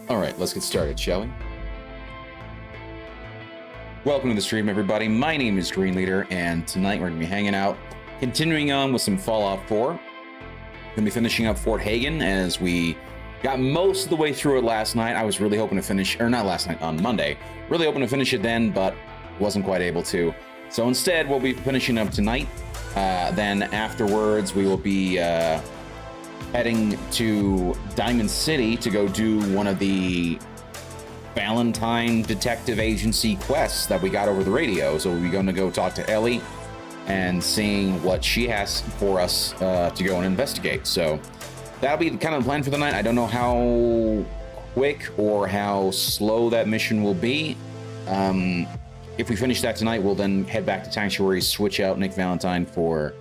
All right, let's get started, shall we? Welcome to the stream, everybody. My name is Green Leader, and tonight we're going to be hanging out, continuing on with some Fallout 4. Going to be finishing up Fort Hagen as we got most of the way through it last night. I was really hoping to finish, or not last night, on Monday. Really hoping to finish it then, but wasn't quite able to. So instead, we'll be finishing up tonight. Then afterwards, we will be heading to Diamond City to go do one of the Valentine Detective Agency quests that we got over the radio. So we're going to go talk to Ellie and seeing what she has for us to go and investigate. So that'll be kind of the plan for the night. I don't know how quick or how slow that mission will be. If we finish that tonight, we'll then head back to Sanctuary, switch out Nick Valentine for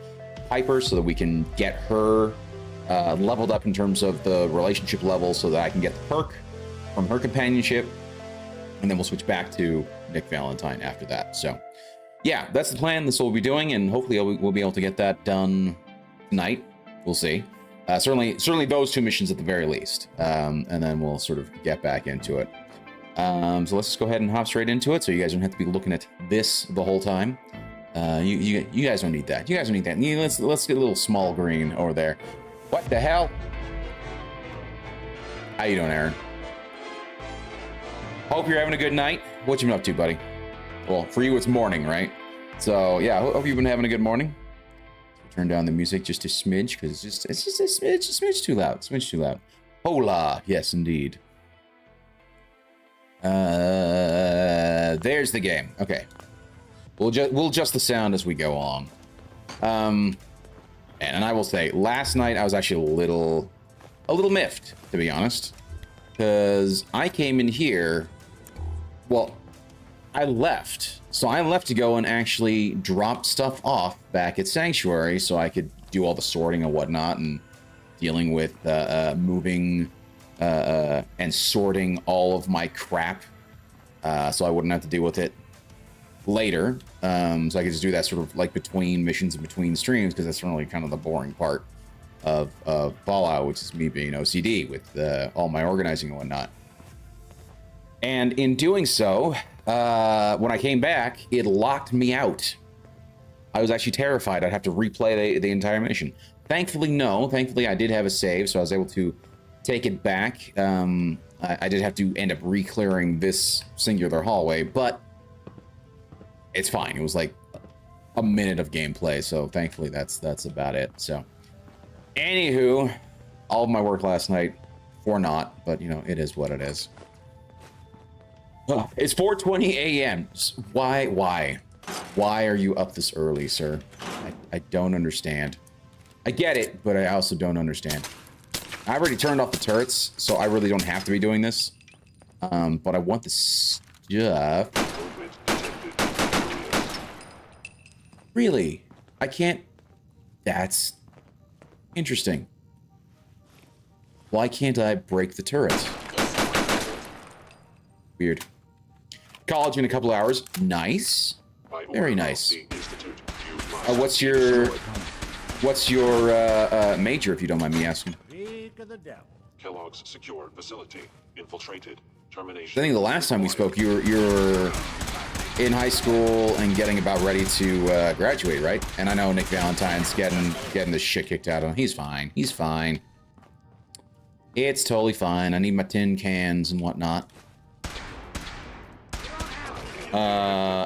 Piper so that we can get her leveled up in terms of the relationship level so that I can get the perk from her companionship, and then we'll switch back to Nick Valentine after that. So yeah, that's the plan. This is what we'll be doing, and hopefully we'll be able to get that done tonight. We'll see. Certainly those two missions at the very least, and then we'll sort of get back into it. So let's just go ahead and hop straight into it so you guys don't have to be looking at this the whole time. You guys don't need that. You guys don't need that. Let's get a little small green over there. What the hell? How you doing, Aaron? Hope you're having a good night. What you been up to, buddy? Well, for you, it's morning, right? So, yeah, hope you've been having a good morning. Turn down the music just a smidge, because it's just a smidge too loud. Smidge too loud. Hola. Yes, indeed. There's the game. Okay. We'll adjust the sound as we go along. And I will say, last night I was actually a little miffed, to be honest, because I came in here. Well, I left. So I left to go and actually drop stuff off back at Sanctuary so I could do all the sorting and whatnot and dealing with moving and sorting all of my crap so I wouldn't have to deal with it later. So I could just do that sort of like between missions and between streams, because that's really kind of the boring part of Fallout, which is me being OCD with all my organizing and whatnot. And in doing so, when I came back, it locked me out. I was actually terrified I'd have to replay the entire mission. Thankfully, no. Thankfully, I did have a save, so I was able to take it back. I did have to end up re-clearing this singular hallway, but it's fine. It was like a minute of gameplay, so thankfully that's about it. So, anywho, all of my work last night for naught, but you know, it is what it is. Oh, it's 4:20 a.m. Why are you up this early, sir? I don't understand. I get it, but I also don't understand. I already turned off the turrets, so I really don't have to be doing this. But I want the stuff. Really? I can't... That's interesting. Why can't I break the turrets? Weird. College in a couple hours. Nice. Very nice. What's your major, if you don't mind me asking? Kellogg's secure facility infiltrated. Termination. I think the last time we spoke, you were in high school and getting about ready to graduate, right? And I know Nick Valentine's getting the shit kicked out of him. He's fine. He's fine. It's totally fine. I need my tin cans and whatnot.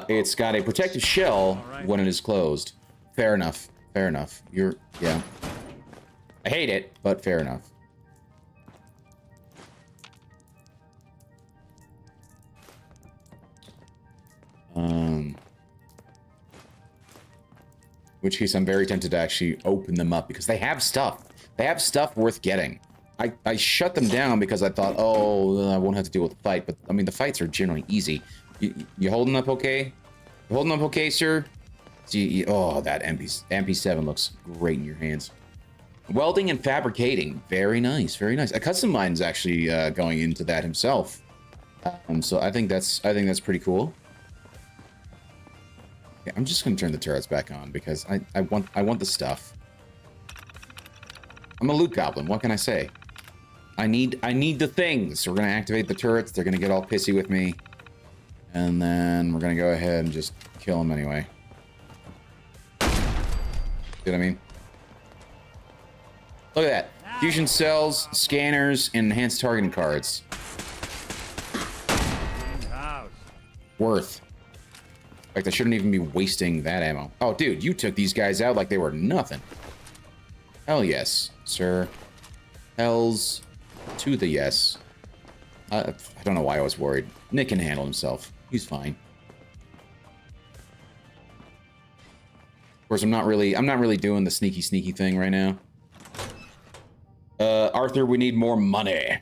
It's got a protective shell when it is closed. Fair enough. Fair enough. Yeah. I hate it, but fair enough. Which case I'm very tempted to actually open them up because they have stuff. They have stuff worth getting. I shut them down because I thought, oh, I won't have to deal with the fight. But, I mean, the fights are generally easy. You holding up okay? You holding up okay, sir? See, oh, that MP7 looks great in your hands. Welding and fabricating. Very nice, very nice. A custom mine's actually going into that himself. So I think that's pretty cool. Okay, I'm just gonna turn the turrets back on because I want the stuff. I'm a loot goblin. What can I say? I need the things. We're gonna activate the turrets. They're gonna get all pissy with me, and then we're gonna go ahead and just kill them anyway. See what I mean? Look at that. Fusion cells, scanners, and enhanced targeting cards. Worth. In fact, I shouldn't even be wasting that ammo. Oh, dude, you took these guys out like they were nothing. Hell yes, sir. Hells to the yes. I don't know why I was worried. Nick can handle himself. He's fine. Of course, I'm not really doing the sneaky thing right now. Arthur, we need more money.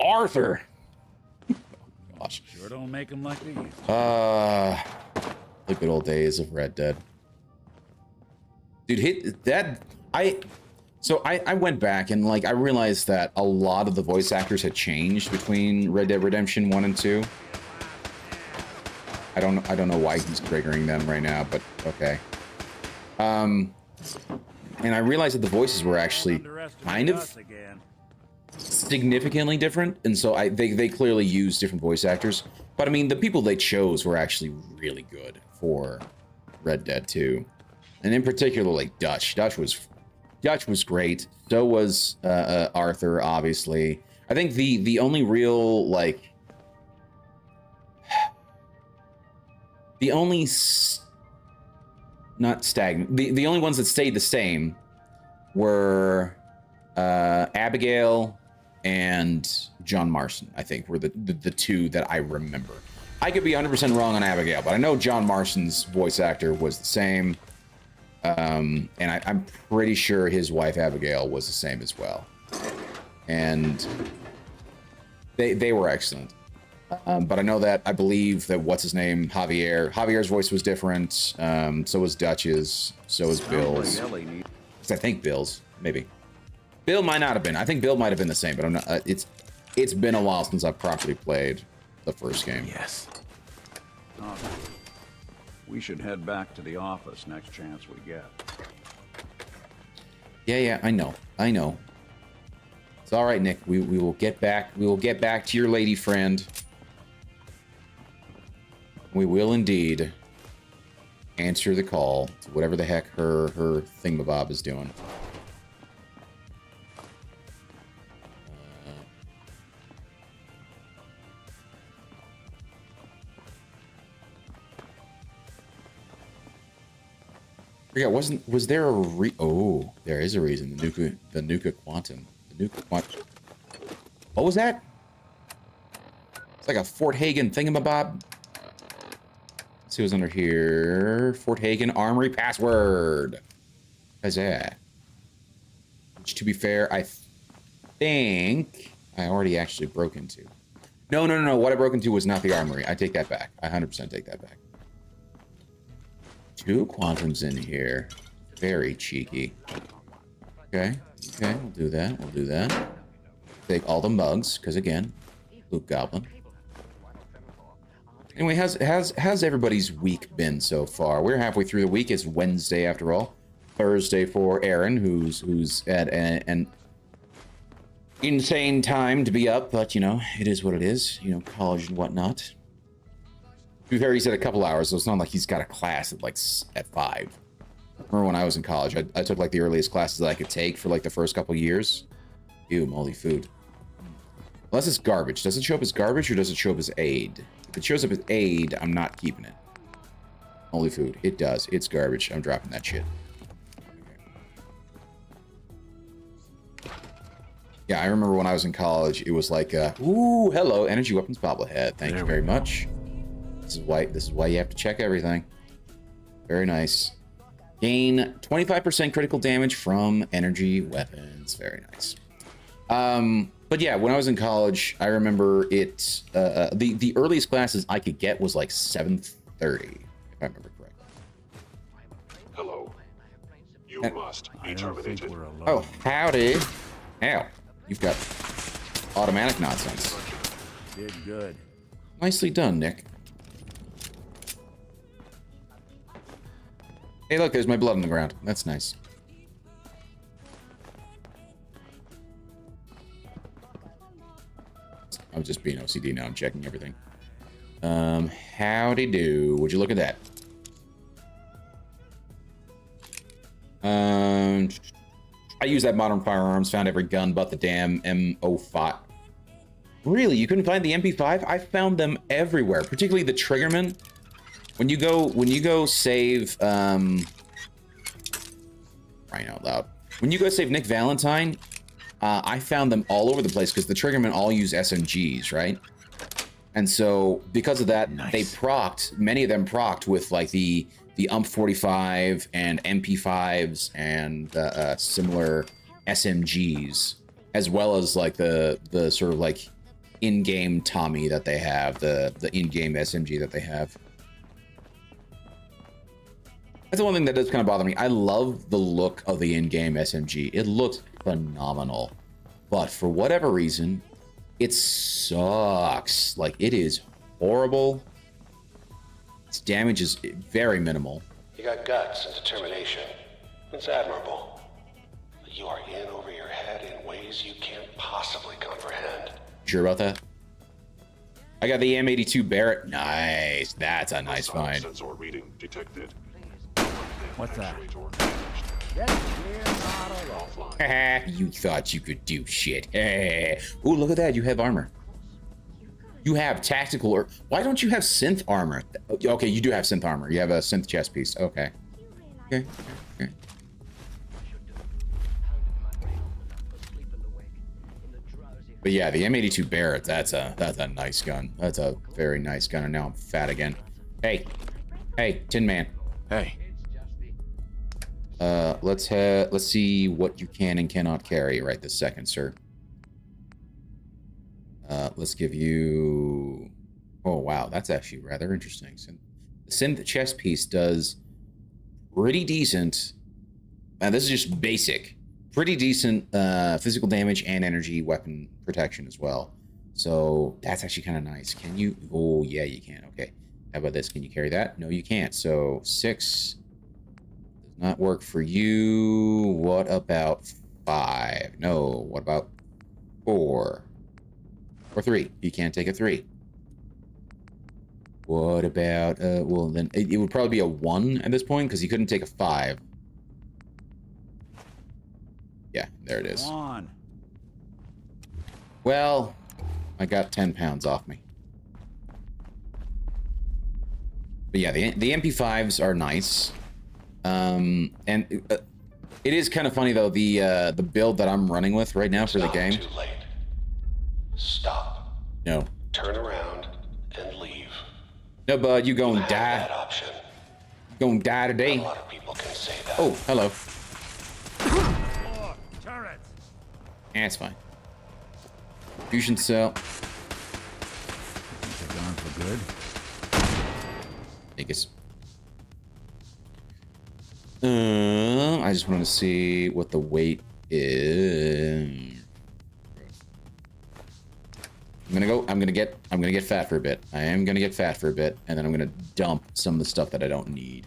Arthur! Oh, gosh. Sure don't make them like these. The good old days of Red Dead. Dude, hit that... I went back and, like, I realized that a lot of the voice actors had changed between Red Dead Redemption 1 and 2. I don't know why he's triggering them right now, but okay. And I realized that the voices were actually kind of significantly different, and so they clearly used different voice actors. But I mean, the people they chose were actually really good for Red Dead 2, and in particular, like Dutch. Dutch was great. So was Arthur, obviously. I think the only real like the only not stagnant. The only ones that stayed the same were Abigail and John Marston, I think, were the two that I remember. I could be 100% wrong on Abigail, but I know John Marston's voice actor was the same. And I'm pretty sure his wife Abigail was the same as well. And they were excellent. But I know that I believe that what's his name, Javier's voice was different. So was Dutch's. So was Bill's. I think Bill's, maybe. Bill might not have been. I think Bill might have been the same, but I'm not. It's been a while since I've properly played the first game. Yes. We should head back to the office next chance we get. Yeah, I know. It's all right, Nick. We will get back. We will get back to your lady friend. We will indeed answer the call to whatever the heck her thingamabob is doing. Yeah, was there a oh, there is a reason. The Nuka Quantum. The Nuka Quantum. What was that? It's like a Fort Hagen thingamabob. Let's see what's under here. Fort Hagen Armory password. How's that? Which, to be fair, I think I already actually broke into. No. What I broke into was not the armory. I take that back. I 100% take that back. 2 quantums in here. Very cheeky. Okay, we'll do that. We'll do that. Take all the mugs, because again, Luke Goblin. Anyway, how's everybody's week been so far? We're halfway through the week. It's Wednesday after all. Thursday for Aaron, who's at an insane time to be up, but you know, it is what it is. You know, college and whatnot. To be fair, he's at a couple hours, so it's not like he's got a class at 5. Remember when I was in college, I took like the earliest classes that I could take for like the first couple years. Ew, moldy food. Unless it's garbage. Does it show up as garbage or does it show up as aid? If it shows up as aid, I'm not keeping it. Moldy food. It does. It's garbage. I'm dropping that shit. Yeah, I remember when I was in college, it was like, ooh, hello, energy weapons bobblehead. Thank you very much. This is why you have to check everything. Very nice. Gain 25% critical damage from energy weapons. Very nice. But yeah, when I was in college, I remember it. The earliest classes I could get was like 7:30, if I remember correctly. Hello. You must be terminated. Oh, howdy. Ow. You've got automatic nonsense. Did good. Nicely done, Nick. Hey, look, there's my blood on the ground. That's nice. I'm just being OCD now. I'm checking everything. Howdy do. Would you look at that? I use that modern firearms. Found every gun but the damn M05. Really? You couldn't find the MP5? I found them everywhere, particularly the Triggerman. When you go save right out loud. When you go save Nick Valentine, I found them all over the place because the Triggermen all use SMGs, right? And so because of that, nice. They procced, many of them procced with like the UMP45 and MP5s and similar SMGs, as well as like the sort of like in-game Tommy that they have, the in-game SMG that they have. That's the one thing that does kind of bother me. I love the look of the in-game SMG. It looks phenomenal. But for whatever reason, it sucks. Like, it is horrible. Its damage is very minimal. You got guts and determination. It's admirable. But you are in over your head in ways you can't possibly comprehend. Sure about that? I got the M82 Barrett. Nice. That's a nice find. Sensor reading detected. What's that? You thought you could do shit. Ooh, look at that. You have armor. You have tactical, or why don't you have synth armor? Okay, you do have synth armor. You have a synth chest piece. Okay. Okay. But yeah, the M82 Barrett, that's a nice gun. That's a very nice gun, and now I'm fat again. Hey, Tin Man. Hey. Let's see what you can and cannot carry right this second, sir. Let's give you... Oh, wow, that's actually rather interesting. The synth chest piece does pretty decent... And this is just basic. Pretty decent physical damage and energy weapon protection as well. So that's actually kind of nice. Can you... Oh, yeah, you can. Okay. How about this? Can you carry that? No, you can't. So 6... does not work for you. What about 5? No. What about 4. Or 3. You can't take a 3. What about, well, then it would probably be a 1 at this point, because you couldn't take a 5. Yeah, there it is. Come on. Well, I got 10 pounds off me. But yeah, the MP5s are nice. And it is kind of funny, though, the build that I'm running with right now for the game. Too late. Stop. No. Turn around and leave. No, bud, you gonna Have die. that option. You gonna die A today. lot of people can say that. Oh, hello. Floor, turrets. Yeah, it's fine. Fusion cell. They're gone for good. I guess. I just wanted to see what the weight is. I'm gonna get fat for a bit. I am gonna get fat for a bit, and then I'm gonna dump some of the stuff that I don't need.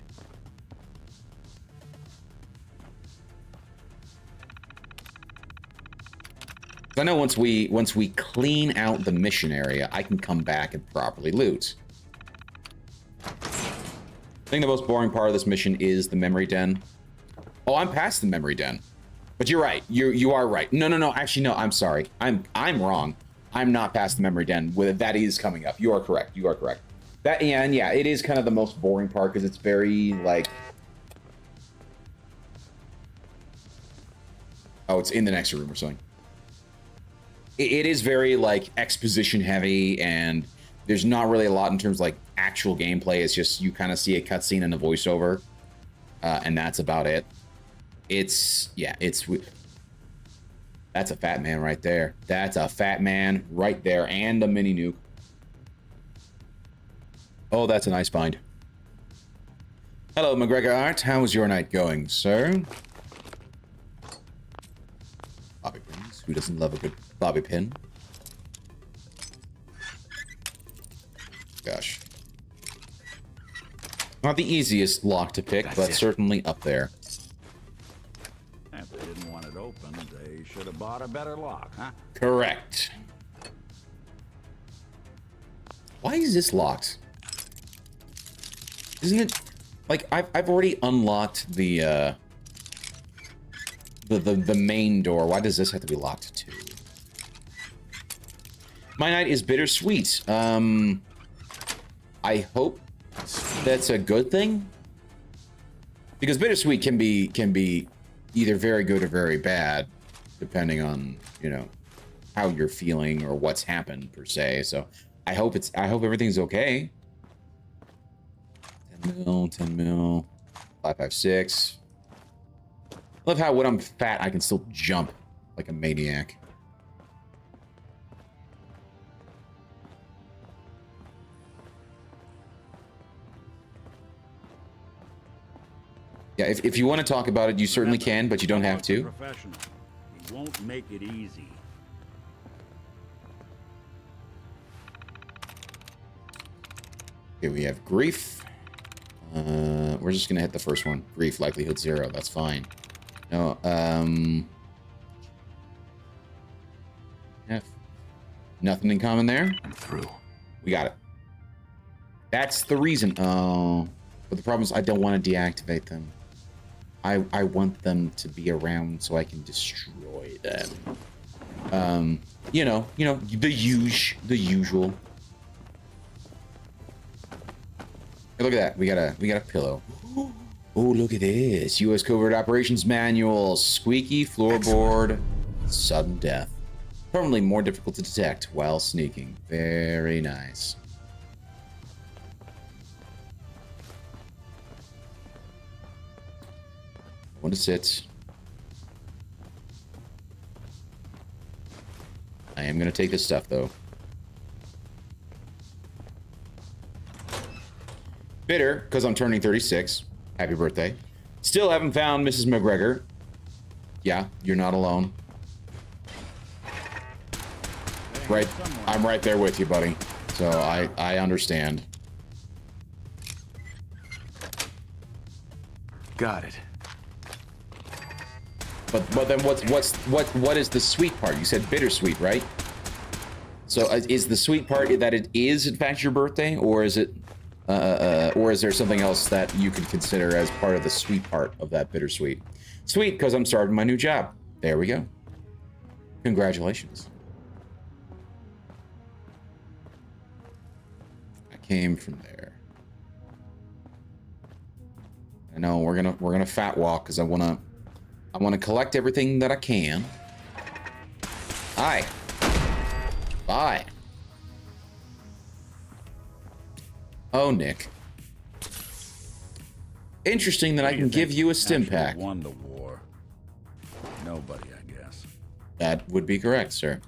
I know once we clean out the mission area, I can come back and properly loot. I think the most boring part of this mission is the memory den. Oh, I'm past the memory den. But you're right. You are right. No. Actually, no. I'm sorry. I'm wrong. I'm not past the memory den. That is coming up. You are correct. You are correct. That and yeah, it is kind of the most boring part because it's very like. Oh, it's in the next room or something. It is very like exposition heavy, and there's not really a lot in terms of like actual gameplay. It's just you kind of see a cutscene and a voiceover, and that's about it. It's that's a fat man right there. That's a fat man right there, and a mini nuke. Oh, that's a nice find. Hello, McGregor Art. How is your night going, sir? Bobby pins. Who doesn't love a good bobby pin? Gosh. Not the easiest lock to pick, but certainly up there. If they didn't want it open, they should have bought a better lock, huh? Correct. Why is this locked? Isn't it like I've already unlocked the main door? Why does this have to be locked too? My night is bittersweet. I hope that's a good thing, because bittersweet can be either very good or very bad, depending on, you know, how you're feeling or what's happened per se. So I hope everything's okay. 10 mil, 5.56. Love how when I'm fat I can still jump like a maniac. Yeah, if you want to talk about it, you certainly can, but you don't have to. Professional. He won't make it easy. Okay, we have grief. We're just gonna hit the first one. Grief, likelihood 0. That's fine. No, F. Nothing in common there. I'm through. We got it. That's the reason. Oh, but the problem is I don't want to deactivate them. I want them to be around so I can destroy them. You know, the usual. Hey, look at that. We got a pillow. Oh, look at this. U.S. Covert Operations Manual. Squeaky floorboard. Sudden death. Probably more difficult to detect while sneaking. Very nice. One to sit. I am going to take this stuff, though. Bitter, because I'm turning 36. Happy birthday. Still haven't found Mrs. McGregor. Yeah, you're not alone. Right, I'm right there with you, buddy. So I understand. Got it. But then what is the sweet part? You said bittersweet, right? So is the sweet part that it is in fact your birthday, or is it, or is there something else that you could consider as part of the sweet part of that bittersweet? Sweet, because I'm starting my new job. There we go. Congratulations. I came from there. I know we're gonna fat walk because I wanna collect everything that I can. Hi. Bye. Oh, Nick. Interesting that I can give you a stim pack. Won the war. Nobody, I guess. That would be correct, sir.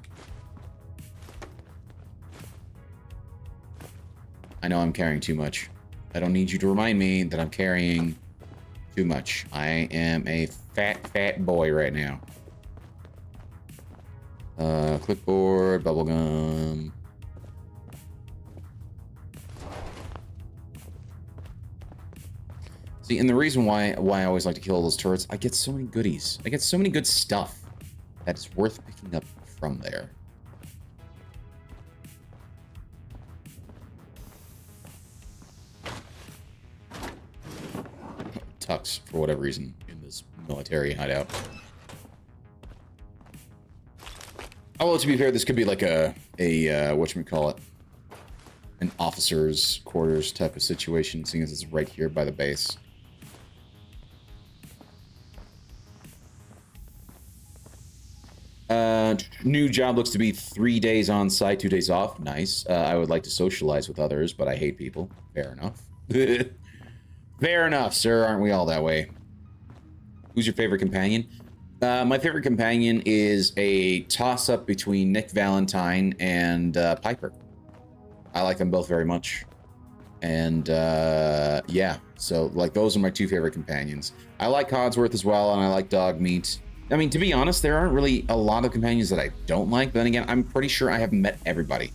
I know I'm carrying too much. I don't need you to remind me that I'm carrying too much. I am a fat boy right now. Clipboard, bubblegum. See, and the reason why I always like to kill those turrets, I get so many goodies. I get so many good stuff that it's worth picking up from there. Tux, for whatever reason, in this military hideout. Although, to be fair, this could be like a whatchamacallit, an officer's quarters type of situation, seeing as it's right here by the base. New job looks to be 3 days on site, 2 days off. Nice. I would like to socialize with others, but I hate people. Fair enough. Fair enough, sir. Aren't we all that way? Who's your favorite companion? My favorite companion is a toss-up between Nick Valentine and Piper. I like them both very much. And yeah, so like those are my two favorite companions. I like Codsworth as well, and I like Dogmeat. I mean, to be honest, there aren't really a lot of companions that I don't like. But then again, I'm pretty sure I haven't met everybody.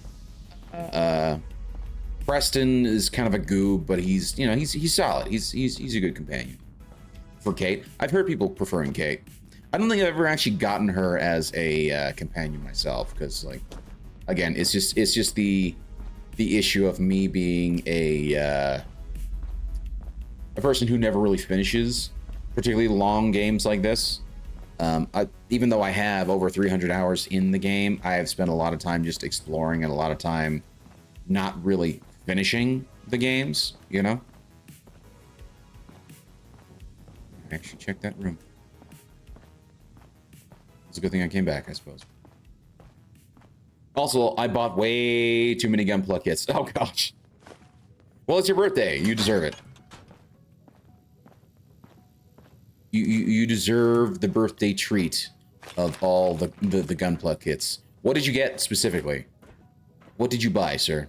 Preston is kind of a goob, but he's, you know, he's solid. He's a good companion. For Kate, I've heard people preferring Kate. I don't think I've ever actually gotten her as a companion myself, because, like, again, it's just the issue of me being a person who never really finishes particularly long games like this. Even though I have over 300 hours in the game, I have spent a lot of time just exploring and a lot of time not really finishing the games, you know? Actually, check that room. It's a good thing I came back, I suppose. Also, I bought way too many Gunpla kits. Oh, gosh. Well, it's your birthday. You deserve it. You deserve the birthday treat of all the Gunpla kits. What did you get specifically? What did you buy, sir?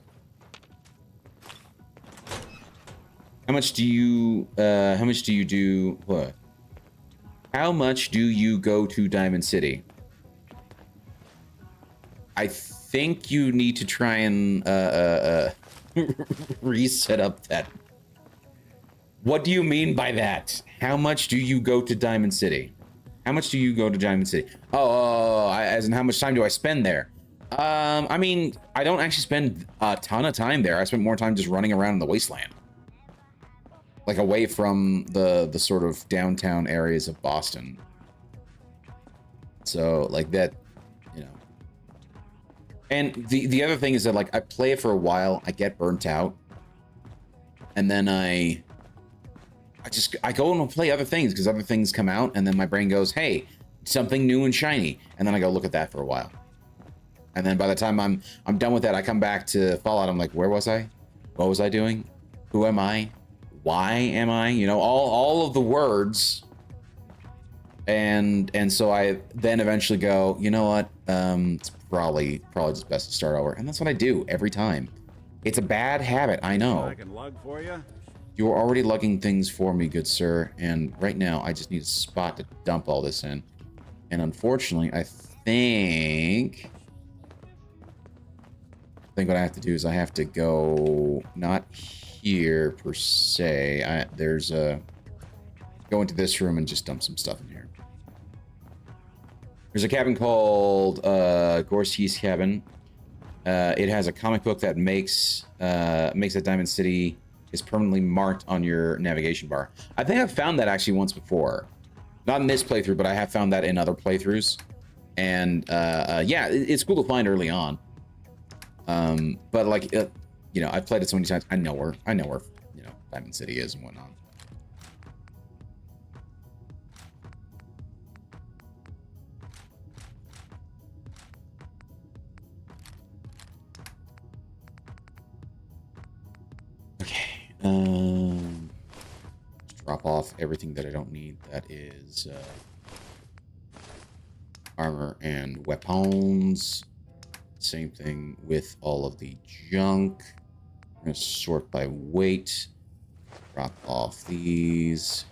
How much do you do what? How much do you go to Diamond City? I think you need to try and reset up that. What do you mean by that? How much do you go to Diamond City? How much do you go to Diamond City? As in how much time do I spend there? I mean, I don't actually spend a ton of time there. I spend more time just running around in the wasteland. Like away from the sort of downtown areas of Boston. So like that, you know. And the other thing is that like I play it for a while, I get burnt out. And then I go and play other things because other things come out and then my brain goes, hey, something new and shiny. And then I go look at that for a while. And then by the time I'm done with that, I come back to Fallout. I'm like, where was I? What was I doing? Who am I? Why am I? You know, all of the words. And so I then eventually go, you know what? It's probably just best to start over. And that's what I do every time. It's a bad habit, I know. I can lug for you. You're already lugging things for me, good sir. And right now, I just need a spot to dump all this in. And unfortunately, I think what I have to do is I have to go not here per se. Go into this room and just dump some stuff in here. There's a cabin called Gorski's Cabin. It has a comic book that makes that Diamond City is permanently marked on your navigation bar. I think I've found that actually once before. Not in this playthrough, but I have found that in other playthroughs. And yeah, it's cool to find early on. But like, you know, I've played it so many times. I know where you know, Diamond City is and whatnot. Okay. Drop off everything that I don't need. That is armor and weapons. Same thing with all of the junk. I'm gonna sort by weight. Drop off these.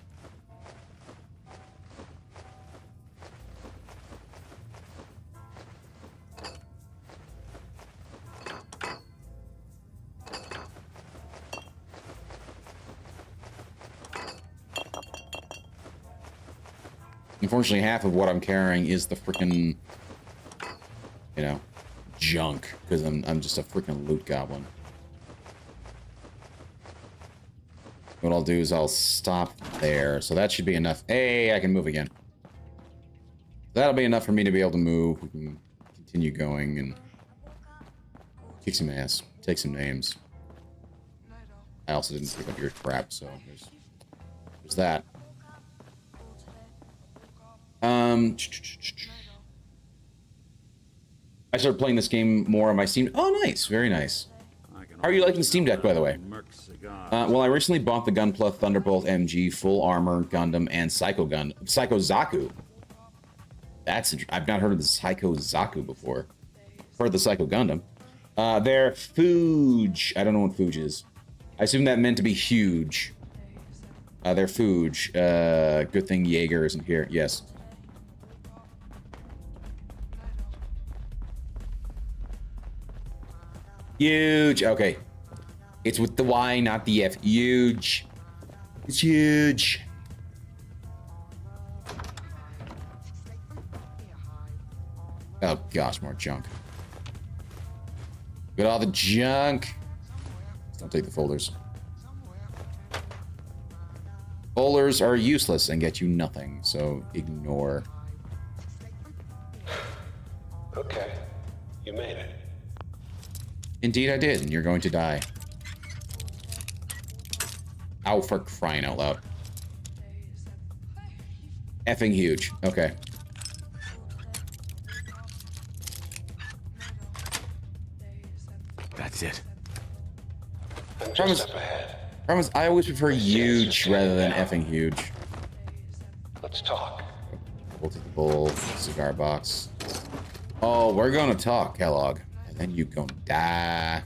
Unfortunately, half of what I'm carrying is the freaking, you know, junk, because I'm just a freaking loot goblin. What I'll do is I'll stop there, so that should be enough. Hey, I can move again. That'll be enough for me to be able to move. We can continue going and kick some ass, take some names. I also didn't pick up your crap, so there's that. I started playing this game more on my Steam. Oh, nice, very nice. How are you liking Steam Deck, by the way? Well, I recently bought the Gunpla Thunderbolt MG Full Armor Gundam and Psycho Zaku. I've not heard of the Psycho Zaku before. Heard the Psycho Gundam. They're Fuge. I don't know what Fuge is. I assume that meant to be huge. They're Fuge. Good thing Jaeger isn't here. Yes. Huge. Okay. It's with the Y, not the F. Huge. It's huge. Oh gosh, more junk. Look at all the junk. Don't take the folders. Folders are useless and get you nothing, so ignore. Okay, you made it. Indeed I did, and you're going to die. Ow, for crying out loud. Effing huge. Okay. That's it. I'm just up ahead. Promise, I always prefer huge rather than effing huge. Let's talk. We'll take the bowl, cigar box. Oh, we're gonna talk, Kellogg. And then you gonna die.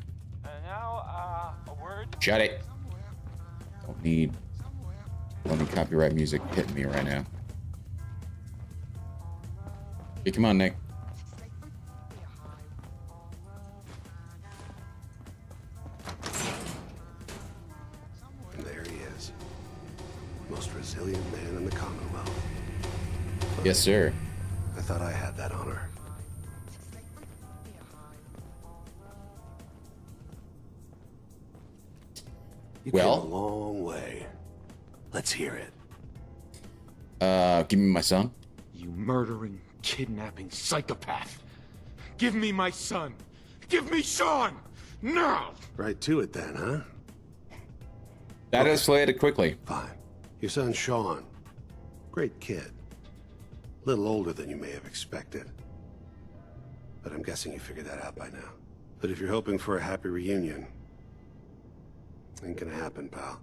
Now, a word. Shut it. Don't need copyright music hitting me right now. Hey, come on, Nick. And there he is. Most resilient man in the Commonwealth. Yes, sir. I thought I had that honor. You came a long way. Let's hear it. Give me my son. You murdering, kidnapping psychopath. Give me my son. Give me Sean. Now. Right to it then, huh? That escalated quickly. Fine. Your son Sean. Great kid. A little older than you may have expected. But I'm guessing you figured that out by now. But if you're hoping for a happy reunion, ain't gonna happen, pal.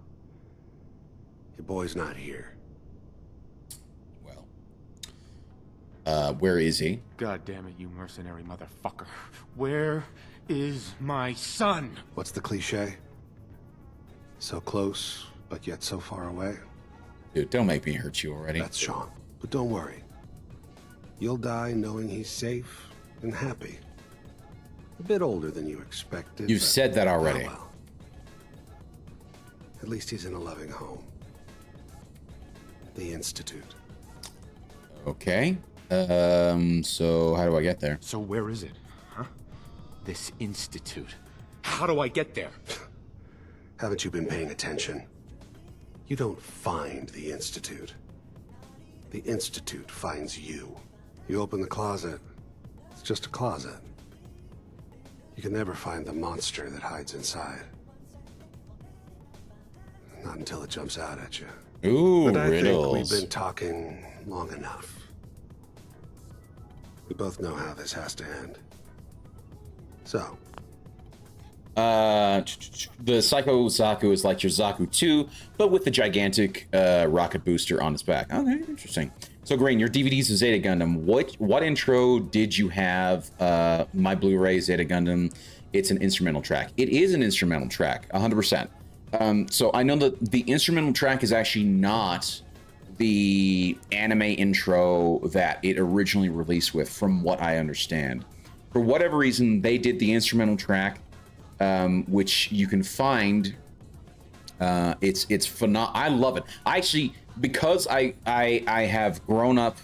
Your boy's not here. Well. Where is he? God damn it, you mercenary motherfucker. Where is my son? What's the cliche? So close, but yet so far away? Dude, don't make me hurt you already. That's Sean. But don't worry. You'll die knowing he's safe and happy. A bit older than you expected. You've said that already. Oh, well. At least he's in a loving home. The Institute. Okay. So how do I get there? So where is it, huh? This institute. How do I get there? Haven't you been paying attention? You don't find the Institute. The Institute finds you. You open the closet, it's just a closet. You can never find the monster that hides inside. Not until it jumps out at you. Ooh, But I riddles. think we've been talking long enough. We both know how this has to end. So, The Psycho Zaku is like your Zaku 2, but with the gigantic rocket booster on its back. Okay, interesting. So, Green, your DVDs of Zeta Gundam. What intro did you have? My Blu-ray Zeta Gundam. It's an instrumental track. It is an instrumental track, 100%. So I know that the instrumental track is actually not the anime intro that it originally released with, from what I understand. For whatever reason, they did the instrumental track, which you can find. It's phenomenal. I love it. I actually, because I have grown up.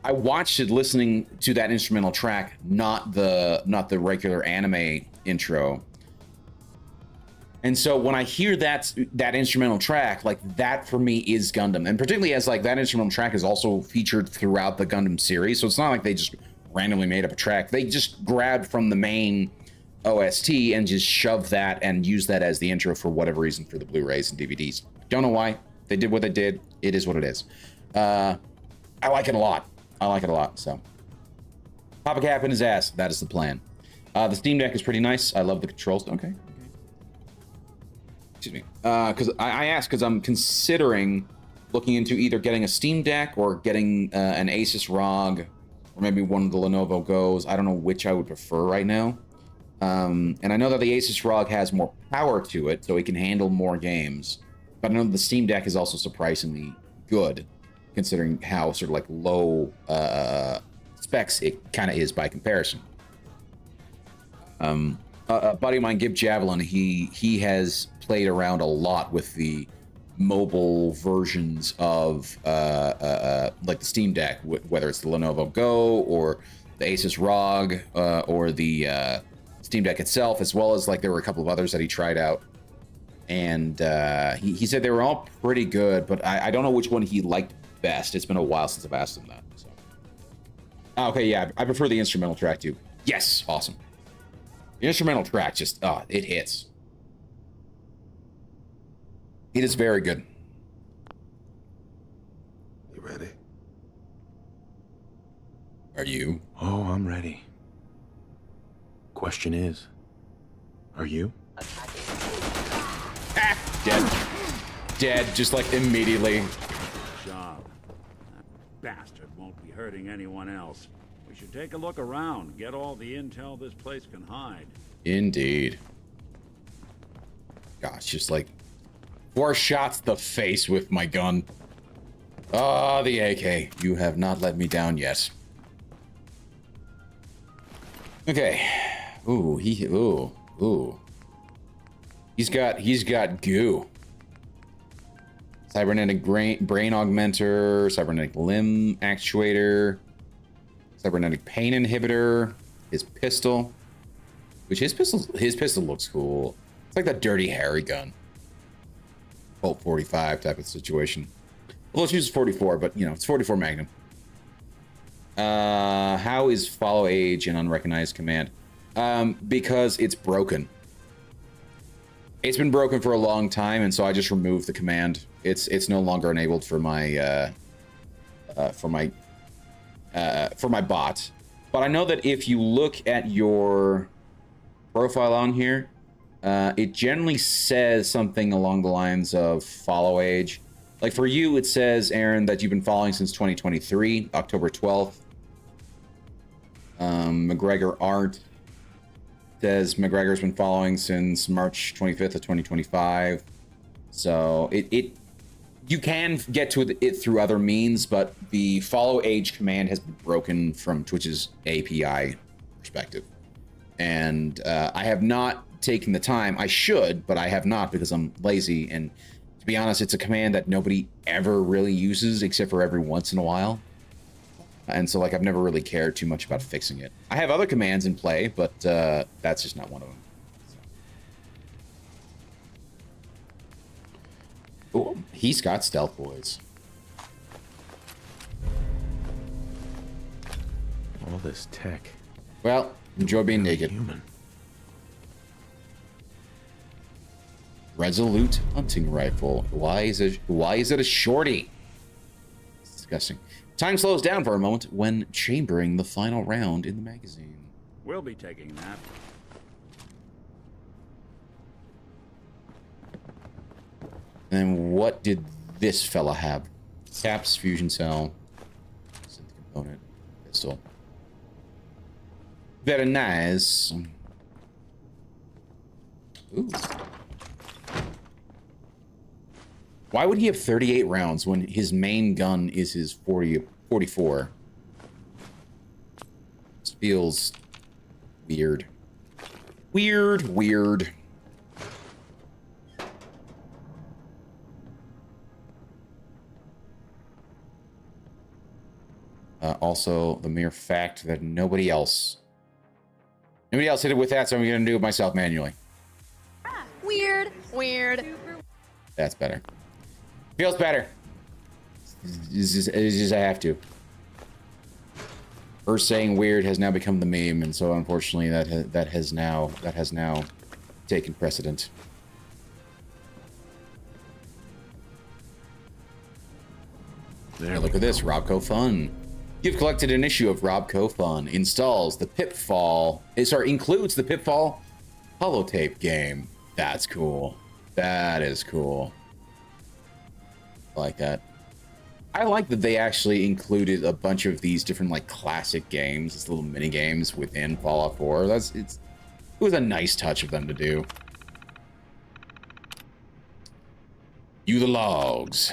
I watched it listening to that instrumental track, not the regular anime intro. And so when I hear that instrumental track, like that for me is Gundam, and particularly as like that instrumental track is also featured throughout the Gundam series. So it's not like they just randomly made up a track. They just grabbed from the main OST and just shoved that and used that as the intro for whatever reason for the Blu-rays and DVDs. Don't know why. They did what they did. It is what it is. I like it a lot. So pop a cap in his ass. That is the plan. The Steam Deck is pretty nice. I love the controls. Okay. Excuse me. Because I asked because I'm considering looking into either getting a Steam Deck or getting an Asus ROG or maybe one of the Lenovo Go's. I don't know which I would prefer right now. And I know that the Asus ROG has more power to it, so it can handle more games. But I know the Steam Deck is also surprisingly good, considering how sort of like low specs it kind of is by comparison. A buddy of mine, Gib Javelin, he has played around a lot with the mobile versions of like the Steam Deck, whether it's the Lenovo Go or the Asus ROG or the Steam Deck itself, as well as like there were a couple of others that he tried out. And he said they were all pretty good, but I don't know which one he liked best. It's been a while since I've asked him that. So. Okay, yeah, I prefer the instrumental track too. Yes, awesome. The instrumental track just, it hits. It is very good. you ready? Are you? Oh, I'm ready. Question is, are you? Dead. Dead, just like immediately. Job. That bastard won't be hurting anyone else. We should take a look around, get all the intel this place can hide. Indeed. Gosh, just like 4 shots to the face with my gun. Ah, the AK. You have not let me down yet. Okay. Ooh, ooh. He's got goo. Cybernetic brain augmenter, cybernetic limb actuator, cybernetic pain inhibitor, his pistol. Which his pistol looks cool. It's like that Dirty Harry gun. Colt 45 type of situation. Well, let's use 44, but you know, it's 44 Magnum. How is follow age an unrecognized command? Because it's broken. It's been broken for a long time, and so I just removed the command. It's no longer enabled for my bot. But I know that if you look at your profile on here, it generally says something along the lines of follow age. Like for you, it says, Aaron, that you've been following since 2023, October 12th. McGregor Art says McGregor's been following since March 25th of 2025. So you can get to it through other means, but the follow age command has been broken from Twitch's API perspective. And I have not taken the time. I should, but I have not because I'm lazy. And to be honest, it's a command that nobody ever really uses except for every once in a while. And so, like, I've never really cared too much about fixing it. I have other commands in play, but that's just not one of them. So. Oh, he's got stealth boys. All this tech. Well, enjoy being naked. Human. Resolute hunting rifle. Why is it a shorty? It's disgusting. Time slows down for a moment when chambering the final round in the magazine. We'll be taking that. And what did this fella have? Caps, fusion cell, synth component, pistol. Very nice. Ooh. Why would he have 38 rounds when his main gun is his 44? This feels weird. Weird. Also, the mere fact that nobody else hit it with that, so I'm going to do it myself manually. Weird. That's better. Feels better. It's just I have to. First saying weird has now become the meme, and so unfortunately that has now taken precedent. There Look at this, Robco Fun. You've collected an issue of Robco Fun. Includes the Pitfall holotape game. That's cool. That is cool. I like that. I like that they actually included a bunch of these different like classic games, these little mini games within Fallout 4. It was a nice touch of them to do. You the logs.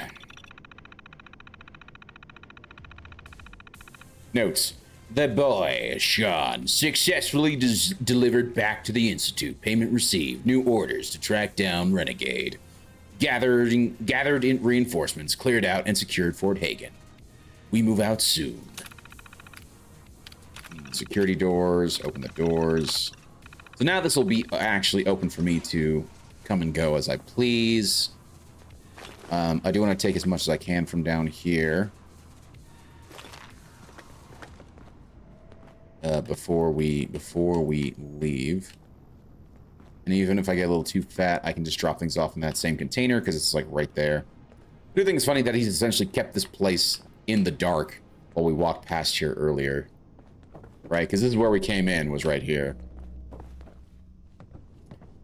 Notes. The boy, Sean, successfully delivered back to the Institute. Payment received. New orders to track down Renegade. Gathered in reinforcements, cleared out, and secured Fort Hagen. We move out soon. Security doors. Open the doors. So now this will be actually open for me to come and go as I please. I do want to take as much as I can from down here. Before we leave. And even if I get a little too fat, I can just drop things off in that same container because it's like right there. I do think it's funny that he's essentially kept this place in the dark while we walked past here earlier. Right? Because this is where we came in, was right here.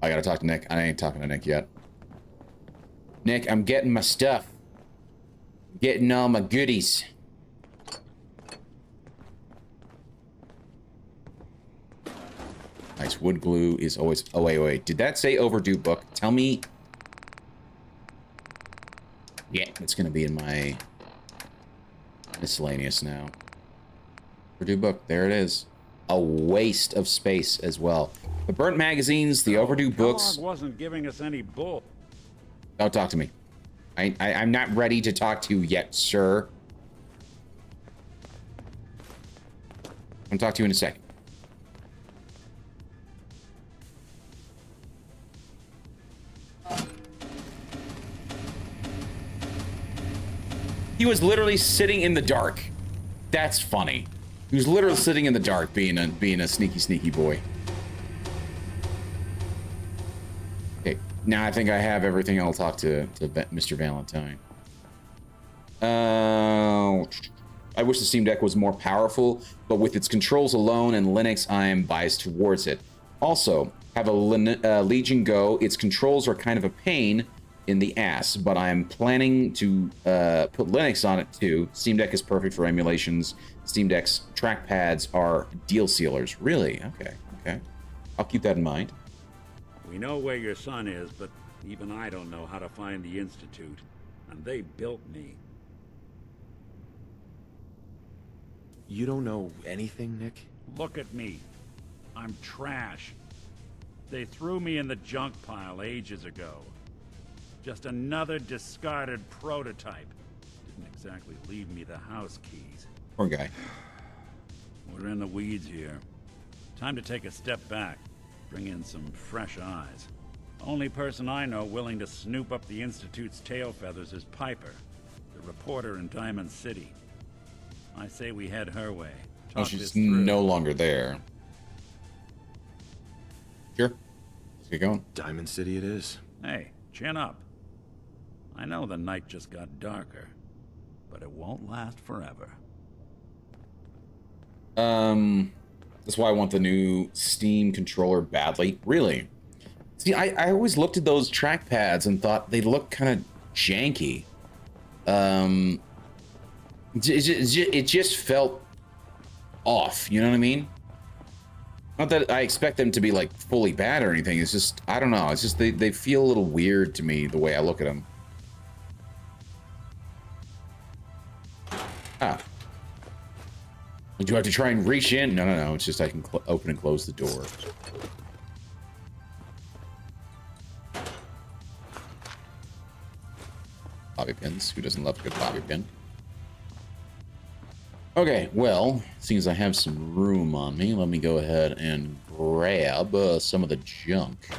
I gotta talk to Nick. I ain't talking to Nick yet. Nick, I'm getting my stuff. Getting all my goodies. Nice. Wood glue is always... Oh, wait. Did that say overdue book? Tell me... Yeah, it's going to be in my miscellaneous now. Overdue book. There it is. A waste of space as well. The burnt magazines, the overdue books... Kellogg wasn't giving us any bull. Don't talk to me. I'm not ready to talk to you yet, sir. I'll talk to you in a second. He was literally sitting in the dark. That's funny. He was literally sitting in the dark, being a sneaky boy. Okay, now I think I have everything. I'll talk to Mr. Valentine. I wish the Steam Deck was more powerful, but with its controls alone and Linux, I am biased towards it. Also, have a Legion Go. Its controls are kind of a pain in the ass, but I'm planning to put Linux on it too. Steam Deck is perfect for emulations. Steam Deck's trackpads are deal sealers. Really? Okay. I'll keep that in mind. We know where your son is, but even I don't know how to find the Institute. And they built me. You don't know anything, Nick? Look at me. I'm trash. They threw me in the junk pile ages ago. Just another discarded prototype. Didn't exactly leave me the house keys. Poor guy. We're in the weeds here. Time to take a step back. Bring in some fresh eyes. Only person I know willing to snoop up the Institute's tail feathers is Piper, the reporter in Diamond City. I say we head her way. Oh, Talk she's this through. no longer there. Sure. Let's get going. Diamond City it is. Hey, chin up. I know the night just got darker, but it won't last forever. That's why I want the new Steam controller badly. Really? See, I always looked at those trackpads and thought they looked kind of janky. It just felt off, you know what I mean? Not that I expect them to be like fully bad or anything. It's just, I don't know. It's just they feel a little weird to me the way I look at them. Ah. Would you have to try and reach in? No. It's just I can open and close the door. Bobby pins. Who doesn't love a good bobby pin? Okay, well, seeing as I have some room on me, let me go ahead and grab some of the junk.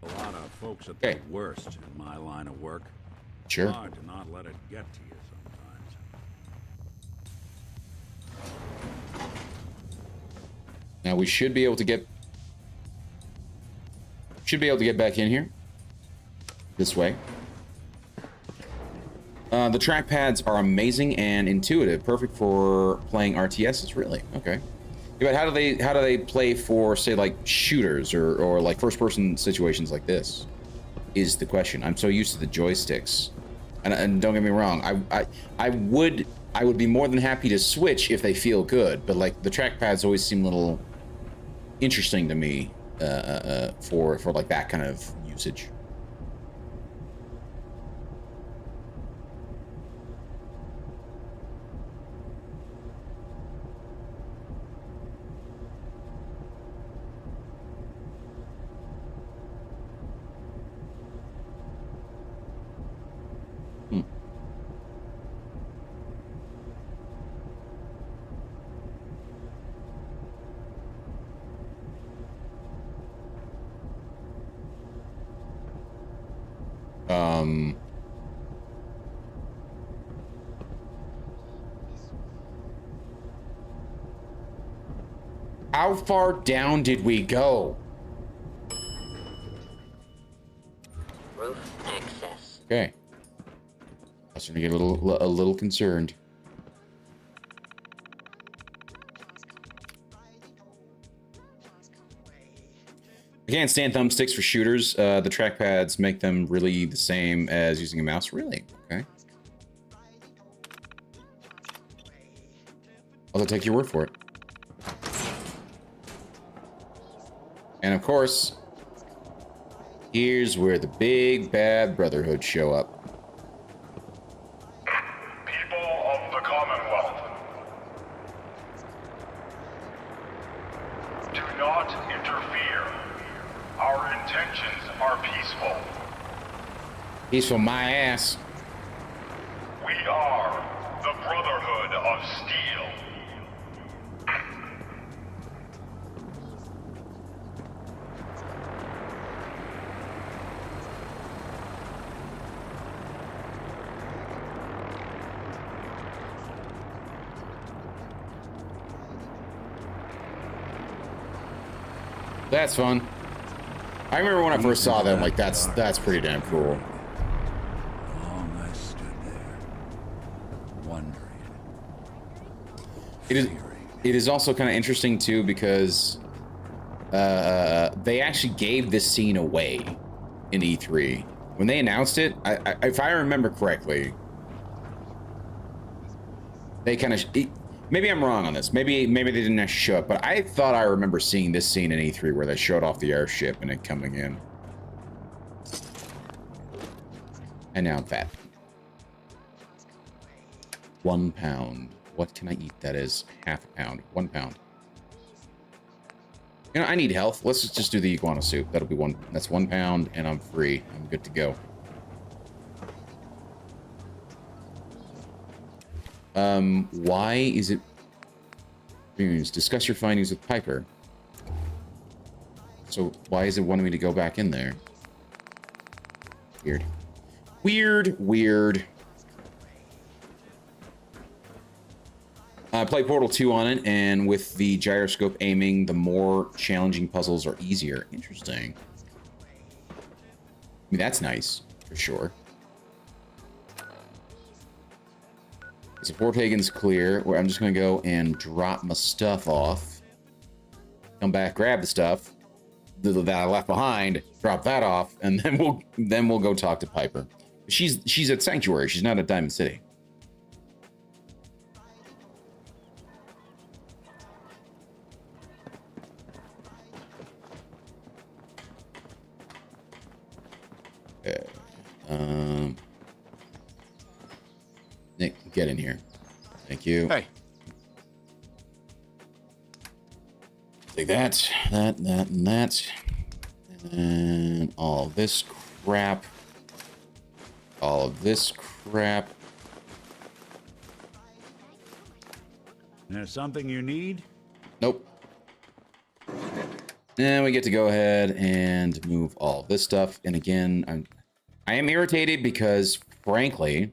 A lot of folks at Okay. the worst in my line of work. Sure. Hard to not let it get to you sometimes. Now we should be able to get back in here this way. The trackpads are amazing and intuitive, perfect for playing RTSs. Really? Okay. Yeah, but how do they play for, say, like shooters or like first-person situations like this? Is the question. I'm so used to the joysticks, and don't get me wrong, I would be more than happy to switch if they feel good, but like the trackpads always seem a little interesting to me for like that kind of usage. How far down did we go? Roof access. Okay. I was starting to get a little concerned. I can't stand thumbsticks for shooters. The trackpads make them really the same as using a mouse. Really? Okay. I'll take your word for it. And of course, here's where the big bad brotherhood show up. People of the Commonwealth, do not interfere. Our intentions are peaceful. Peaceful my ass. We are the Brotherhood of Steel. That's fun. I remember when I first saw them, like that's pretty damn cool. Long I stood there, wondering. It is also kind of interesting too because they actually gave this scene away in E3 when they announced it. If I remember correctly, they kind of. Maybe I'm wrong on this. Maybe they didn't actually show up, but I thought I remember seeing this scene in E3 where they showed off the airship and it coming in. And now I'm fat. £1. What can I eat that is half a pound? 1 pound. You know, I need health. Let's just do the iguana soup. That'll be one. That's 1 pound, and I'm free. I'm good to go. Why is it... Discuss your findings with Piper. So, why is it wanting me to go back in there? Weird. Weird, weird. I played Portal 2 on it, and with the gyroscope aiming, the more challenging puzzles are easier. Interesting. I mean, that's nice, for sure. So Fort Hagen's clear, where I'm just going to go and drop my stuff off. Come back, grab the stuff that I left behind, drop that off, and then we'll go talk to Piper. She's at Sanctuary. She's not at Diamond City. Okay. Nick, get in here. Thank you. Hey. Take that, and that. And all this crap. All of this crap. There's something you need? Nope. And we get to go ahead and move all of this stuff. And again, I am irritated because, frankly,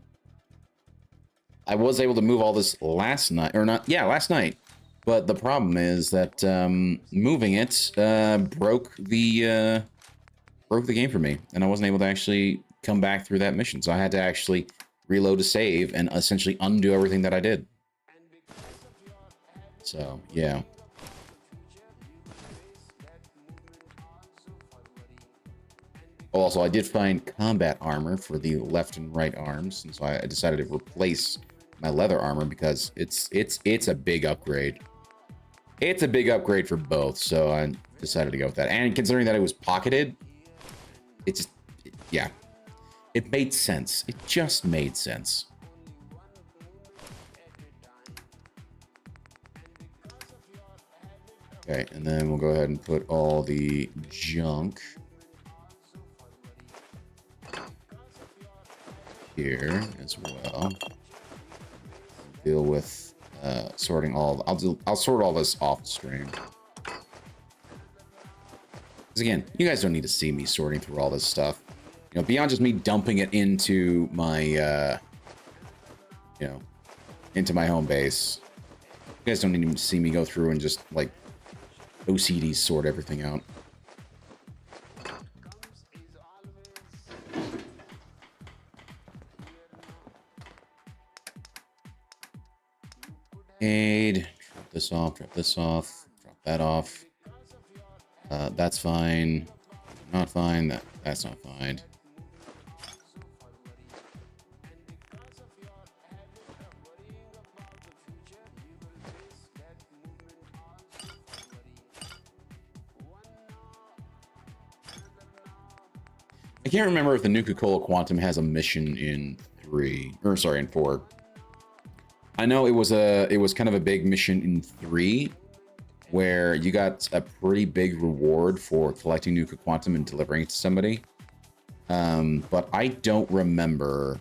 I was able to move all this last night, or not? Yeah, last night. But the problem is that moving it broke the game for me, and I wasn't able to actually come back through that mission. So I had to actually reload a save and essentially undo everything that I did. So yeah. Also, I did find combat armor for the left and right arms, and so I decided to replace my leather armor because it's a big upgrade. It's a big upgrade for both, so I decided to go with that. And considering that it was pocketed, it just, yeah, it made sense. It just made sense. Okay, and then we'll go ahead and put all the junk here as well. Deal with sorting all. I'll sort all this off the stream. Because again, you guys don't need to see me sorting through all this stuff. You know, beyond just me dumping it into my, you know, into my home base. You guys don't need to see me go through and just like OCD sort everything out. Aid, drop this off, drop that off. That's fine. Not fine. That's not fine. I can't remember if the Nuka-Cola Quantum has a mission in 3, or sorry, in 4. I know it was kind of a big mission in 3, where you got a pretty big reward for collecting Nuka Quantum and delivering it to somebody. But I don't remember.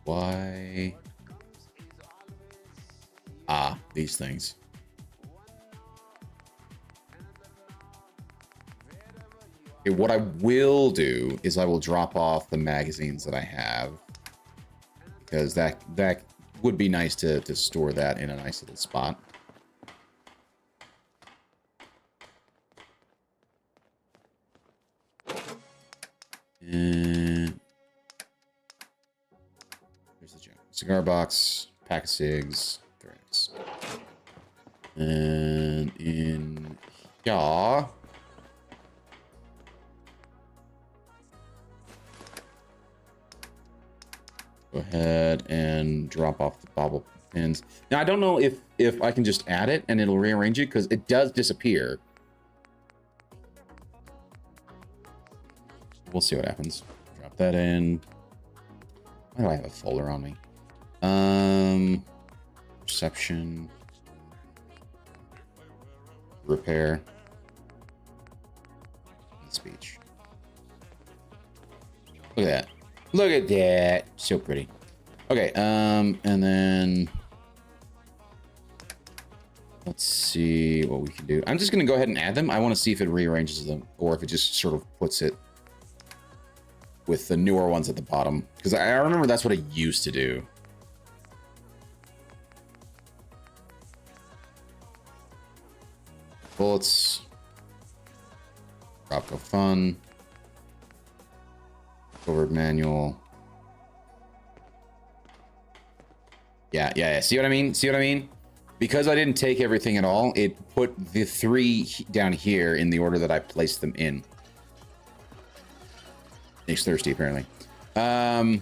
Why? Ah, these things. Okay, what I will do is I will drop off the magazines that I have, because that would be nice to store that in a nice little spot. And here's the junk. Cigar box, pack of cigs, very nice. And in here, go ahead and drop off the bobble pins. Now, I don't know if I can just add it and it'll rearrange it, because it does disappear. We'll see what happens. Drop that in. Why do I have a folder on me? Perception. Repair. And speech. Look at that. Look at that. So pretty. Okay, and then let's see what we can do. I'm just gonna go ahead and add them. I want to see if it rearranges them or if it just sort of puts it with the newer ones at the bottom. Because I remember that's what it used to do. Bullets. Drop go fun. Forward manual. Yeah. See what I mean? See what I mean? Because I didn't take everything at all, it put the 3 down here in the order that I placed them in. Nick's thirsty, apparently. And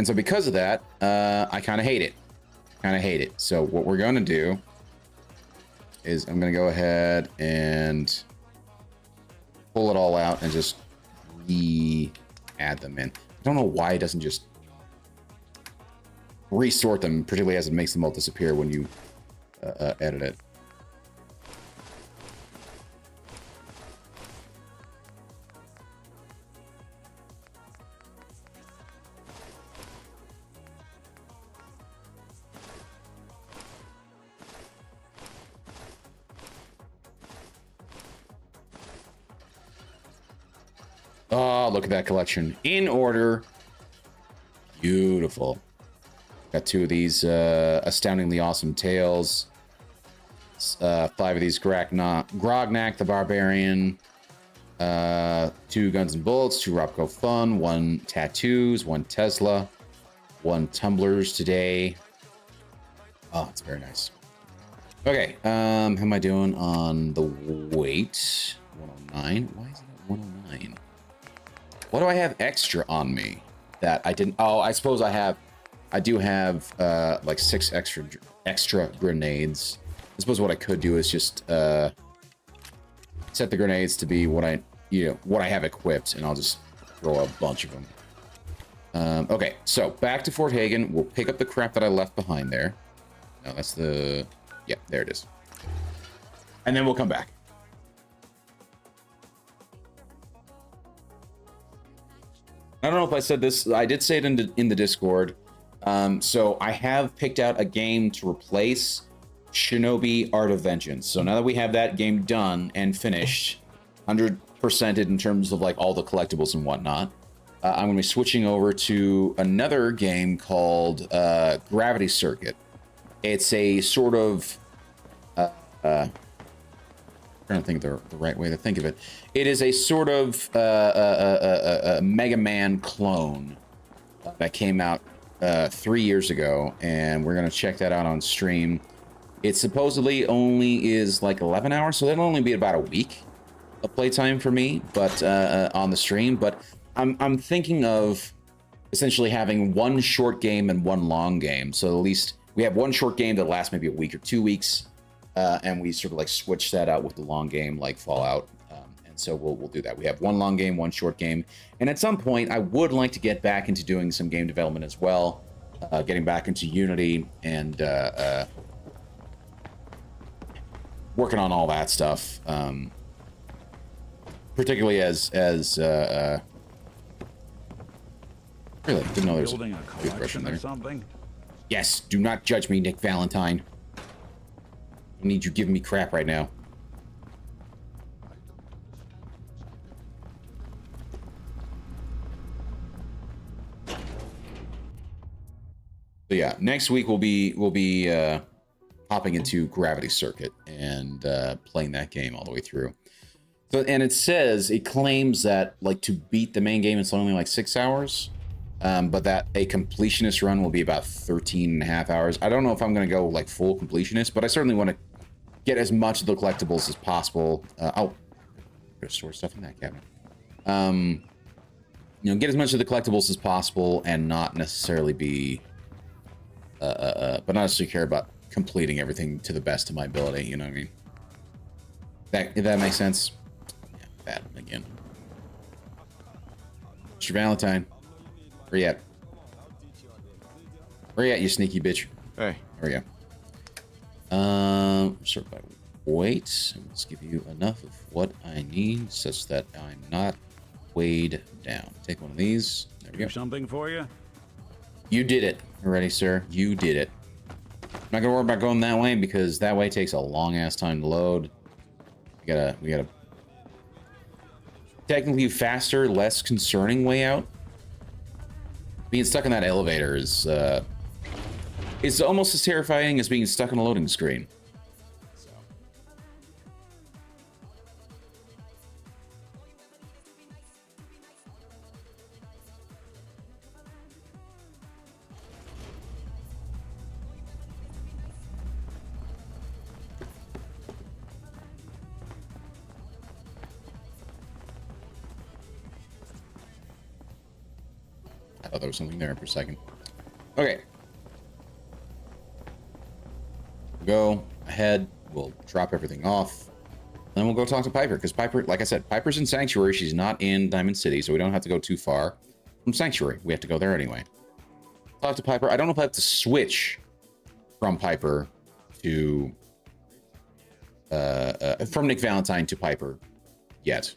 so because of that, I kind of hate it. So what we're going to do is I'm going to go ahead and pull it all out and just re-add them in. I don't know why it doesn't just resort them, particularly as it makes them all disappear when you edit it. Oh, look at that collection. In order. Beautiful. Got 2 of these astoundingly awesome tales. 5 of these Grognak the Barbarian. 2 Guns and Bullets, 2 Ropco Fun, 1 Tattoos, 1 Tesla, 1 Tumblers today. Oh, it's very nice. Okay, how am I doing on the weight? 109. Why is it at 109? What do I have extra on me that I didn't? Oh, I suppose I do have like 6 extra grenades. I suppose what I could do is just set the grenades to be what I have equipped, and I'll just throw a bunch of them. Okay, so back to Fort Hagen. We'll pick up the crap that I left behind there. No, that's the... Yeah, there it is. And then we'll come back. I don't know if I said this. I did say it in the Discord. So I have picked out a game to replace Shinobi Art of Vengeance. So now that we have that game done and finished, 100%ed in terms of like all the collectibles and whatnot, I'm going to be switching over to another game called Gravity Circuit. It's a sort of... trying to think of the right way to think of it. It is a sort of a Mega Man clone that came out 3 years ago, and we're going to check that out on stream. It supposedly only is like 11 hours, so that'll only be about a week of playtime for me, but on the stream. But I'm thinking of essentially having 1 short game and 1 long game. So at least we have 1 short game that lasts maybe a week or 2 weeks, and we sort of like switch that out with the long game like Fallout. And so we'll do that. We have 1 long game, 1 short game. And at some point, I would like to get back into doing some game development as well, getting back into Unity and working on all that stuff. Particularly as really didn't know there was Building a collection or something? Yes, do not judge me, Nick Valentine. I need you giving me crap right now. So yeah, next week we'll be hopping into Gravity Circuit and playing that game all the way through. So, and it claims that like to beat the main game it's only like 6 hours. But that a completionist run will be about 13 and a half hours. I don't know if I'm going to go like full completionist, but I certainly want to get as much of the collectibles as possible. I'll store stuff in that cabinet. Get as much of the collectibles as possible and not necessarily be, but not necessarily care about completing everything to the best of my ability. You know what I mean? If that makes sense. Yeah, bad again. Mr. Valentine. Where you at? Where you at, you sneaky bitch? Hey. There we go. Sort by weight. Let's give you enough of what I need such that I'm not weighed down. Take one of these. There we go. Do something for you? You did it already, sir. You did it. I'm not gonna worry about going that way because that way takes a long ass time to load. We gotta technically faster, less concerning way out. Being stuck in that elevator is it's almost as terrifying as being stuck in a loading screen. So. I thought there was something there for a second. Okay. Go ahead. We'll drop everything off. Then we'll go talk to Piper. Because Piper, like I said, Piper's in Sanctuary. She's not in Diamond City, so we don't have to go too far from Sanctuary. We have to go there anyway. Talk to Piper. I don't know if I have to switch from Piper to... from Nick Valentine to Piper yet.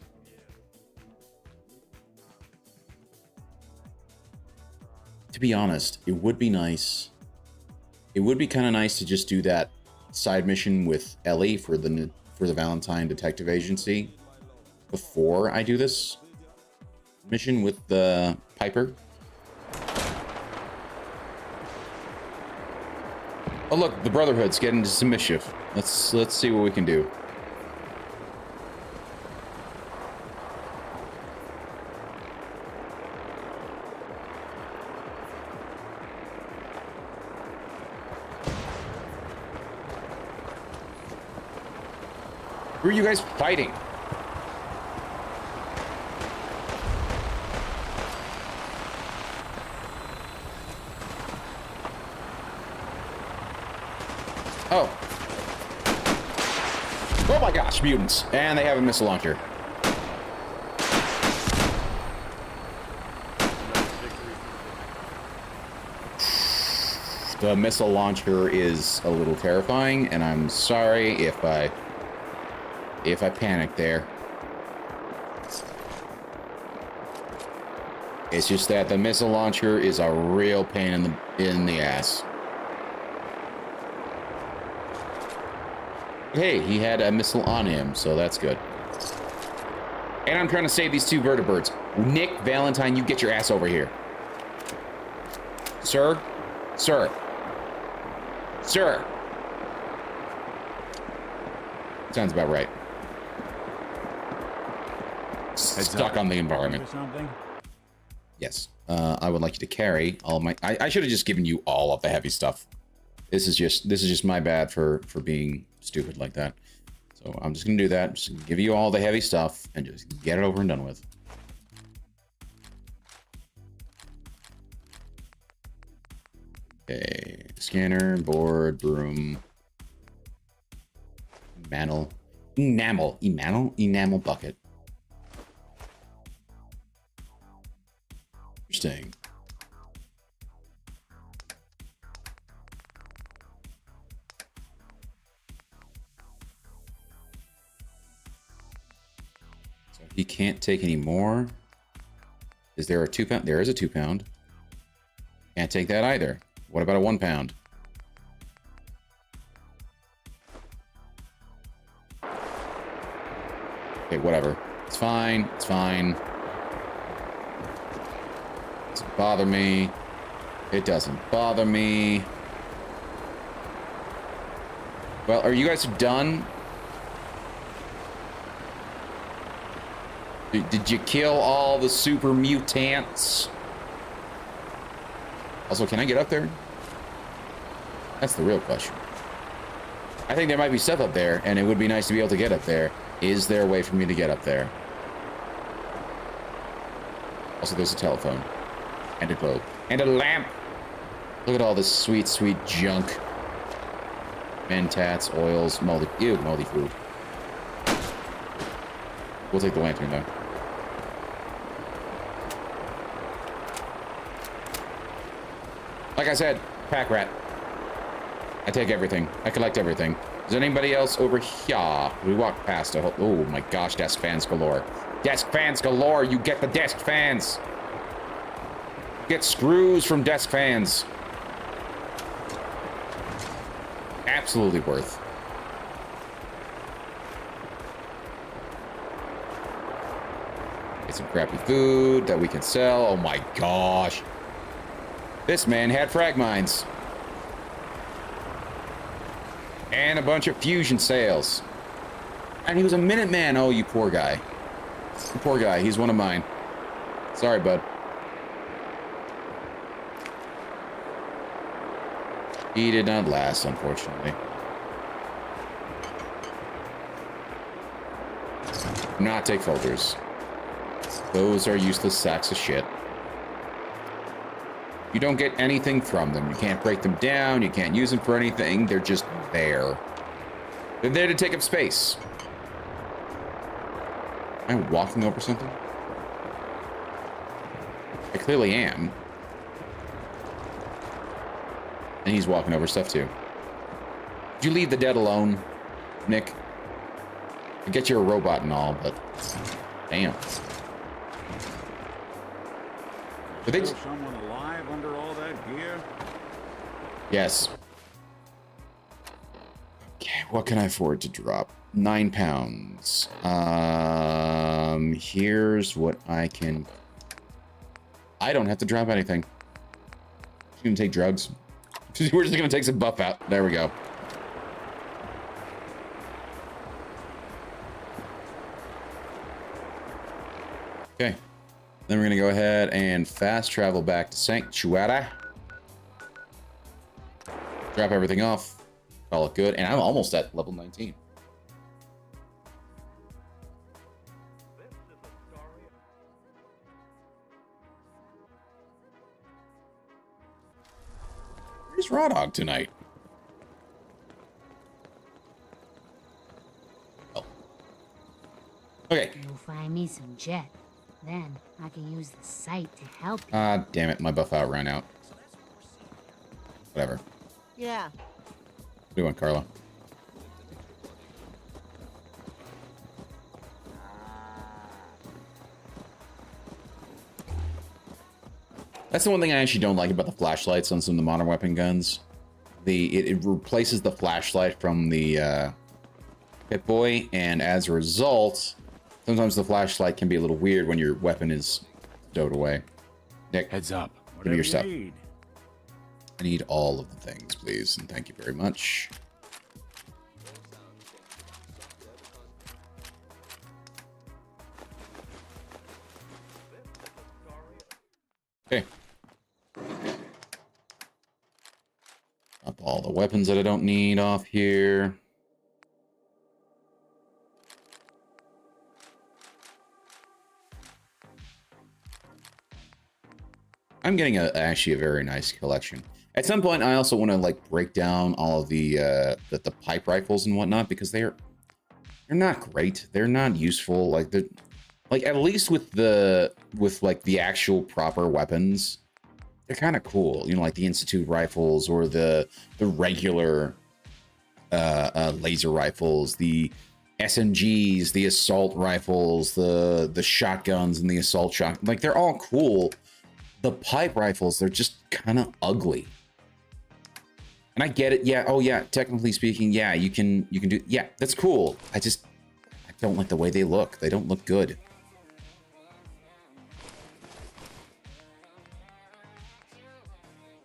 To be honest, it would be nice. It would be kind of nice to just do that side mission with Ellie for the Valentine Detective Agency before I do this mission with the Piper. Oh look, the Brotherhood's getting into some mischief. Let's see what we can do. Who are you guys fighting? Oh. Oh my gosh, mutants. And they have a missile launcher. The missile launcher is a little terrifying, and I'm sorry if I panicked there. It's just that the missile launcher is a real pain in the ass. Hey, he had a missile on him, so that's good. And I'm trying to save these two vertebrates. Nick Valentine, you get your ass over here. Sir? Sir. Sir. Sounds about right. Stuck on the environment. Yes. I would like you to carry all my... I should have just given you all of the heavy stuff. This is just my bad for being stupid like that. So I'm just gonna do that. Just give you all the heavy stuff and just get it over and done with. Okay. Scanner, board, broom, enamel bucket. Interesting. So he can't take any more. Is there a 2 pound? There is a 2 pound. Can't take that either. What about a 1 pound? Okay, whatever. It's fine. It's fine. It doesn't bother me. It doesn't bother me. Well, are you guys done? Did you kill all the super mutants? Also, can I get up there? That's the real question. I think there might be stuff up there, and it would be nice to be able to get up there. Is there a way for me to get up there? Also, there's a telephone. And a globe. And a lamp! Look at all this sweet, sweet junk. Mentats, oils, moldy... Ew, moldy food. We'll take the lantern, though. Like I said, Pack rat. I take everything. I collect everything. Is there anybody else over here? We walked past a whole... Oh my gosh, desk fans galore. Desk fans galore. You get the desk fans. Get screws from desk fans. Absolutely worth. Get some crappy food that we can sell. Oh my gosh. This man had frag mines. And a bunch of fusion sales. And he was a Minuteman. Oh, you poor guy. You poor guy. He's one of mine. Sorry, bud. He did not last, unfortunately. Do not take filters. Those are useless sacks of shit. You don't get anything from them. You can't break them down. You can't use them for anything. They're just there. They're there to take up space. Am I walking over something? I clearly am. And he's walking over stuff too. Did you leave the dead alone, Nick? I get you're a robot and all, but damn. But they... someone alive under all that gear? Yes. Okay, what can I afford to drop? 9 pounds. Here's what I can... I don't have to drop anything. Just gonna take drugs. We're just gonna take some buff out. There we go. Okay. Then we're gonna go ahead and fast travel back to Sanctuary. Drop everything off. Call it good. And I'm almost at level 19. Where's Raw Dog tonight? Oh. Okay. You'll find me some jet. Then I can use the site to help you. Ah, damn it. My buff out ran out. Whatever. Yeah. What do you want, Carla? That's the one thing I actually don't like about the flashlights on some of the modern weapon guns. It replaces the flashlight from the Pip-Boy, and as a result, sometimes the flashlight can be a little weird when your weapon is stowed away. Nick, Heads up. give me your stuff. Need. I need all of the things, please, and thank you very much. Okay. Up all the weapons that I don't need off here. I'm getting actually a very nice collection. At some point, I also want to like break down all of the pipe rifles and whatnot, because they're not great. They're not useful. Like at least with like the actual proper weapons, they're kind of cool. You know, like the Institute rifles or the regular laser rifles, the SMGs, the assault rifles, the shotguns and the assault shot. Like they're all cool. The pipe rifles, they're just kind of ugly. And I get it. Yeah. Oh yeah. Technically speaking, yeah, you can do. Yeah, that's cool. I don't like the way they look. They don't look good.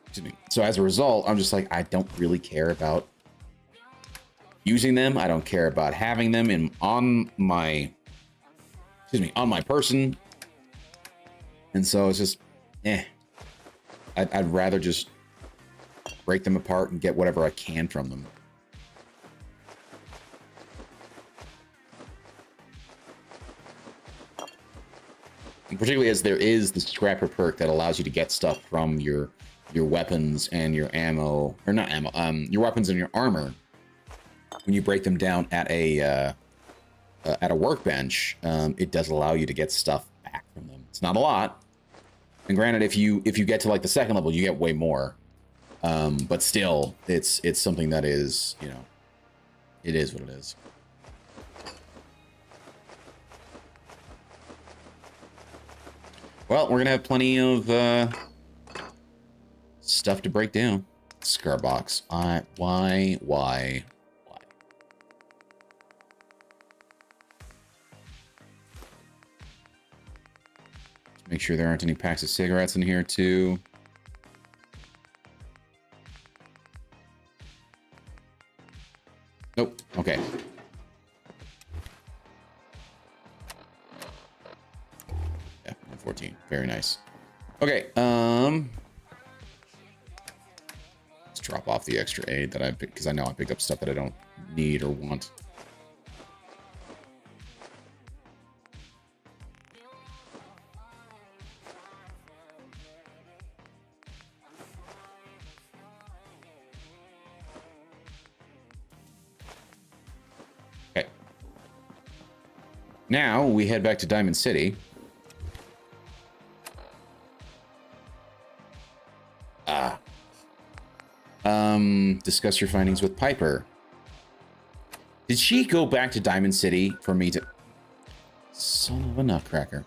Excuse me. So as a result, I'm just like, I don't really care about using them. I don't care about having them on my person. And so it's just, I'd rather just break them apart and get whatever I can from them. And particularly as there is the scrapper perk that allows you to get stuff from your weapons and your ammo, or not ammo, your weapons and your armor. When you break them down at a workbench, it does allow you to get stuff back from them. It's not a lot. And granted, if you get to like the second level, you get way more. But still, it's something that is, you know, it is what it is. Well, we're gonna have plenty of stuff to break down. Scar box. Why? Make sure there aren't any packs of cigarettes in here too. Nope. Okay. Yeah, 14. Very nice. Okay. Let's drop off the extra aid that I picked because I know I picked up stuff that I don't need or want. Okay. Now we head back to Diamond City. Discuss your findings with Piper. Did she go back to Diamond City for me to... Son of a nutcracker.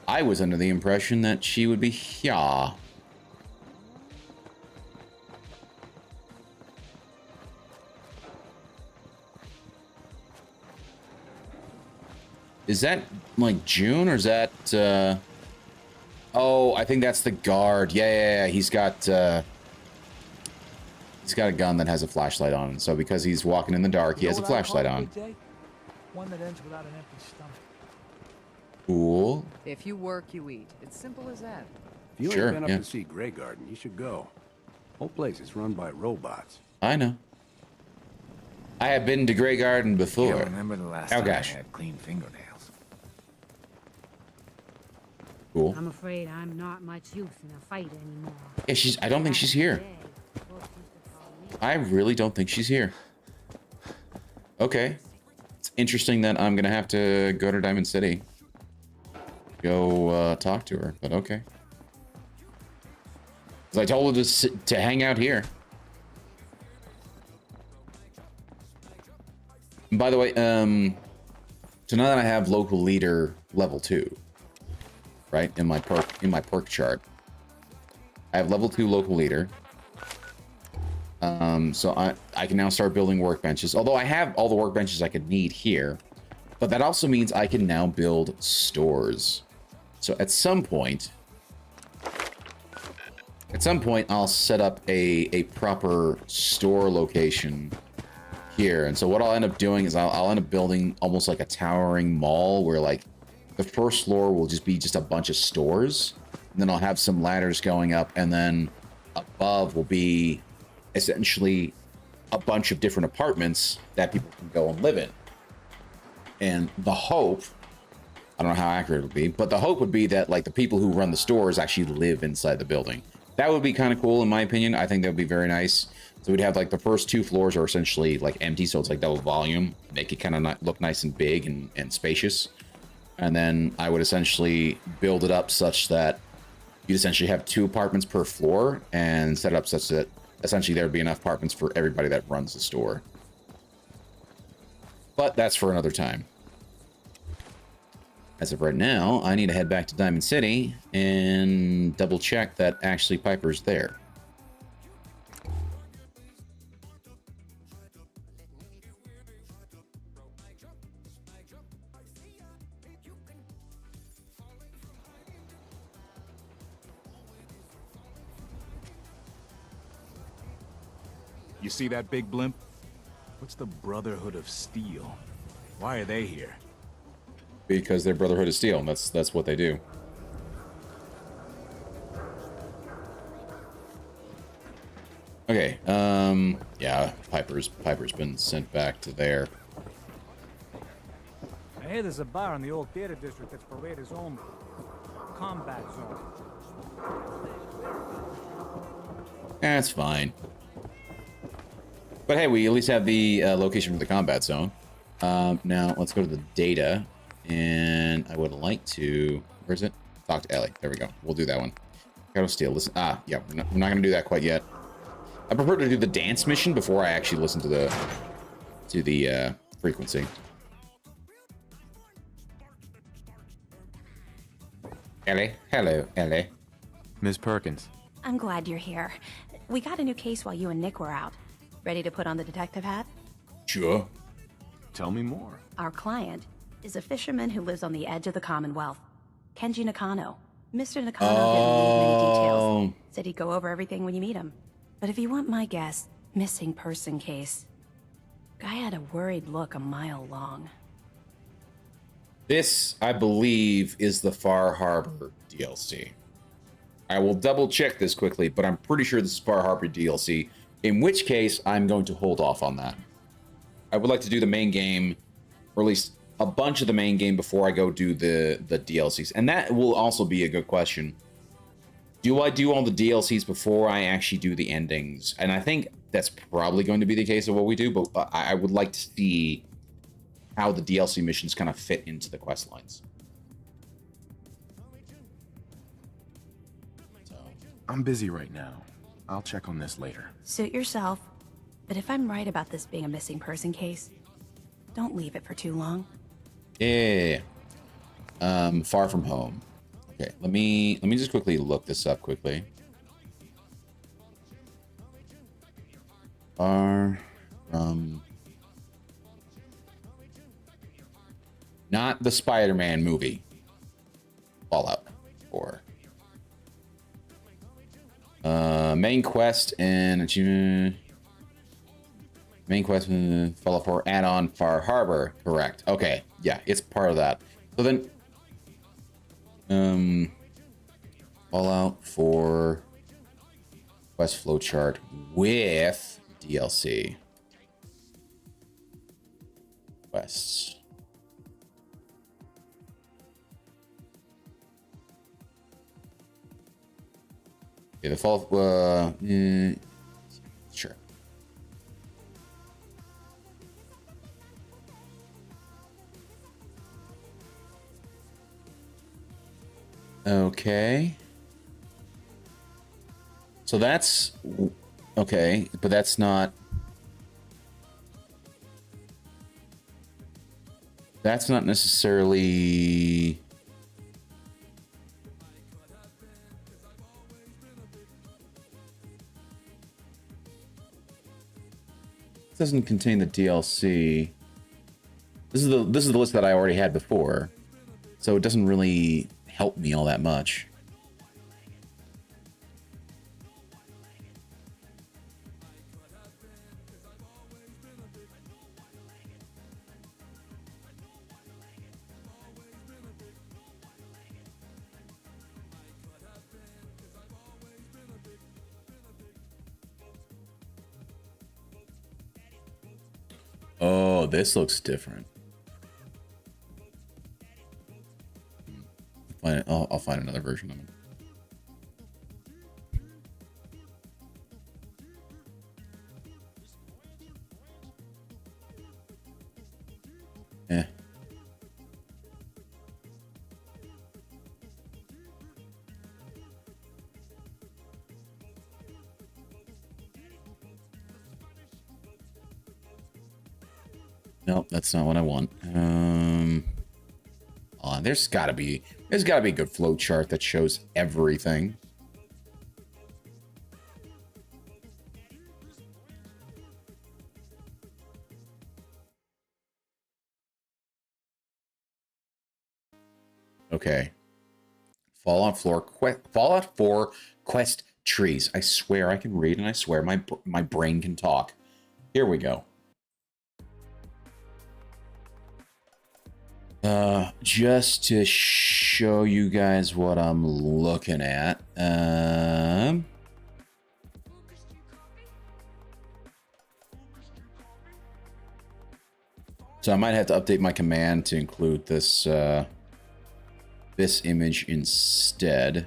I was under the impression that she would be here. Is that like June or is that oh, I think that's the guard. Yeah. He's got a gun that has a flashlight on, and so because he's walking in the dark, he has a flashlight on. One that ends without an empty stomach. Cool. If you work, you eat. It's simple as that. If you Sure, ain't been up yeah. to see Grey Garden, you should go. Whole place is run by robots. I know. I have been to Grey Garden before. Can't remember the last Oh time gosh. I had clean fingernails. Cool. I'm afraid I'm not much use in a fight anymore. Yeah, I don't think she's here. I really don't think she's here. Okay. It's interesting that I'm gonna have to go to Diamond City. Go talk to her, but okay. Because I told her to hang out here. And by the way, so now that I have local leader level 2, right, in my perk chart, I have level 2 local leader. So I can now start building workbenches. Although I have all the workbenches I could need here, but that also means I can now build stores. So at some point, I'll set up a proper store location here. And so what I'll end up doing is I'll end up building almost like a towering mall where like the first floor will just be just a bunch of stores. And then I'll have some ladders going up, and then above will be essentially a bunch of different apartments that people can go and live in. And the hope, I don't know how accurate it would be, but the hope would be that like the people who run the stores actually live inside the building. That would be kind of cool in my opinion. I think that would be very nice. So we'd have like the first 2 floors are essentially like empty, so it's like double volume, make it kind of look nice and big and spacious. And then I would essentially build it up such that you'd essentially have 2 apartments per floor and set it up such that essentially there would be enough apartments for everybody that runs the store. But that's for another time. As of right now, I need to head back to Diamond City and double check that actually Piper's there. You see that big blimp? What's the Brotherhood of Steel? Why are they here? Because they're Brotherhood of Steel, and that's what they do. Okay, yeah, Piper's been sent back to there. I hear there's a bar in the old theater district that's Paredes' own combat zone. That's fine. But hey, we at least have the location for the combat zone. Now, let's go to the data. And I would like to... Where is it? Talk to Ellie. There we go. We'll do that one. Shadow Steel. Listen. Yeah, we're not gonna do that quite yet. I prefer to do the dance mission before I actually listen to the frequency. Ellie, hello, Ellie. Miss Perkins. I'm glad you're here. We got a new case while you and Nick were out. Ready to put on the detective hat? Sure. Tell me more. Our client is a fisherman who lives on the edge of the Commonwealth. Kenji Nakano. Mr. Nakano didn't leave many details. Said he'd go over everything when you meet him. But if you want my guess, missing person case. Guy had a worried look a mile long. This, I believe, is the Far Harbor DLC. I will double check this quickly, but I'm pretty sure this is Far Harbor DLC, in which case I'm going to hold off on that. I would like to do the main game, or at least a bunch of the main game before I go do the DLCs. And that will also be a good question. Do I do all the DLCs before I actually do the endings? And I think that's probably going to be the case of what we do, but I would like to see how the DLC missions kind of fit into the quest lines. I'm busy right now. I'll check on this later. Suit yourself. But if I'm right about this being a missing person case, don't leave it for too long. Yeah. Far From Home. Okay, let me just quickly look this up quickly. Far From... Not the Spider-Man movie. Fallout 4. Main quest and achievement. Main quest, Fallout 4 add-on Far Harbor. Correct. Okay. Yeah, it's part of that. So then, Fallout 4 quest flowchart with DLC quests. Okay, the Fallout. Sure. Okay. So that's okay, but that's not necessarily doesn't contain the DLC. This is the list that I already had before. So it doesn't really help me all that much. Oh, this looks different. I'll find another version of it. Eh. Nope, that's not what I want. There's gotta be a good flow chart that shows everything. Okay. Fallout 4 quest trees. I swear I can read, and I swear my brain can talk. Here we go. Just to show you guys what I'm looking at. So I might have to update my command to include this this image instead.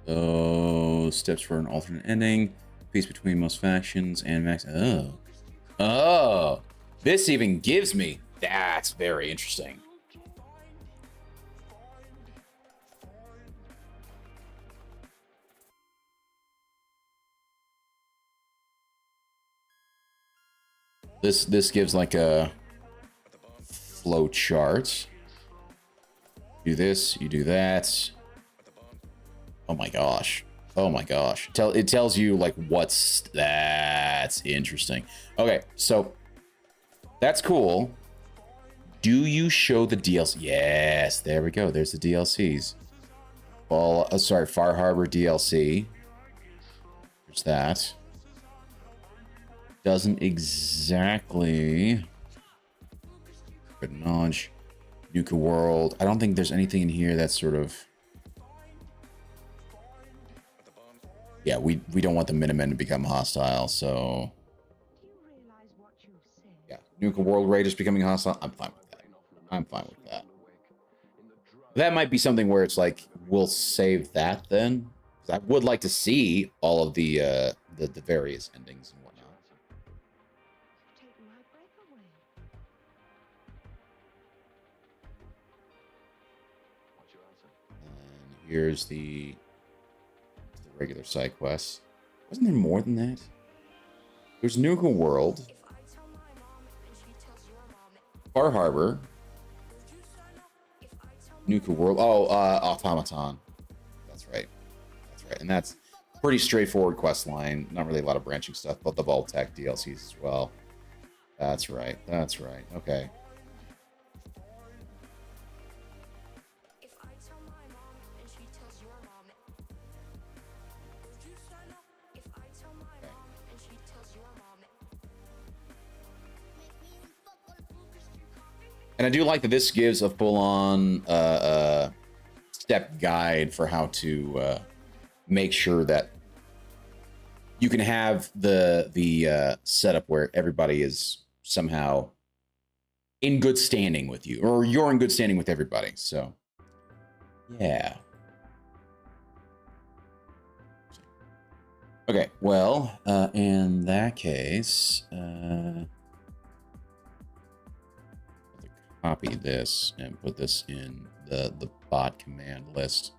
So steps for an alternate ending, peace between most factions and max. Oh, this even gives me. That's very interesting. This gives like a flow chart. Do this, you do that. Oh my gosh. Oh my gosh. It tells you like that's interesting. Okay, so that's cool. Do you show the DLC? Yes, there we go. There's the DLCs. Well, sorry, Far Harbor DLC. There's that. Doesn't exactly. Good knowledge. Nuka World. I don't think there's anything in here that's sort of. Yeah, we don't want the Minutemen to become hostile, so. Yeah, Nuka World Raiders becoming hostile. I'm fine with that. I'm fine with that. That might be something where it's like we'll save that then. I would like to see all of the various endings and whatnot. And here's the regular side quests. Wasn't there more than that? There's Nuka World, Far Harbor, Nuka World. Oh, Automaton. That's right. That's right. And that's pretty straightforward quest line. Not really a lot of branching stuff, but the Vault-Tec DLCs as well. That's right. That's right. Okay. And I do like that this gives a full-on step guide for how to make sure that you can have the setup where everybody is somehow in good standing with you, or you're in good standing with everybody. So, yeah. Okay, well, in that case, copy this and put this in the bot command list.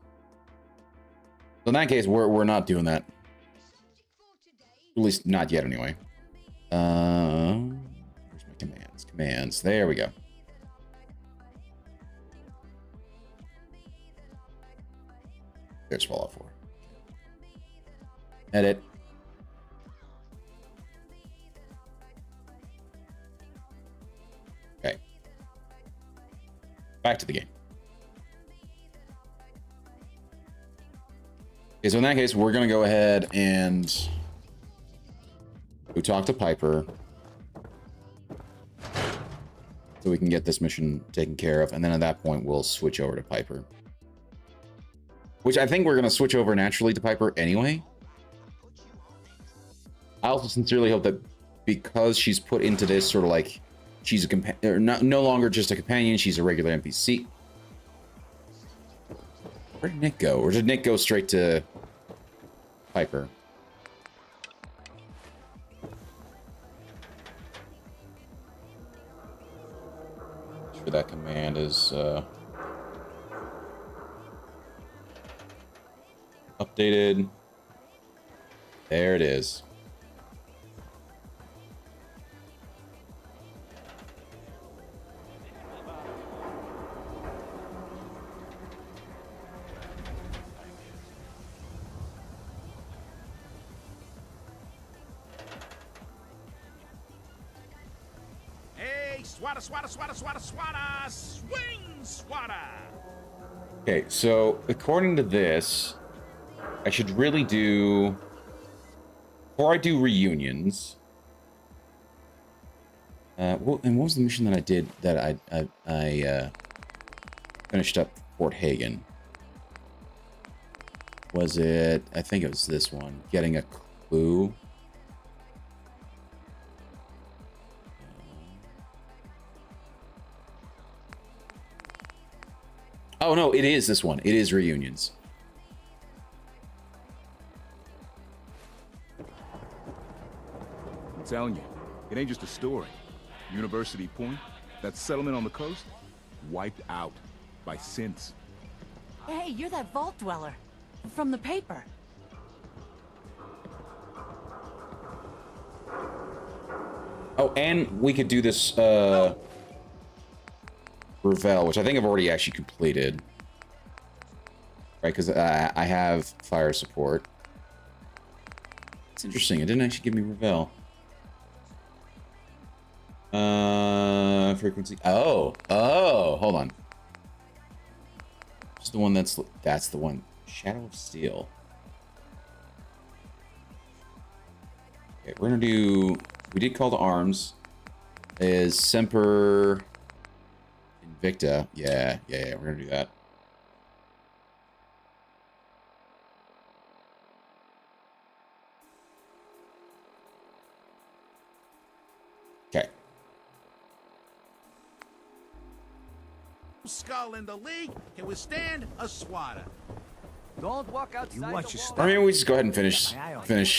So in that case, we're not doing that. At least not yet, anyway. Where's my commands? Commands. There we go. There's Fallout 4. Edit. Okay. Back to the game. Okay, so in that case, we're going to go ahead and go talk to Piper so we can get this mission taken care of. And then at that point, we'll switch over to Piper. Which I think we're going to switch over naturally to Piper anyway. I also sincerely hope that because she's put into this sort of like she's a no longer just a companion, she's a regular NPC. Where did Nick go? Or did Nick go straight to Piper? Sure, that command is updated. There it is. Swata, swing, swata. Okay, so according to this, I should really do, before I do reunions. And what was the mission that I did that I finished up Fort Hagen? Was it? I think it was this one. Getting a clue. Oh no, it is this one. It is reunions. I'm telling you, it ain't just a story. University Point, that settlement on the coast, wiped out by synths. Hey, you're that vault dweller from the paper. Oh, and we could do this Revel, which I think I've already actually completed. Right, because I have fire support. It's interesting. It didn't actually give me Revel. Frequency. Oh, hold on. Just the one that's the one. Shadow of Steel. Okay, we're gonna do. We did Call to Arms. Is Semper Invicta? Yeah. We're gonna do that. Okay. Skull in the league can withstand a swatter. Don't walk outside. Or maybe we just go ahead and finish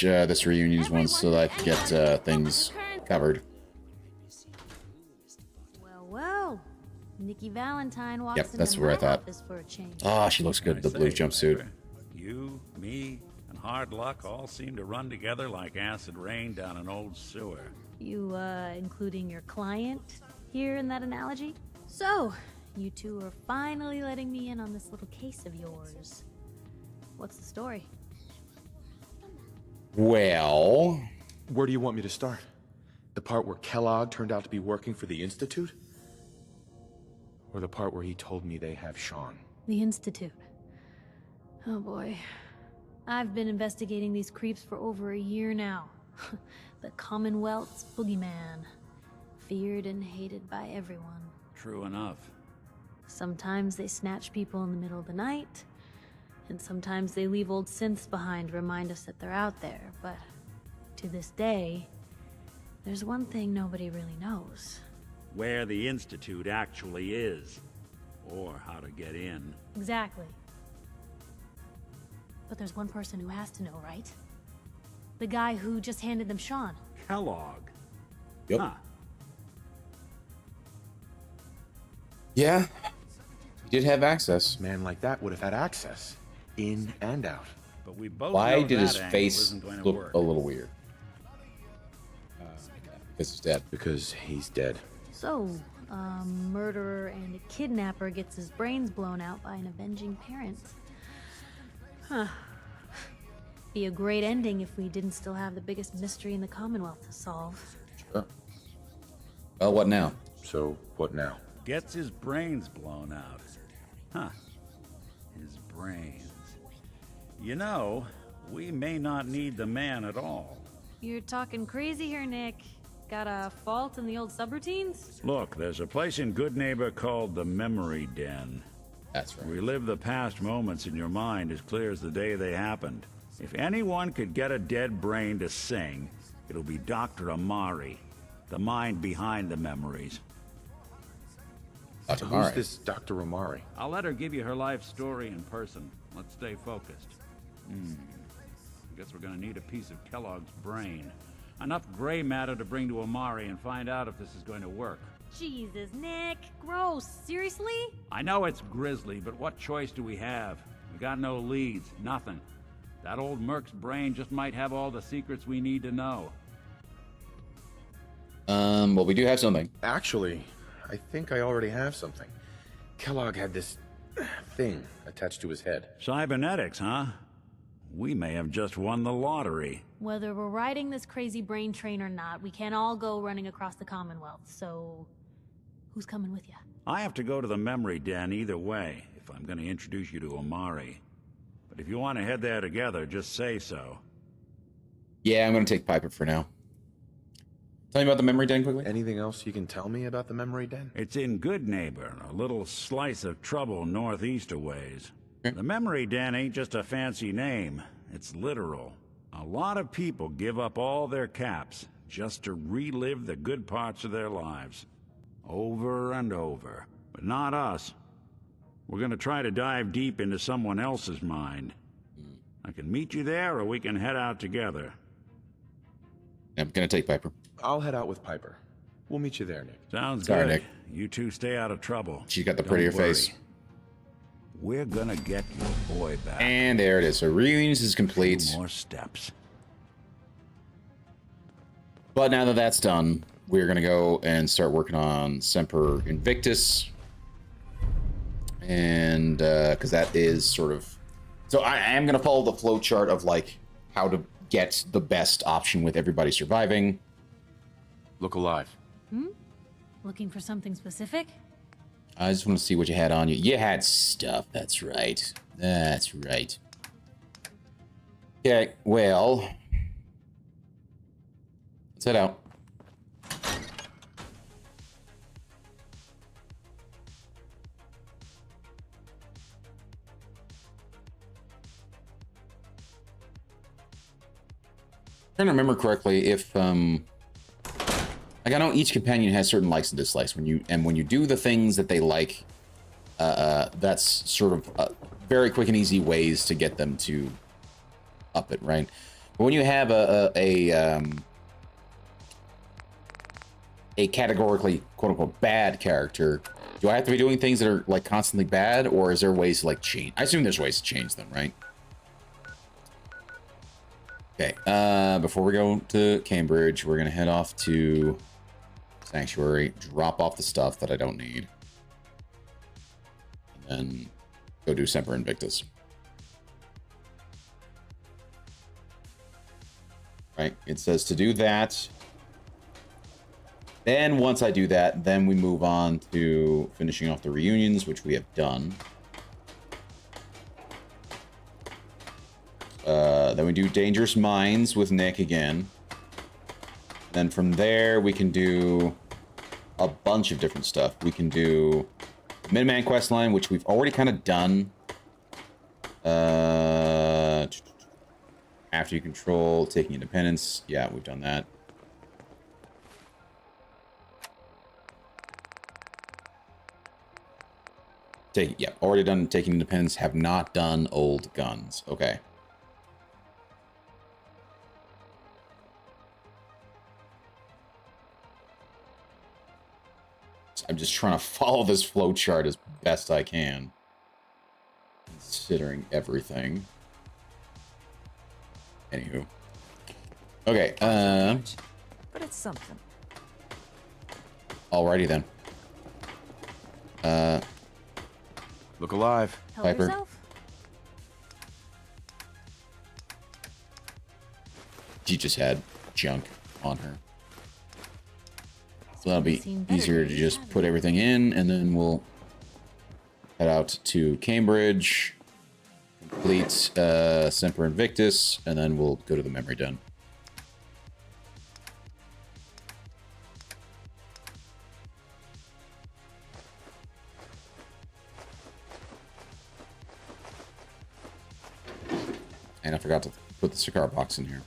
this reunions one so that I can get things covered. Well. Nikki Valentine walks Yep, into that's where my I thought. office for a change. Ah, she looks good in the blue jumpsuit. You, me, and hard luck all seem to run together like acid rain down an old sewer. You, including your client here in that analogy? So, you two are finally letting me in on this little case of yours. What's the story? Well... Where do you want me to start? The part where Kellogg turned out to be working for the Institute? Or the part where he told me they have Sean? The Institute. Oh boy. I've been investigating these creeps for over a year now. The Commonwealth's boogeyman. Feared and hated by everyone. True enough. Sometimes they snatch people in the middle of the night, and sometimes they leave old synths behind to remind us that they're out there, but to this day, there's one thing nobody really knows. Where the Institute actually is. Or how to get in. Exactly. But there's one person who has to know, right? The guy who just handed them Sean. Kellogg. Yep. Huh. Yeah. He did have access. Man like that would have had access. In and out. But we both Why know did that his angle face isn't going to look work. a little weird? Because he's dead. Because he's dead. So, a murderer and a kidnapper gets his brains blown out by an avenging parent. Huh. Be a great ending if we didn't still have the biggest mystery in the Commonwealth to solve. Sure. Well, what now? So, what now? Gets his brains blown out. Huh. His brains. You know, we may not need the man at all. You're talking crazy here, Nick. Got a fault in the old subroutines? Look, there's a place in Good Neighbor called the Memory Den. That's right. Relive the past moments in your mind as clear as the day they happened. If anyone could get a dead brain to sing, it'll be Dr. Amari, the mind behind the memories. Dr. Who's Amari. this Dr. Amari? I'll let her give you her life story in person. Let's stay focused. I guess we're gonna need a piece of Kellogg's brain. Enough gray matter to bring to Amari and find out if this is going to work. Jesus, Nick. Gross. Seriously? I know it's grisly, but what choice do we have? We got no leads, nothing. That old Merc's brain just might have all the secrets we need to know. Well, we do have something. Actually, I think I already have something. Kellogg had this thing attached to his head. Cybernetics, huh? We may have just won the lottery. Whether we're riding this crazy brain train or not, we can't all go running across the Commonwealth, so... who's coming with you? I have to go to the memory den either way, if I'm going to introduce you to Amari. But if you want to head there together, just say so. Yeah, I'm going to take Piper for now. Tell me about the memory den quickly. Anything else you can tell me about the memory den? It's in Good Neighbor, a little slice of trouble northeast a ways. The memory den ain't just a fancy name, it's literal. A lot of people give up all their caps just to relive the good parts of their lives. Over and over. But not us. We're gonna try to dive deep into someone else's mind. I can meet you there, or we can head out together. I'm gonna take Piper. I'll head out with Piper. We'll meet you there, Nick. Sounds Sorry, good. Nick. You two stay out of trouble. She's got the Don't prettier worry. face. We're gonna get your boy back. And there it is. So reunions is complete. 2 more steps. But now that that's done, we're gonna go and start working on Semper Invictus, and because that is sort of. So I am gonna follow the flow chart of like how to get the best option with everybody surviving. Look alive. Looking for something specific? I just want to see what you had on you. You had stuff. That's right. That's right. Okay, well, let's head out. Trying to remember correctly if like I know each companion has certain likes and dislikes. When you do the things that they like, that's sort of very quick and easy ways to get them to up it, right? But when you have a categorically quote unquote bad character, do I have to be doing things that are like constantly bad, or is there ways to like change? I assume there's ways to change them, right? Okay, before we go to Cambridge, we're gonna head off to Sanctuary, drop off the stuff that I don't need, and then go do Semper Invictus. Right, it says to do that. Then once I do that, then we move on to finishing off the reunions, which we have done. Then we do Dangerous Minds with Nick again. Then from there, we can do a bunch of different stuff. We can do Minuteman questline, which we've already kind of done. After you control taking independence. Yeah, we've done that. Already done taking independence. Have not done old guns. Okay. I'm just trying to follow this flow chart as best I can, considering everything. Anywho. Okay, but it's something. Alrighty then. Look alive. Help Piper. yourself. She just had junk on her. So that'll be easier to just put everything in, and then we'll head out to Cambridge, complete Semper Invictus, and then we'll go to the memory den. And I forgot to put the cigar box in here.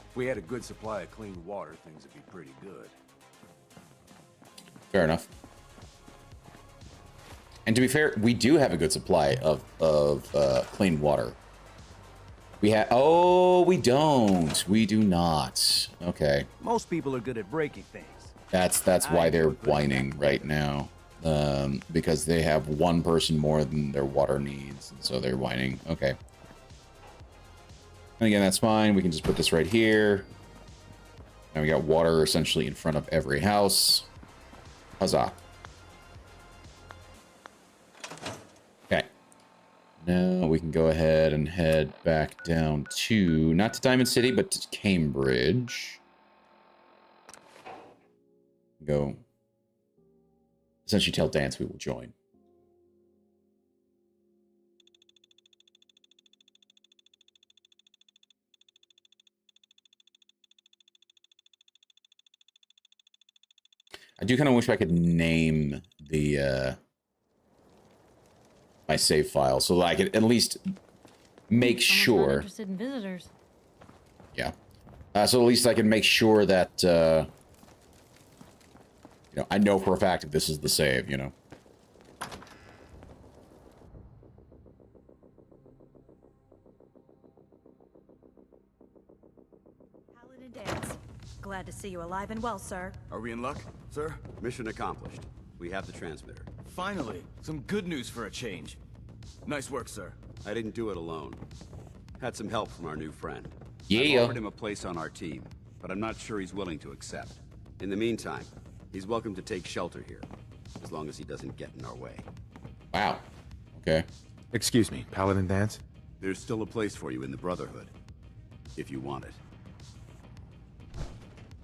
If we had a good supply of clean water, things would be pretty good. Fair enough. And to be fair, we do have a good supply of clean water. We have. Oh, we don't. We do not. Okay. Most people are good at breaking things. That's why they're whining right now. Because they have one person more than their water needs, and so they're whining. Okay. And again, that's fine. We can just put this right here. And we got water essentially in front of every house. Huzzah. Okay. Now we can go ahead and head back down to, not to Diamond City, but to Cambridge. Go. Essentially tell Dance we will join. I do kind of wish I could name the my save file so that I could at least make sure. Interested in visitors. Yeah. So at least I can make sure that you know, I know for a fact if this is the save, you know. Paladin Dance. Glad to see you alive and well, sir. Are we in luck, sir? Mission accomplished. We have the transmitter. Finally, some good news for a change. Nice work, sir. I didn't do it alone. Had some help from our new friend. Yeah. I offered him a place on our team, but I'm not sure he's willing to accept. In the meantime, he's welcome to take shelter here, as long as he doesn't get in our way. Wow. Okay. Excuse me, Paladin Dance? There's still a place for you in the Brotherhood, if you want it.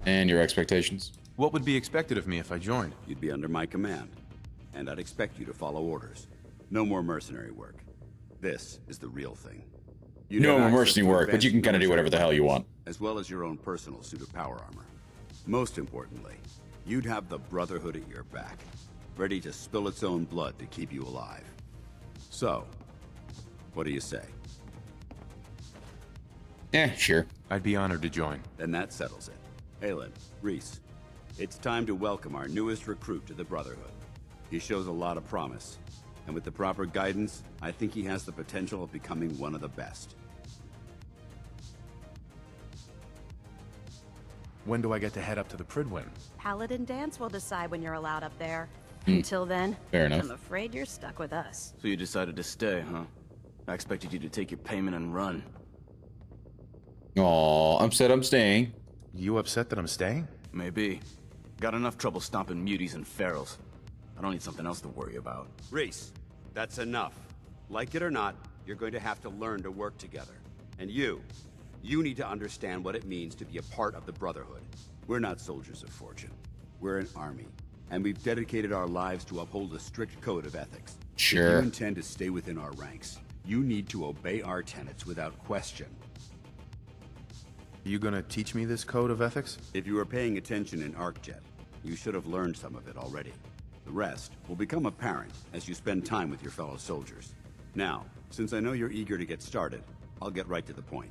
And your expectations? What would be expected of me if I joined? You'd be under my command, and I'd expect you to follow orders. No more mercenary work. This is the real thing. You'd No have more access mercenary to work, but you can advanced kind of do whatever the hell you military want. as well as your own personal suit of power armor. Most importantly, you'd have the Brotherhood at your back, ready to spill its own blood to keep you alive. So, what do you say? Sure. I'd be honored to join. Then that settles it. Aelin, Reese, it's time to welcome our newest recruit to the Brotherhood. He shows a lot of promise, and with the proper guidance, I think he has the potential of becoming one of the best. When do I get to head up to the Pridwin? Paladin Dance will decide when you're allowed up there. Hmm. Until then, Fair enough. I'm afraid you're stuck with us. So you decided to stay, huh? I expected you to take your payment and run. Aw, I'm staying. You upset that I'm staying? Maybe. Got enough trouble stomping muties and ferals. I don't need something else to worry about. Reese, that's enough. Like it or not, you're going to have to learn to work together. And you need to understand what it means to be a part of the Brotherhood. We're not soldiers of fortune. We're an army, and we've dedicated our lives to uphold a strict code of ethics. Sure. If you intend to stay within our ranks, you need to obey our tenets without question. You gonna teach me this code of ethics? If you were paying attention in ArcJet, you should have learned some of it already. The rest will become apparent as you spend time with your fellow soldiers. Now, since I know you're eager to get started, I'll get right to the point.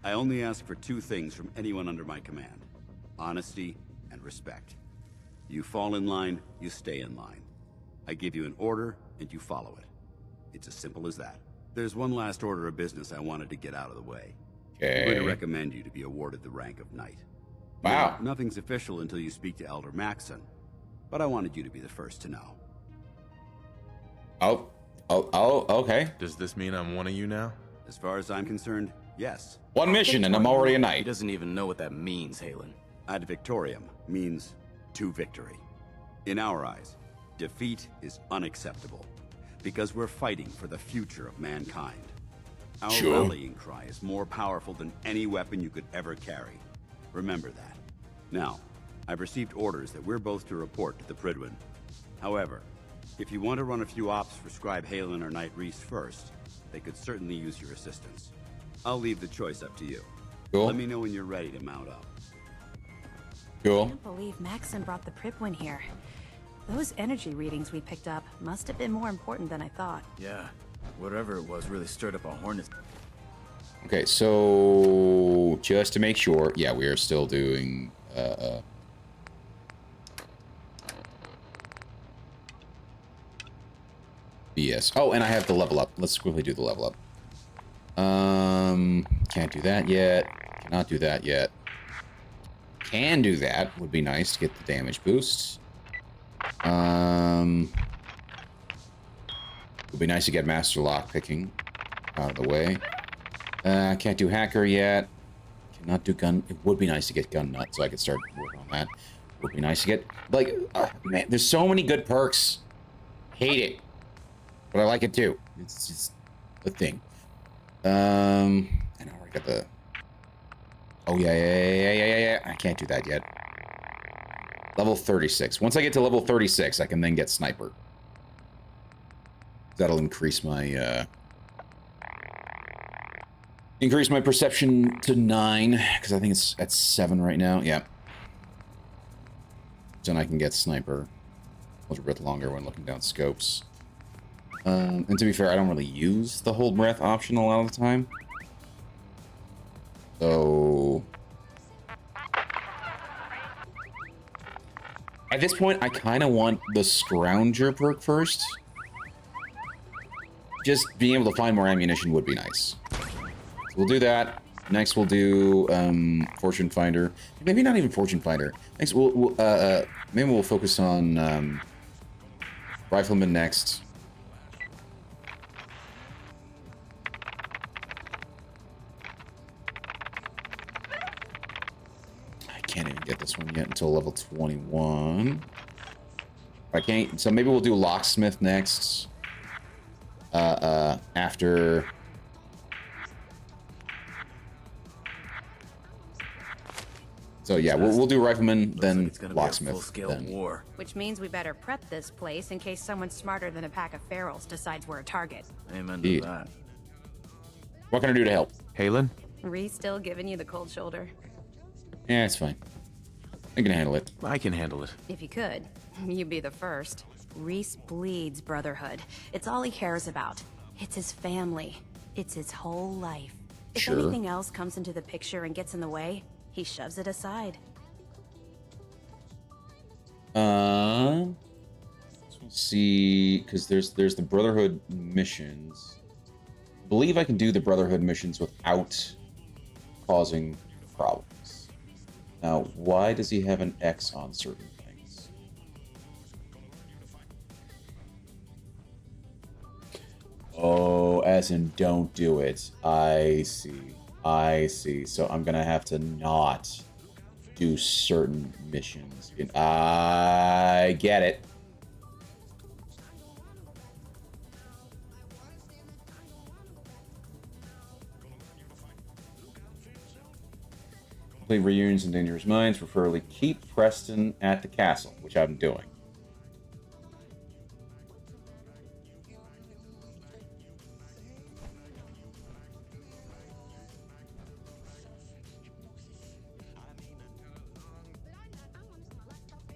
I only ask for two things from anyone under my command: honesty and respect. You fall in line, you stay in line. I give you an order, and you follow it. It's as simple as that. There's one last order of business I wanted to get out of the way. I'm going to recommend you to be awarded the rank of Knight. Wow. Now, nothing's official until you speak to Elder Maxson, but I wanted you to be the first to know. Oh, okay. Does this mean I'm one of you now? As far as I'm concerned, yes. One mission and I'm already a He knight. doesn't even know what that means, Halen. Ad victoriam means to victory. In our eyes, defeat is unacceptable, because we're fighting for the future of mankind. Our Sure. rallying cry is more powerful than any weapon you could ever carry. Remember that. Now, I've received orders that we're both to report to the Pridwin. However, if you want to run a few ops for Scribe Halen or Knight Reese first, they could certainly use your assistance. I'll leave the choice up to you. Cool. Let me know when you're ready to mount up. I Cool. can't believe Maxon brought the Pripwin here. Those energy readings we picked up must have been more important than I thought. Yeah, whatever it was really stirred up a hornet's. Okay, so just to make sure, yeah, we are still doing BS. Oh, and I have the level up. Let's quickly do the level up. Can't do that yet. Cannot do that yet. Can do that. Would be nice to get the damage boost. Would be nice to get Master Lock picking out of the way. Can't do Hacker yet. Cannot do Gun. It would be nice to get Gun Nut so I could start working on that. Would be nice to get, like, man, there's so many good perks. Hate it. But I like it too. It's just a thing. I know I got the. Oh yeah. I can't do that yet. Level 36. Once I get to level 36, I can then get Sniper. That'll increase my perception to 9, because I think it's at 7 right now. Yeah. Then I can get Sniper a little bit longer when looking down scopes. And to be fair, I don't really use the hold breath option a lot of the time. So at this point, I kind of want the Scrounger perk first. Just being able to find more ammunition would be nice. So we'll do that. Next, we'll do Fortune Finder. Maybe not even Fortune Finder. Next, maybe we'll focus on Rifleman next. get this one yet until level 21. I can't, so maybe we'll do locksmith next. After. So yeah, we'll do rifleman, then locksmith. Then. War. Which means we better prep this place in case someone smarter than a pack of ferals decides we're a target. Amen to that. What can I do to help? Halen? Reese still giving you the cold shoulder? Yeah, it's fine. I can handle it. I can handle it. If you could, you'd be the first. Reese bleeds brotherhood. It's all he cares about. It's his family. It's his whole life. If Sure. anything else comes into the picture and gets in the way, he shoves it aside. So we'll see, because there's the Brotherhood missions. I believe I can do the Brotherhood missions without causing problems. Now, why does he have an X on certain things? Oh, as in don't do it. I see. I see. So I'm gonna have to not do certain missions. I get it. Complete reunions in dangerous minds. Preferably keep Preston at the castle, which I'm doing.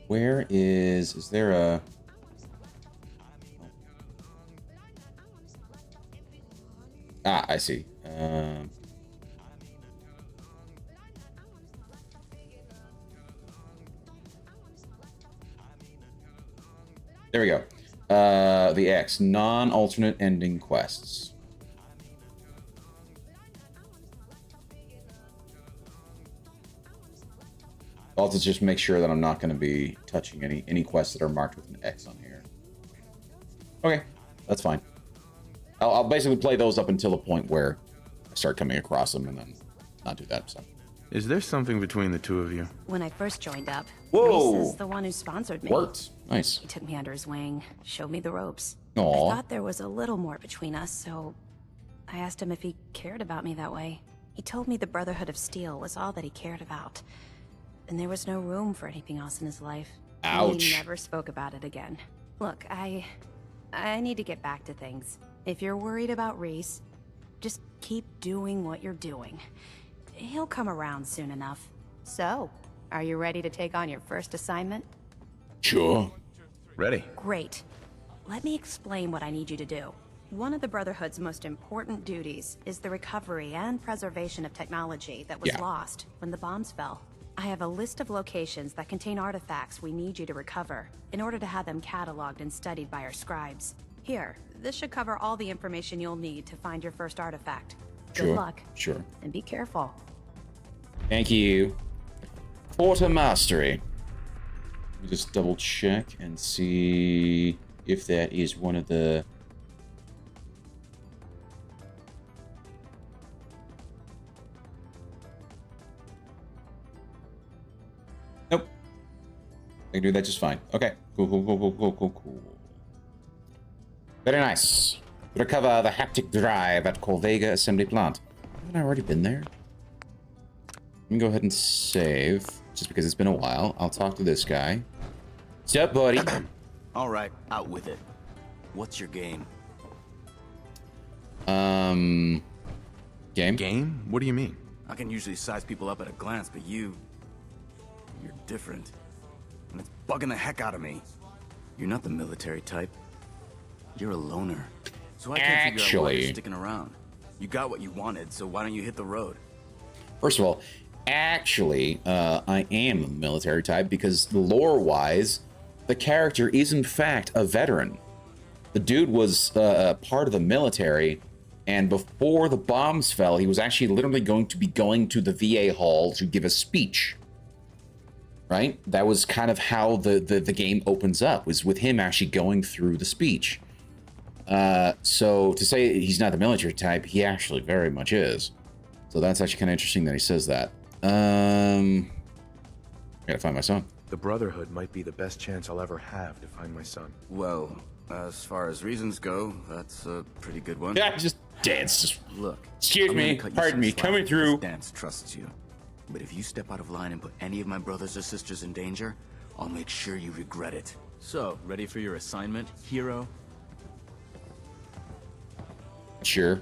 Where is there a... Ah, I see. There we go. The X, non-alternate ending quests. I'll have to just make sure that I'm not going to be touching any quests that are marked with an X on here. Okay, that's fine. I'll basically play those up until the point where I start coming across them and then not do that. So. Is there something between the two of you? When I first joined up, Whoa! Reese is the one who sponsored me. Worked. Nice. He took me under his wing, showed me the ropes. Aw. I thought there was a little more between us, so I asked him if he cared about me that way. He told me the Brotherhood of Steel was all that he cared about. And there was no room for anything else in his life. Ouch. He never spoke about it again. Look, I need to get back to things. If you're worried about Reese, just keep doing what you're doing. He'll come around soon enough. So, are you ready to take on your first assignment? Sure. Ready. Great. Let me explain what I need you to do. One of the Brotherhood's most important duties is the recovery and preservation of technology that was lost when the bombs fell. I have a list of locations that contain artifacts we need you to recover in order to have them cataloged and studied by our scribes. Here, this should cover all the information you'll need to find your first artifact. Good luck. Sure. And be careful. Thank you. Quarter mastery. Let me just double check and see if that is one of the... Nope. I can do that just fine. Okay. Cool. Very nice. Recover the haptic drive at Corvega Assembly Plant. Haven't I already been there? Let me go ahead and save, just because it's been a while. I'll talk to this guy. What's up, buddy? All right, out with it. What's your game? Game? Game? What do you mean? I can usually size people up at a glance, but you're different. And it's bugging the heck out of me. You're not the military type. You're a loner. So I can't figure out why you're sticking around. You got what you wanted, so why don't you hit the road? First of all, actually, I am a military type because lore-wise, the character is in fact a veteran. The dude was part of the military, and before the bombs fell, he was actually literally going to be going to the VA hall to give a speech. Right? That was kind of how the game opens up, was with him actually going through the speech. So to say he's not the military type, he actually very much is. So that's actually kind of interesting that he says that. Gotta find my son. The Brotherhood might be the best chance I'll ever have to find my son. Well, as far as reasons go, that's a pretty good one. Yeah, just dance. Just look. Excuse I'm me. gonna cut you Pardon some me. slack Coming because through. Dance trusts you. But if you step out of line and put any of my brothers or sisters in danger, I'll make sure you regret it. So, ready for your assignment, hero? Sure.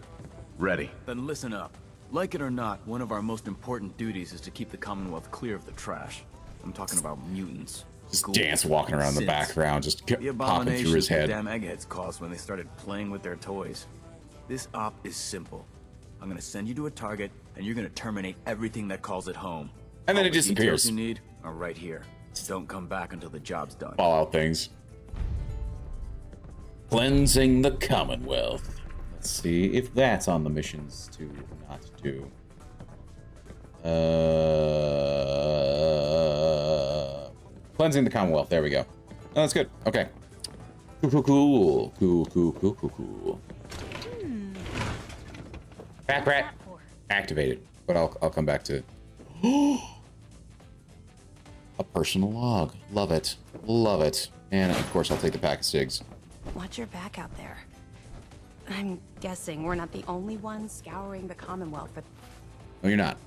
Ready. Then listen up. Like it or not, one of our most important duties is to keep the Commonwealth clear of the trash. I'm talking about mutants. Just ghouls, dance walking around in the synths. background, just The popping through abominations his the head. damn eggheads caused when they started playing with their toys. This op is simple. I'm gonna send you to a target, and you're gonna terminate everything that calls it home. And then All it the disappears. details you need are right here. Don't come back until the job's done. Fallout things. Cleansing the Commonwealth. Let's see if that's on the missions to not do. Cleansing the Commonwealth. There we go. Oh, that's good. Okay. Cool. Cool. Back rat. Activated. But I'll come back to. A personal log. Love it. Love it. And of course, I'll take the pack of cigs. Watch your back out there. I'm guessing we're not the only ones scouring the Commonwealth for... No, you're not.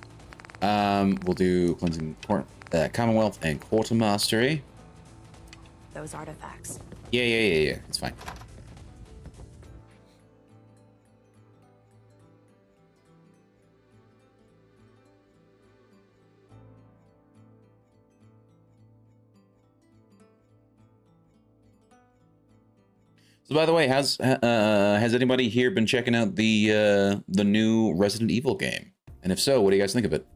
We'll do cleansing Commonwealth and quartermastery. those artifacts. Yeah. It's fine. So, by the way, has anybody here been checking out the new Resident Evil game? And if so, what do you guys think of it?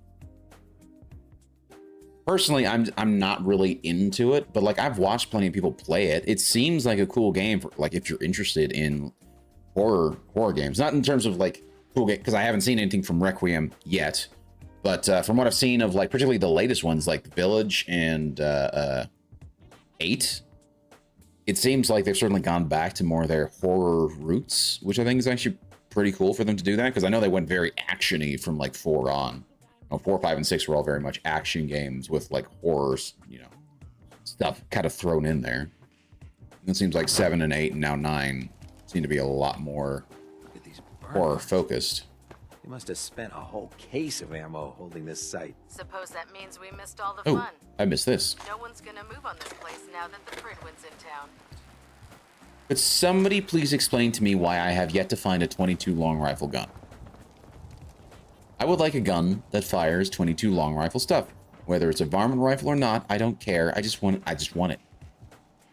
Personally, I'm not really into it, but like I've watched plenty of people play it. It seems like a cool game for like if you're interested in horror games. Not in terms of like cool game, because I haven't seen anything from Requiem yet, but from what I've seen of like particularly the latest ones like Village and 8. It seems like they've certainly gone back to more of their horror roots, which I think is actually pretty cool for them to do that, because I know they went very action-y from like 4 on. 4, 5, and 6 were all very much action games with like horrors, stuff kind of thrown in there. And it seems like 7 and 8 and now 9 seem to be a lot more horror focused. They must have spent a whole case of ammo holding this site. Suppose that means we missed all the Oh, fun. I missed this. No one's gonna move on this place now that the Pridwin's in town. Could somebody please explain to me why I have yet to find a 22 long rifle gun? I would like a gun that fires 22 long rifle stuff. Whether it's a varmint rifle or not, I don't care. I just want it.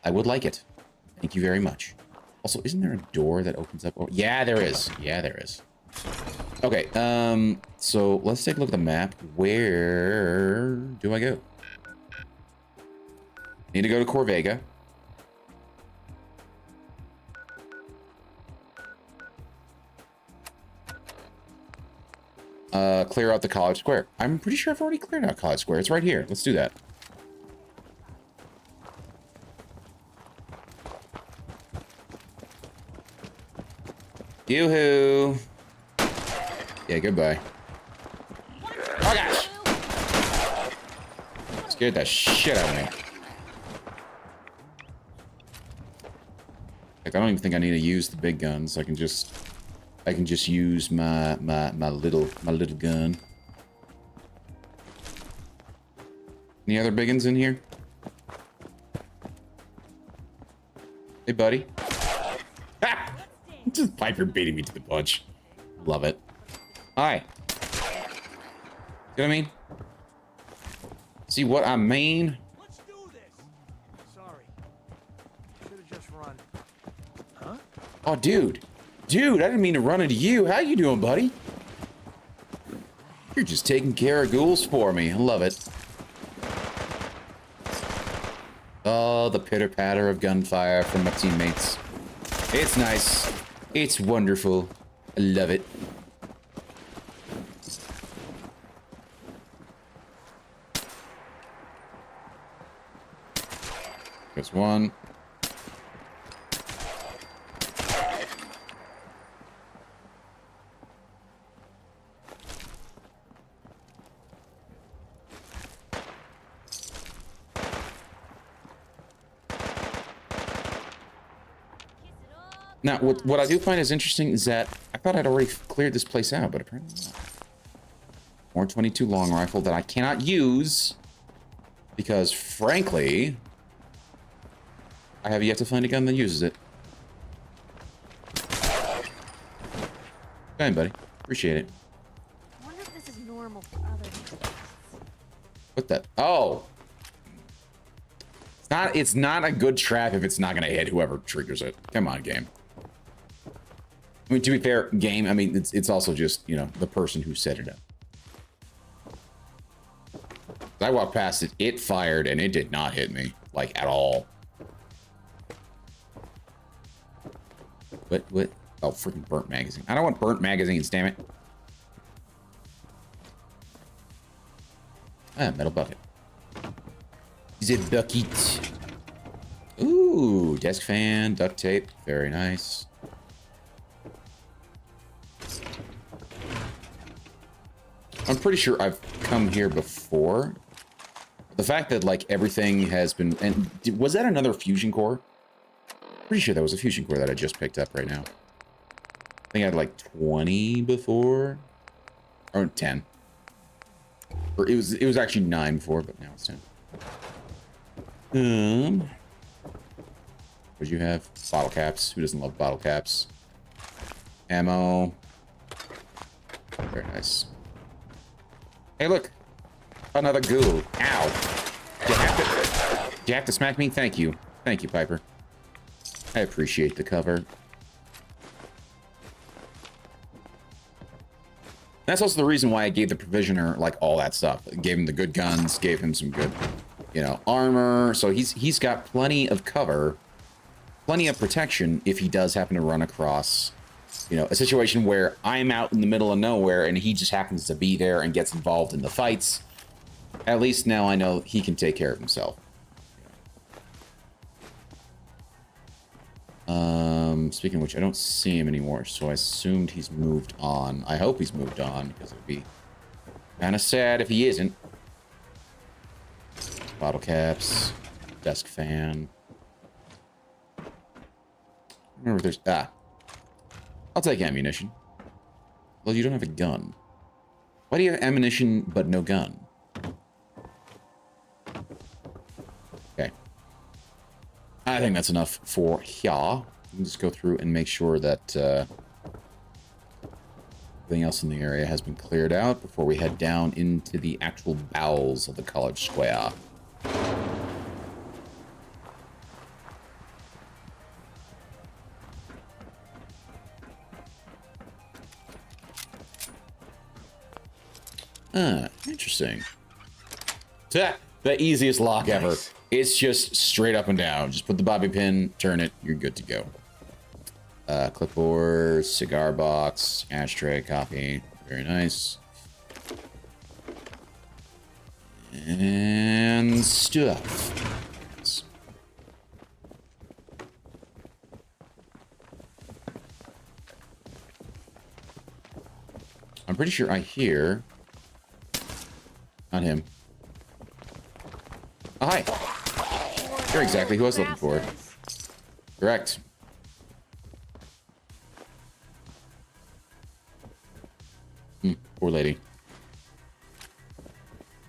I would like it. Thank you very much. Also, isn't there a door that opens up? Oh, yeah, there is. Yeah, there is. Okay, so let's take a look at the map. Where do I go? Need to go to Corvega. Clear out the College Square. I'm pretty sure I've already cleared out College Square. It's right here. Let's do that. Yoo-hoo. Yeah, goodbye. Oh, gosh. Scared the shit out of me. Like, I don't even think I need to use the big guns. I can just use my little gun. Any other big ones in here? Hey, buddy. Ah! Just Piper beating me to the punch. Love it. Hi. See what I mean? See what I mean? Let's do this. Sorry. Should have just run. Huh? Oh, dude. Dude, I didn't mean to run into you. How you doing, buddy? You're just taking care of ghouls for me. I love it. Oh, the pitter-patter of gunfire from my teammates. It's nice. It's wonderful. I love it. There's one. Now, what I do find is interesting is that I thought I'd already cleared this place out, but apparently not. More 22 long rifle that I cannot use because, frankly, I have yet to find a gun that uses it. Go ahead, buddy. Appreciate it. I wonder if this is normal for other people. What the? Oh. It's not a good trap if it's not going to hit whoever triggers it. Come on, game. I mean, to be fair, game, I mean, it's also just, you know, the person who set it up. I walked past it, it fired, and it did not hit me, like, at all. What? Oh, freaking burnt magazine. I don't want burnt magazines, damn it. Ah, metal bucket. The bucket. Ooh, desk fan, duct tape. Very nice. I'm pretty sure I've come here before. The fact that, like, everything has been... And was that another fusion core? Pretty sure that was a fusion core that I just picked up right now. I think I had, like, 20 before. Or 10. Or it was actually 9 before, but now it's 10. What'd you have? Bottle caps. Who doesn't love bottle caps? Ammo. Very nice. Hey, look. Another ghoul. Ow. Do you have to smack me? Thank you. Thank you, Piper. I appreciate the cover. That's also the reason why I gave the Provisioner, like, all that stuff. Gave him the good guns, gave him some good, you know, armor. So he's got plenty of cover, plenty of protection if he does happen to run across, you know, a situation where I'm out in the middle of nowhere and he just happens to be there and gets involved in the fights. At least now I know he can take care of himself. Speaking of which, I don't see him anymore, so I assumed he's moved on. I hope he's moved on, because it would be kind of sad if he isn't. Bottle caps, desk fan. Remember if there's... Ah. I'll take ammunition. Well, you don't have a gun. Why do you have ammunition but no gun? Okay. I think that's enough for here. We can just go through and make sure that everything else in the area has been cleared out before we head down into the actual bowels of the college square. Ah, interesting. The easiest lock ever. It's just straight up and down. Just put the bobby pin, turn it, you're good to go. Clipboard, cigar box, ashtray, copy. Very nice. And stuff. I'm pretty sure I hear... Not him. Oh, hi. You're exactly who I was looking for. Correct. Poor lady.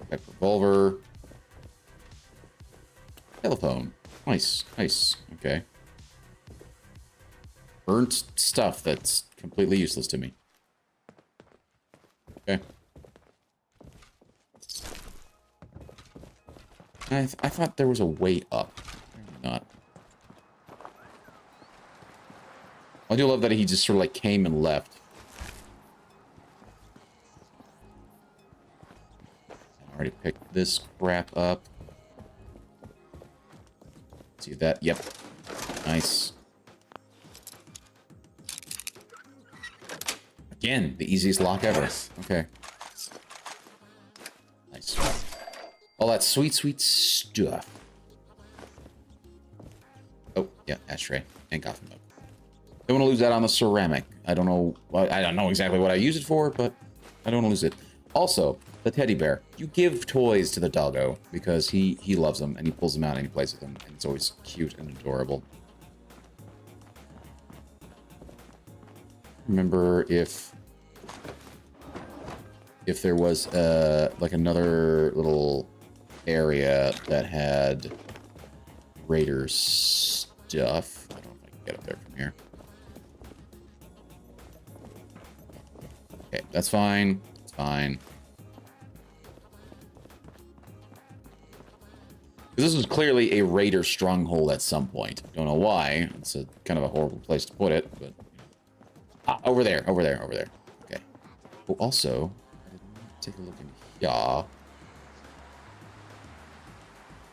Got revolver. Telephone. Nice. Nice. Okay. Burnt stuff that's completely useless to me. Okay. I thought there was a way up. Apparently not. I do love that he just sort of like came and left. I already picked this crap up. See that? Yep. Nice. Again, the easiest lock ever. Okay. Nice. All that sweet, sweet stuff. Oh, yeah, ashtray and coffee mug. Don't want to lose that on the ceramic. I don't know exactly what I use it for, but I don't want to lose it. Also, the teddy bear. You give toys to the doggo because he loves them and he pulls them out and he plays with them, and it's always cute and adorable. remember if there was like another little area that had Raider stuff. I don't know if I can get up there from here. Okay, that's fine. It's fine. This was clearly a Raider stronghold at some point. Don't know why. It's a kind of a horrible place to put it, but over there. Okay. Oh, also, take a look in here.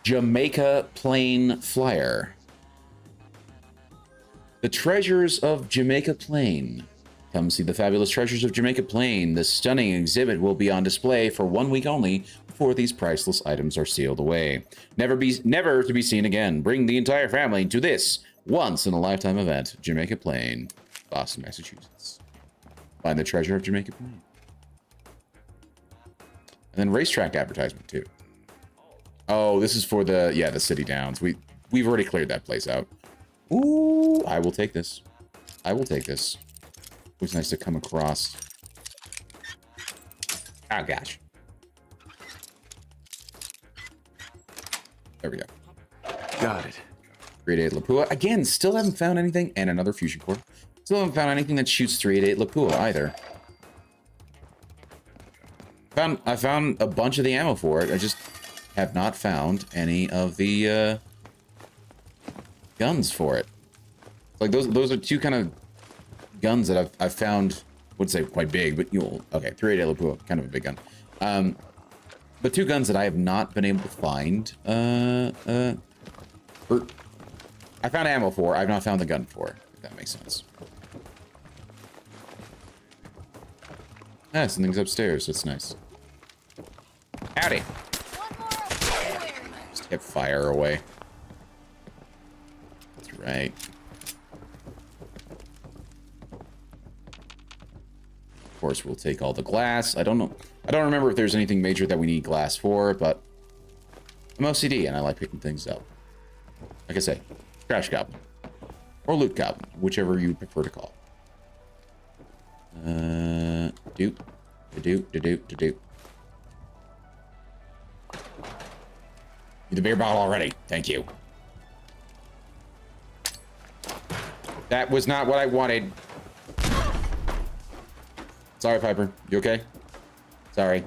Jamaica Plain Flyer. The treasures of Jamaica Plain. Come see the fabulous treasures of Jamaica Plain. This stunning exhibit will be on display for 1 week only before these priceless items are sealed away. Never to be seen again. Bring the entire family to this once-in-a-lifetime event. Jamaica Plain, Boston, Massachusetts. Find the treasure of Jamaica Plain. And then racetrack advertisement, too. Oh, this is for the City Downs. We've already cleared that place out. Ooh, I will take this. I will take this. It was nice to come across. Oh, gosh. There we go. Got it. 388 Lapua. Again, still haven't found anything. And another fusion core. Still haven't found anything that shoots 388 Lapua either. I found a bunch of the ammo for it. I just have not found any of the guns for it. Like those are two kind of guns that I've found. Would say quite big, but okay, 388 Lapua, kind of a big gun. But two guns that I have not been able to find. I found ammo for. I've not found the gun for. If that makes sense. Ah, something's upstairs. That's nice. Howdy. Just get fire away. That's right. Of course, we'll take all the glass. I don't know. I don't remember if there's anything major that we need glass for, but I'm OCD and I like picking things up. Like I say, trash goblin or loot goblin, whichever you prefer to call. Need the beer bottle already. Thank you. That was not what I wanted. Sorry, Piper. You okay? Sorry.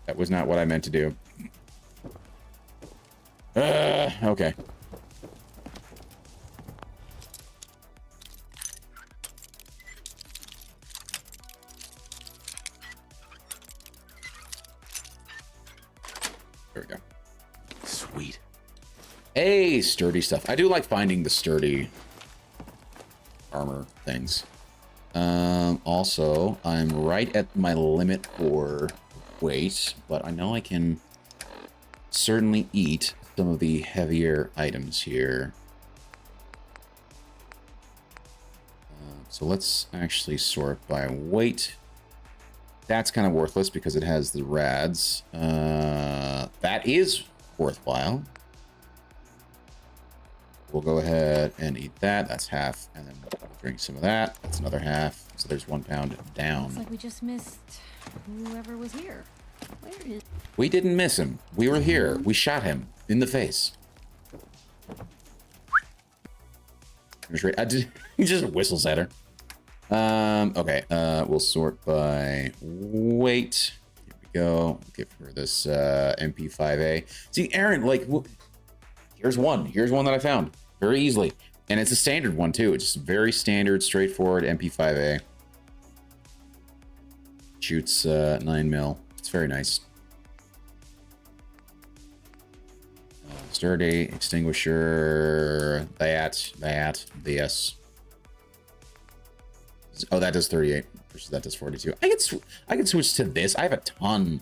That was not what I meant to do. Okay. There we go. Sweet. Hey, sturdy stuff. I do like finding the sturdy armor things. Also, I'm right at my limit for weight, but I know I can certainly eat some of the heavier items here. So let's actually sort by weight. That's kind of worthless because it has the rads. That is worthwhile. We'll go ahead and eat that. That's half. And then we'll drink some of that. That's another half. So there's 1 pound down. Looks like we just missed whoever was here. Where is... We didn't miss him. We were here. We shot him in the face. He just whistles at her. Okay. We'll sort by weight. Here we go. Give her this MP5A. See, Aaron, like, here's one. Here's one that I found very easily. And it's a standard one, too. It's just very standard, straightforward MP5A. Shoots 9mm. It's very nice. Sturdy, extinguisher, this. Oh, that does 38 versus that does 42. I can switch to this. I have a ton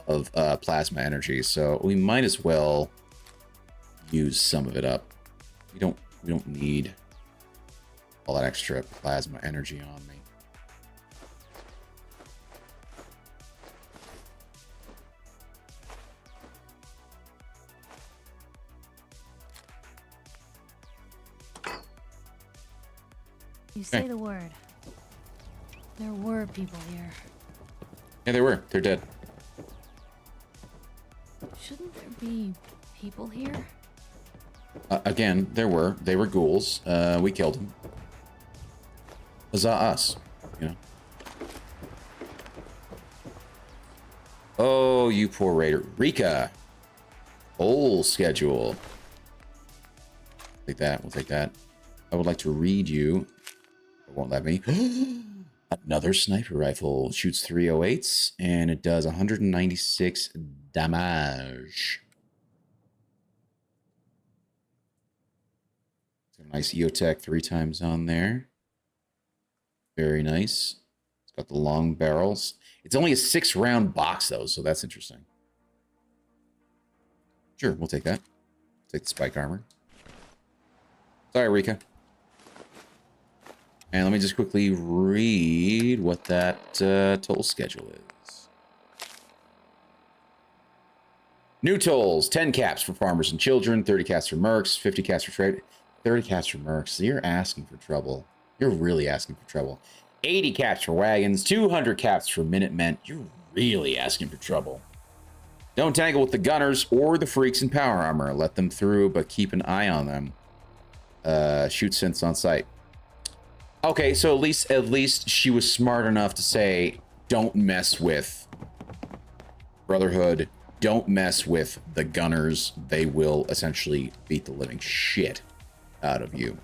of plasma energy, so we might as well use some of it up. We don't need all that extra plasma energy on me. You say the word. There were people here. Yeah, they were. They're dead. Shouldn't there be people here? Again, there were. They were ghouls. We killed them. Huzzah us, you know. Oh, you poor raider. Rika. Whole schedule. Take that. We'll take that. I would like to read you. It won't let me. Another sniper rifle. Shoots 308s, and it does 196 damage. It's a nice EOTech 3 times on there. Very nice. It's got the long barrels. It's only a 6-round box, though, so that's interesting. Sure, we'll take that. Take the spike armor. Sorry, Rika. And let me just quickly read what that toll schedule is. New tolls. 10 caps for farmers and children. 30 caps for mercs. 50 caps for trade. 30 caps for mercs. You're asking for trouble. You're really asking for trouble. 80 caps for wagons. 200 caps for Minutemen. You're really asking for trouble. Don't tangle with the gunners or the freaks in power armor. Let them through, but keep an eye on them. Shoot synths on sight. Okay, so at least she was smart enough to say, don't mess with Brotherhood. Don't mess with the gunners. They will essentially beat the living shit out of you.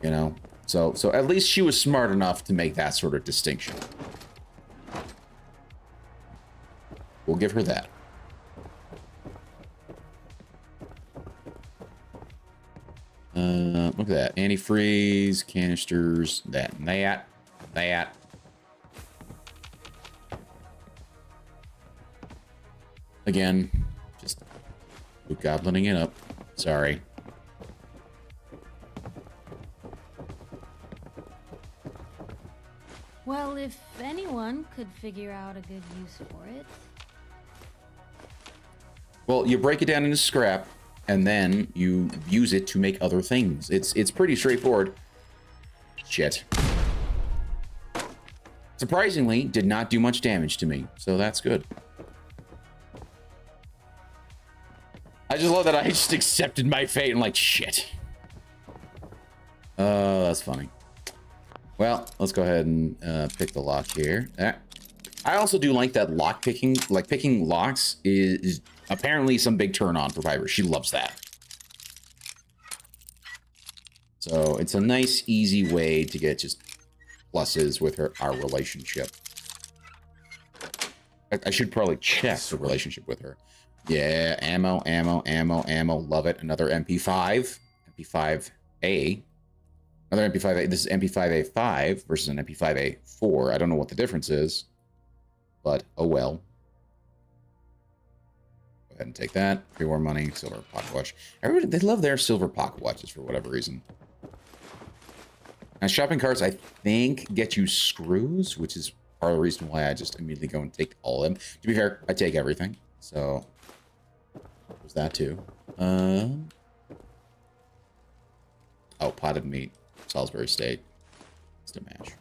You know? So at least she was smart enough to make that sort of distinction. We'll give her that. Look at that. Antifreeze, canisters, that. Again, just goblining it up. Sorry. Well, if anyone could figure out a good use for it. Well, you break it down into scrap, and then you use it to make other things. It's pretty straightforward. Shit. Surprisingly, did not do much damage to me, so that's good. I just love that I just accepted my fate and like, shit. Oh, that's funny. Well, let's go ahead and pick the lock here. I also do like that lock picking. Like, picking locks is apparently some big turn on for Piper. She loves that. So it's a nice, easy way to get just pluses with our relationship. I should probably check the relationship with her. Yeah, ammo. Love it. Another MP5. MP5A. Another MP5A. This is MP5A5 versus an MP5A4. I don't know what the difference is, but oh well. Go ahead and take that. Pre-war money, silver pocket watch. Everybody, they love their silver pocket watches for whatever reason. Now, shopping carts, I think, get you screws, which is part of the reason why I just immediately go and take all of them. To be fair, I take everything, so there's that too. Oh, potted meat. Salisbury State. It's a mash.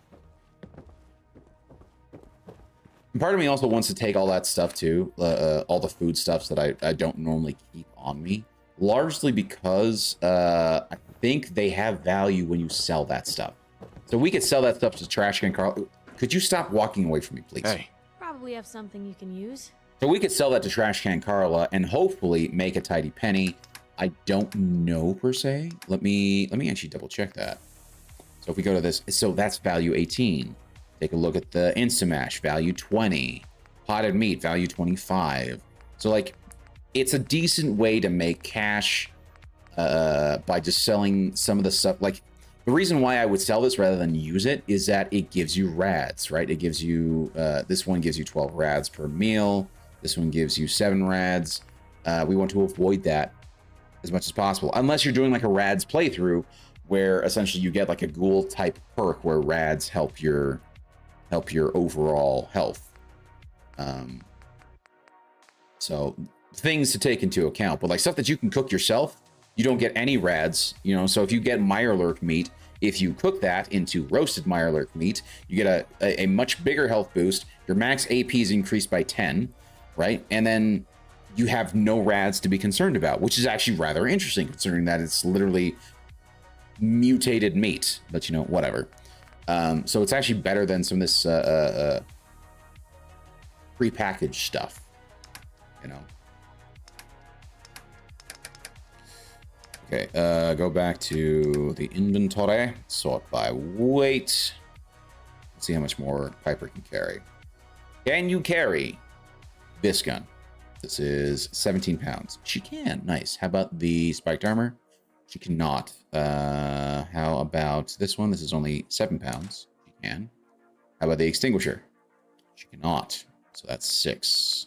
And part of me also wants to take all that stuff too, all the food stuffs that I don't normally keep on me, largely because I think they have value when you sell that stuff. So we could sell that stuff to Trash Can Carl. Could you stop walking away from me, please? Hey. Probably have something you can use. So we could sell that to Trash Can Carla and hopefully make a tidy penny. I don't know per se. Let me actually double check that. So if we go to this, so that's value 18. Take a look at the Instamash, value 20. Potted meat, value 25. So like, it's a decent way to make cash by just selling some of the stuff. Like, the reason why I would sell this rather than use it is that it gives you rads, right? It gives you, this one gives you 12 rads per meal. This one gives you 7 rads. We want to avoid that as much as possible, unless you're doing like a rads playthrough where essentially you get like a ghoul type perk where rads help your overall health. So things to take into account, but like stuff that you can cook yourself, you don't get any rads, you know. So if you get Mirelurk meat, If you cook that into roasted Mirelurk meat, you get a much bigger health boost. Your max AP is increased by 10, right? And then you have no rads to be concerned about, which is actually rather interesting considering that it's literally mutated meat, but you know, whatever. So it's actually better than some of this prepackaged stuff, you know. Okay, go back to the inventory, sort by weight. Let's see how much more Piper can carry. Can you carry this gun? This is 17 pounds. She can. Nice. How about the spiked armor? She cannot. How about this one? This is only 7 pounds. She can. How about the extinguisher? She cannot. So that's 6.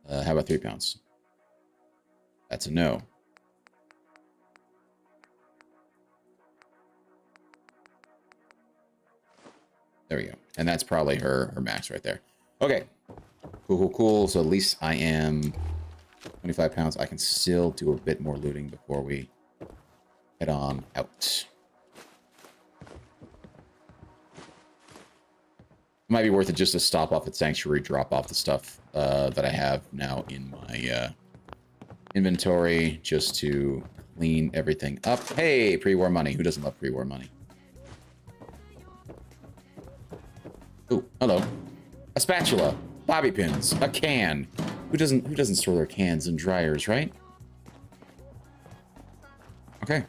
How about 3 pounds? That's a no. There we go. And that's probably her max right there. Okay. Cool. So at least I am 25 pounds. I can still do a bit more looting before we head on out. It might be worth it just to stop off at Sanctuary, drop off the stuff that I have now in my inventory, just to clean everything up. Hey, pre-war money. Who doesn't love pre-war money? Oh, hello. A spatula, bobby pins, a can. Who doesn't store their cans in dryers, right? Okay.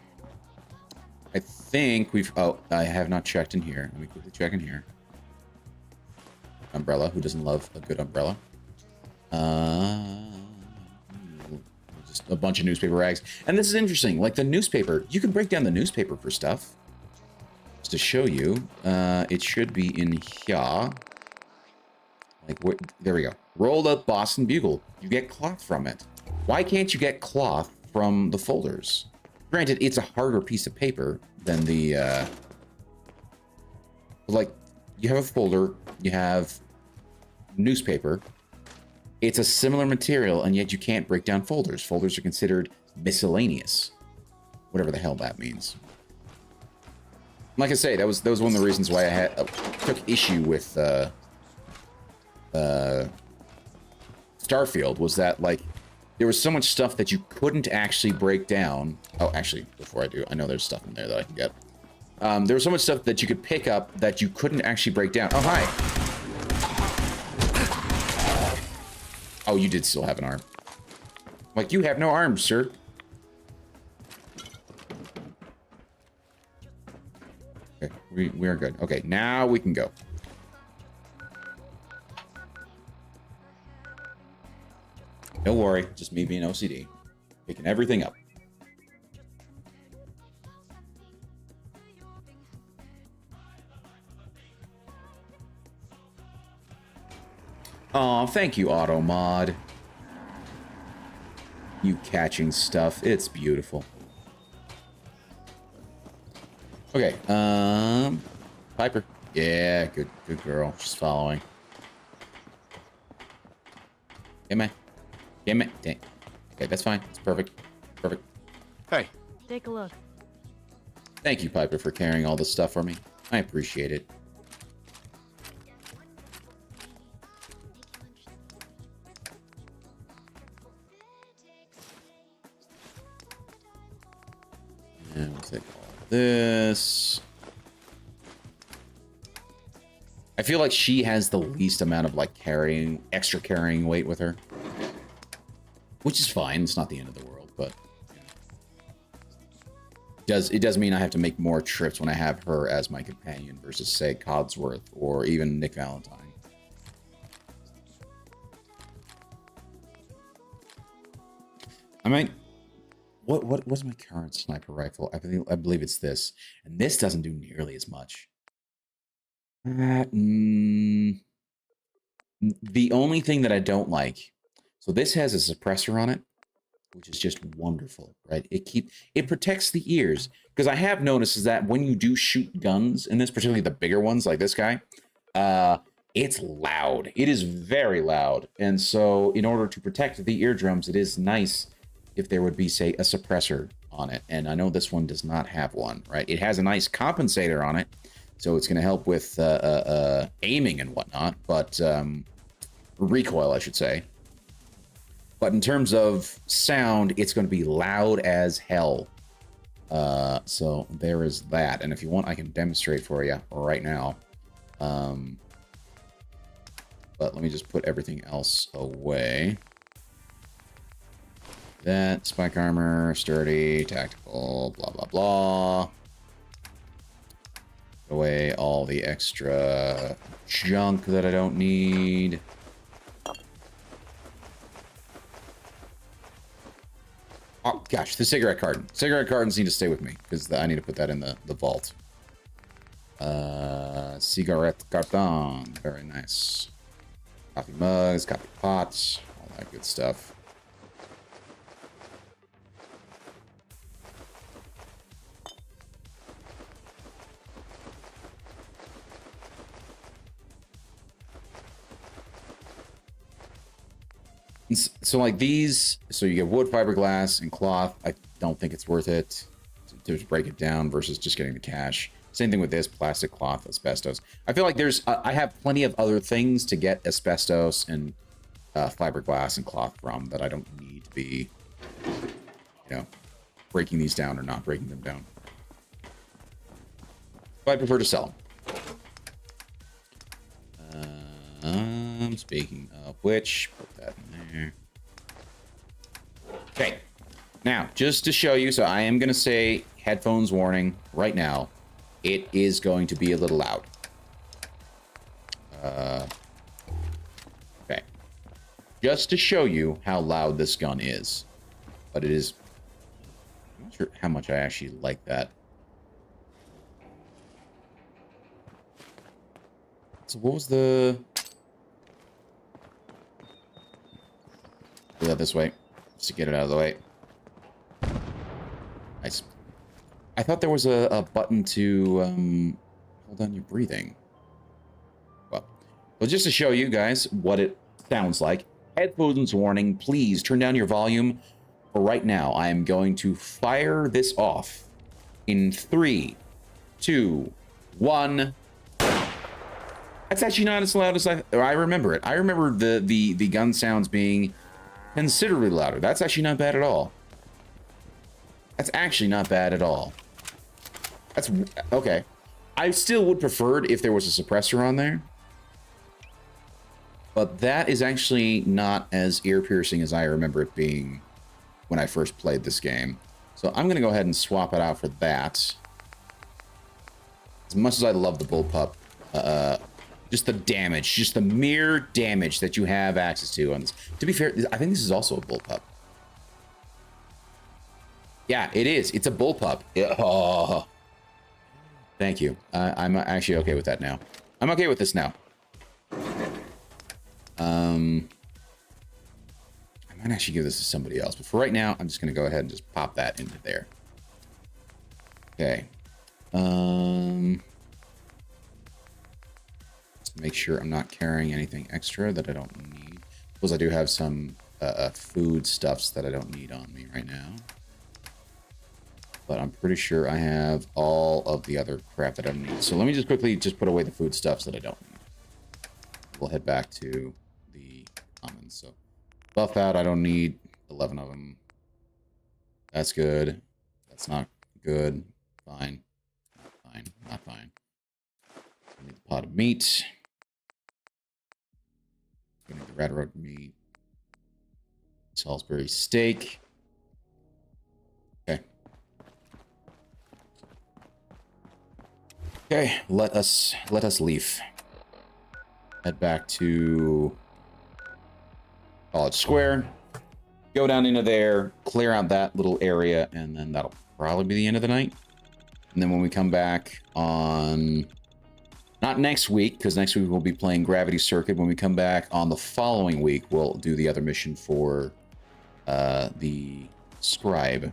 I think we've... Oh, I have not checked in here. Let me quickly check in here. Umbrella. Who doesn't love a good umbrella? Just a bunch of newspaper rags. And this is interesting. Like the newspaper, you can break down the newspaper for stuff. Just to show you, it should be in here. Like, there we go. Rolled up Boston Bugle. You get cloth from it. Why can't you get cloth from the folders? Granted, it's a harder piece of paper than the, like, you have a folder, you have newspaper. It's a similar material, and yet you can't break down folders. Folders are considered miscellaneous. Whatever the hell that means. Like I say, that was one of the reasons why I took issue with Starfield, was that, like, there was so much stuff that you couldn't actually break down. Oh, actually, before I do, I know there's stuff in there that I can get. There was so much stuff that you could pick up that you couldn't actually break down. Oh, hi. Oh, you did still have an arm. Like, you have no arms, sir. Okay, we are good. Okay, now we can go. Don't worry, just me being OCD. Picking everything up. Aw, thank you, Automod. You catching stuff. It's beautiful. Okay, Piper. Yeah, good girl. She's following. Gimme. Dang. Okay, that's fine. It's perfect. Perfect. Hey. Take a look. Thank you, Piper, for carrying all this stuff for me. I appreciate it. And we'll take all this. I feel like she has the least amount of, like, extra carrying weight with her. Which is fine. It's not the end of the world, but you know. It does mean I have to make more trips when I have her as my companion versus, say, Codsworth or even Nick Valentine. I mean, what's my current sniper rifle? I believe it's this, and this doesn't do nearly as much. The only thing that I don't like, so this has a suppressor on it, which is just wonderful, right? It protects the ears, because I have noticed is that when you do shoot guns in this, particularly the bigger ones like this guy, it's loud. It is very loud, and so in order to protect the eardrums, it is nice if there would be, say, a suppressor on it, and I know this one does not have one, right? It has a nice compensator on it, so it's going to help with aiming and whatnot, but recoil, I should say. But in terms of sound, it's going to be loud as hell. So there is that, and if you want, I can demonstrate for you right now. But let me just put everything else away. That, spike armor, sturdy, tactical, blah, blah, blah. Put away all the extra junk that I don't need. Oh, gosh, the cigarette carton. Cigarette cartons need to stay with me, because I need to put that in the vault. Cigarette carton. Very nice. Coffee mugs, coffee pots, all that good stuff. So like these, so you get wood, fiberglass, and cloth. I don't think it's worth it to just break it down versus just getting the cash. Same thing with this, plastic, cloth, asbestos. I feel like there's, I have plenty of other things to get asbestos and fiberglass and cloth from that I don't need to be, you know, breaking these down or not breaking them down. But I prefer to sell them. Speaking of which, put that in there. Okay. Now, just to show you, so I am going to say headphones warning right now. It is going to be a little loud. Okay. Just to show you how loud this gun is. But it is... I'm not sure how much I actually like that. So what was the... Do that this way. Just to get it out of the way. Nice. I thought there was a button to hold on your breathing. Well, just to show you guys what it sounds like. Headphones warning, please turn down your volume. For right now, I am going to fire this off in 3, 2, 1. That's actually not as loud as I remember it. I remember the gun sounds being considerably louder. That's actually not bad at all. That's actually not bad at all. That's okay. I still would prefer it if there was a suppressor on there. But that is actually not as ear-piercing as I remember it being when I first played this game. So I'm going to go ahead and swap it out for that. As much as I love the bullpup, just the damage, just the mere damage that you have access to on this. To be fair, I think this is also a bullpup. Yeah, it is. It's a bullpup. Oh. Thank you. I'm actually okay with that now. I'm okay with this now. I might actually give this to somebody else, but for right now, I'm just going to go ahead and just pop that into there. Okay. Just make sure I'm not carrying anything extra that I don't need. Because I do have some food stuffs that I don't need on me right now. But I'm pretty sure I have all of the other crap that I don't need. So let me just quickly put away the food stuffs that I don't need. We'll head back to the commons. So buff out, I don't need 11 of them. That's good. That's not good. Fine. Fine. Not fine. I need the pot of meat. I need the red roast meat. Salisbury steak. Okay. Okay, let us leave. Head back to College Square. Go down into there, clear out that little area, and then that'll probably be the end of the night. And then when we come back on... Not next week, because next week we'll be playing Gravity Circuit. When we come back on the following week, we'll do the other mission for the Scribe.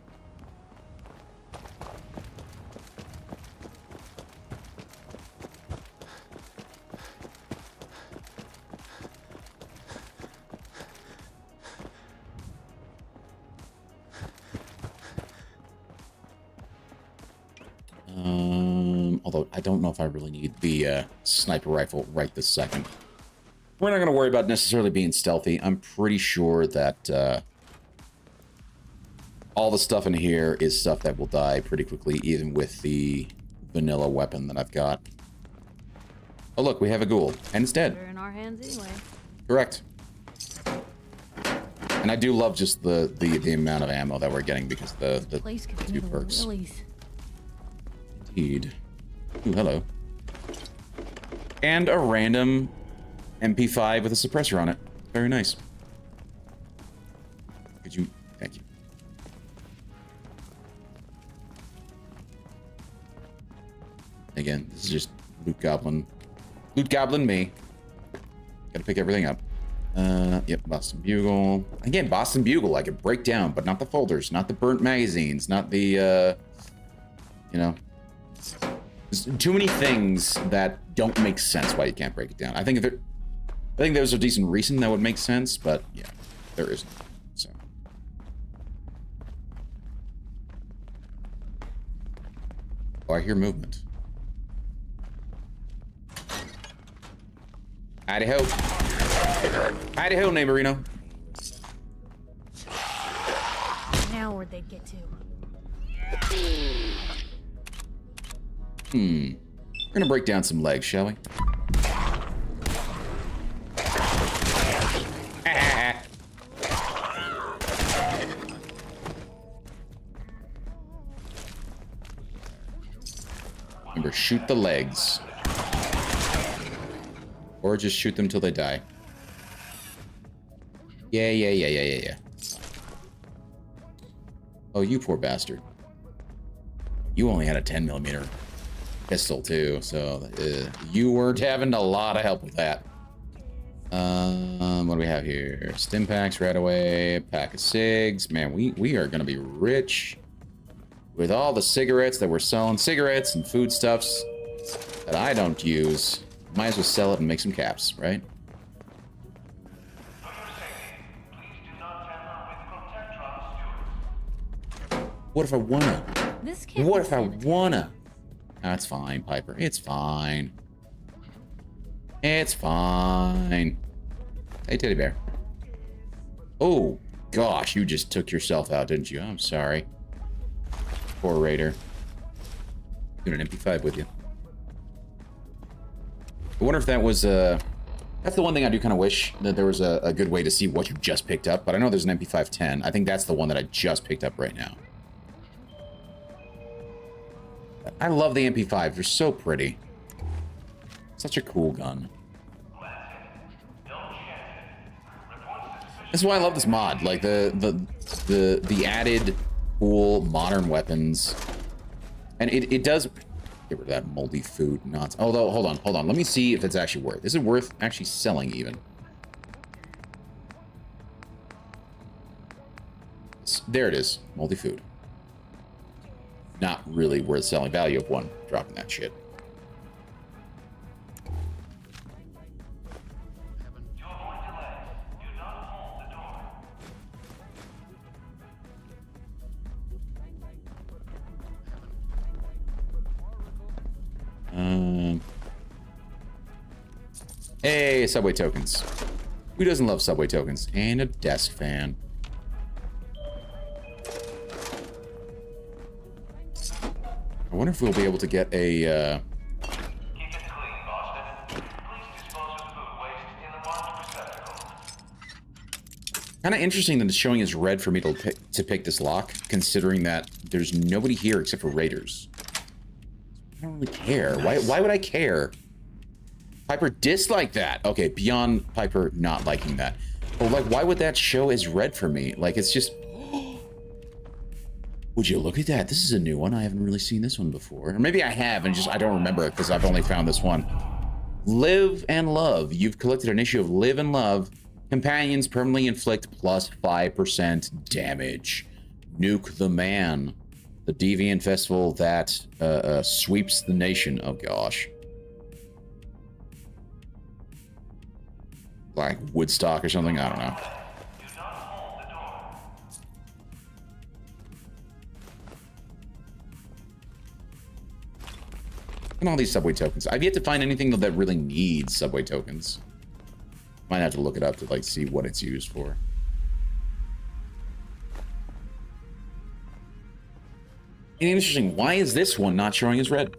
Although I don't know if I really need the sniper rifle right this second. We're not going to worry about necessarily being stealthy. I'm pretty sure that all the stuff in here is stuff that will die pretty quickly, even with the vanilla weapon that I've got. Oh, look, we have a ghoul, and it's dead. They're in our hands anyway. Correct. And I do love just the amount of ammo that we're getting because of the Place could two handle perks. Willies. Indeed. Ooh, hello. And a random MP5 with a suppressor on it. Very nice. Could you... Thank you. Again, this is just Loot Goblin. Loot Goblin me. Gotta pick everything up. Yep, Boston Bugle. Again, Boston Bugle, I could break down, but not the folders, not the burnt magazines, not the, you know... There's too many things that don't make sense why you can't break it down. I think there's a decent reason that would make sense, but yeah, there isn't. So. Oh, I hear movement. Howdy-ho. Howdy-ho, neighborino. Now where'd they get to? We're gonna break down some legs, shall we? Remember, shoot the legs. Or just shoot them till they die. Yeah. Oh, you poor bastard. You only had a 10mm pistol too, so you weren't having a lot of help with that. What do we have here? Stim packs right away, pack of cigs. Man, we are gonna be rich with all the cigarettes that we're selling. Cigarettes and foodstuffs that I don't use. Might as well sell it and make some caps, right? What if I wanna? What if I wanna? That's fine, Piper. It's fine. It's fine. Hey, teddy bear. Oh, gosh, you just took yourself out, didn't you? I'm sorry. Poor Raider. Doing an MP5 with you. I wonder if that was, that's the one thing I do kind of wish that there was a good way to see what you just picked up, but I know there's an MP5-10. I think that's the one that I just picked up right now. I love the MP5. They're so pretty. Such a cool gun. This is why I love this mod. Like the added cool modern weapons, and it does get rid of that moldy food nonsense. Although hold on. Let me see if it's actually worth. Is it worth actually selling even? There it is. Moldy food. Not really worth selling. Value of 1. Dropping that shit. Hey, subway tokens. Who doesn't love subway tokens? And a desk fan. I wonder if we'll be able to get a, kind of interesting that it's showing as red for me to pick this lock, considering that there's nobody here except for raiders. I don't really care. Why would I care? Piper disliked that. Okay, beyond Piper not liking that. But like, why would that show as red for me? Like, it's just... Would you look at that? This is a new one. I haven't really seen this one before. Or maybe I have, and just I don't remember it because I've only found this one. Live and Love. You've collected an issue of Live and Love. Companions permanently inflict plus 5% damage. Nuke the Man. The Deviant Festival that sweeps the nation. Oh, gosh. Like Woodstock or something? I don't know. And all these subway tokens. I've yet to find anything that really needs subway tokens. Might have to look it up to like see what it's used for. And interesting, why is this one not showing as red?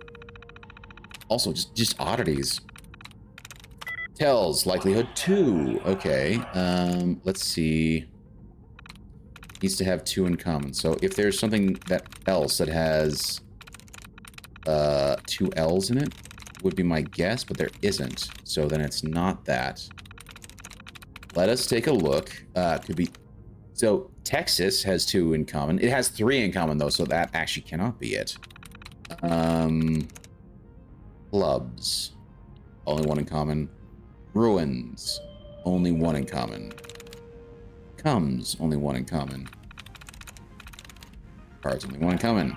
Also, just oddities. Tells likelihood 2. Okay. Let's see. Needs to have 2 in common. So if there's something else that has 2 L's in it, would be my guess, but there isn't. So then it's not that. Let us take a look. Could be. So Texas has 2 in common. It has 3 in common though, so that actually cannot be it. Clubs, only 1 in common. Ruins, only 1 in common. Comes, only 1 in common. Cards, only 1 in common.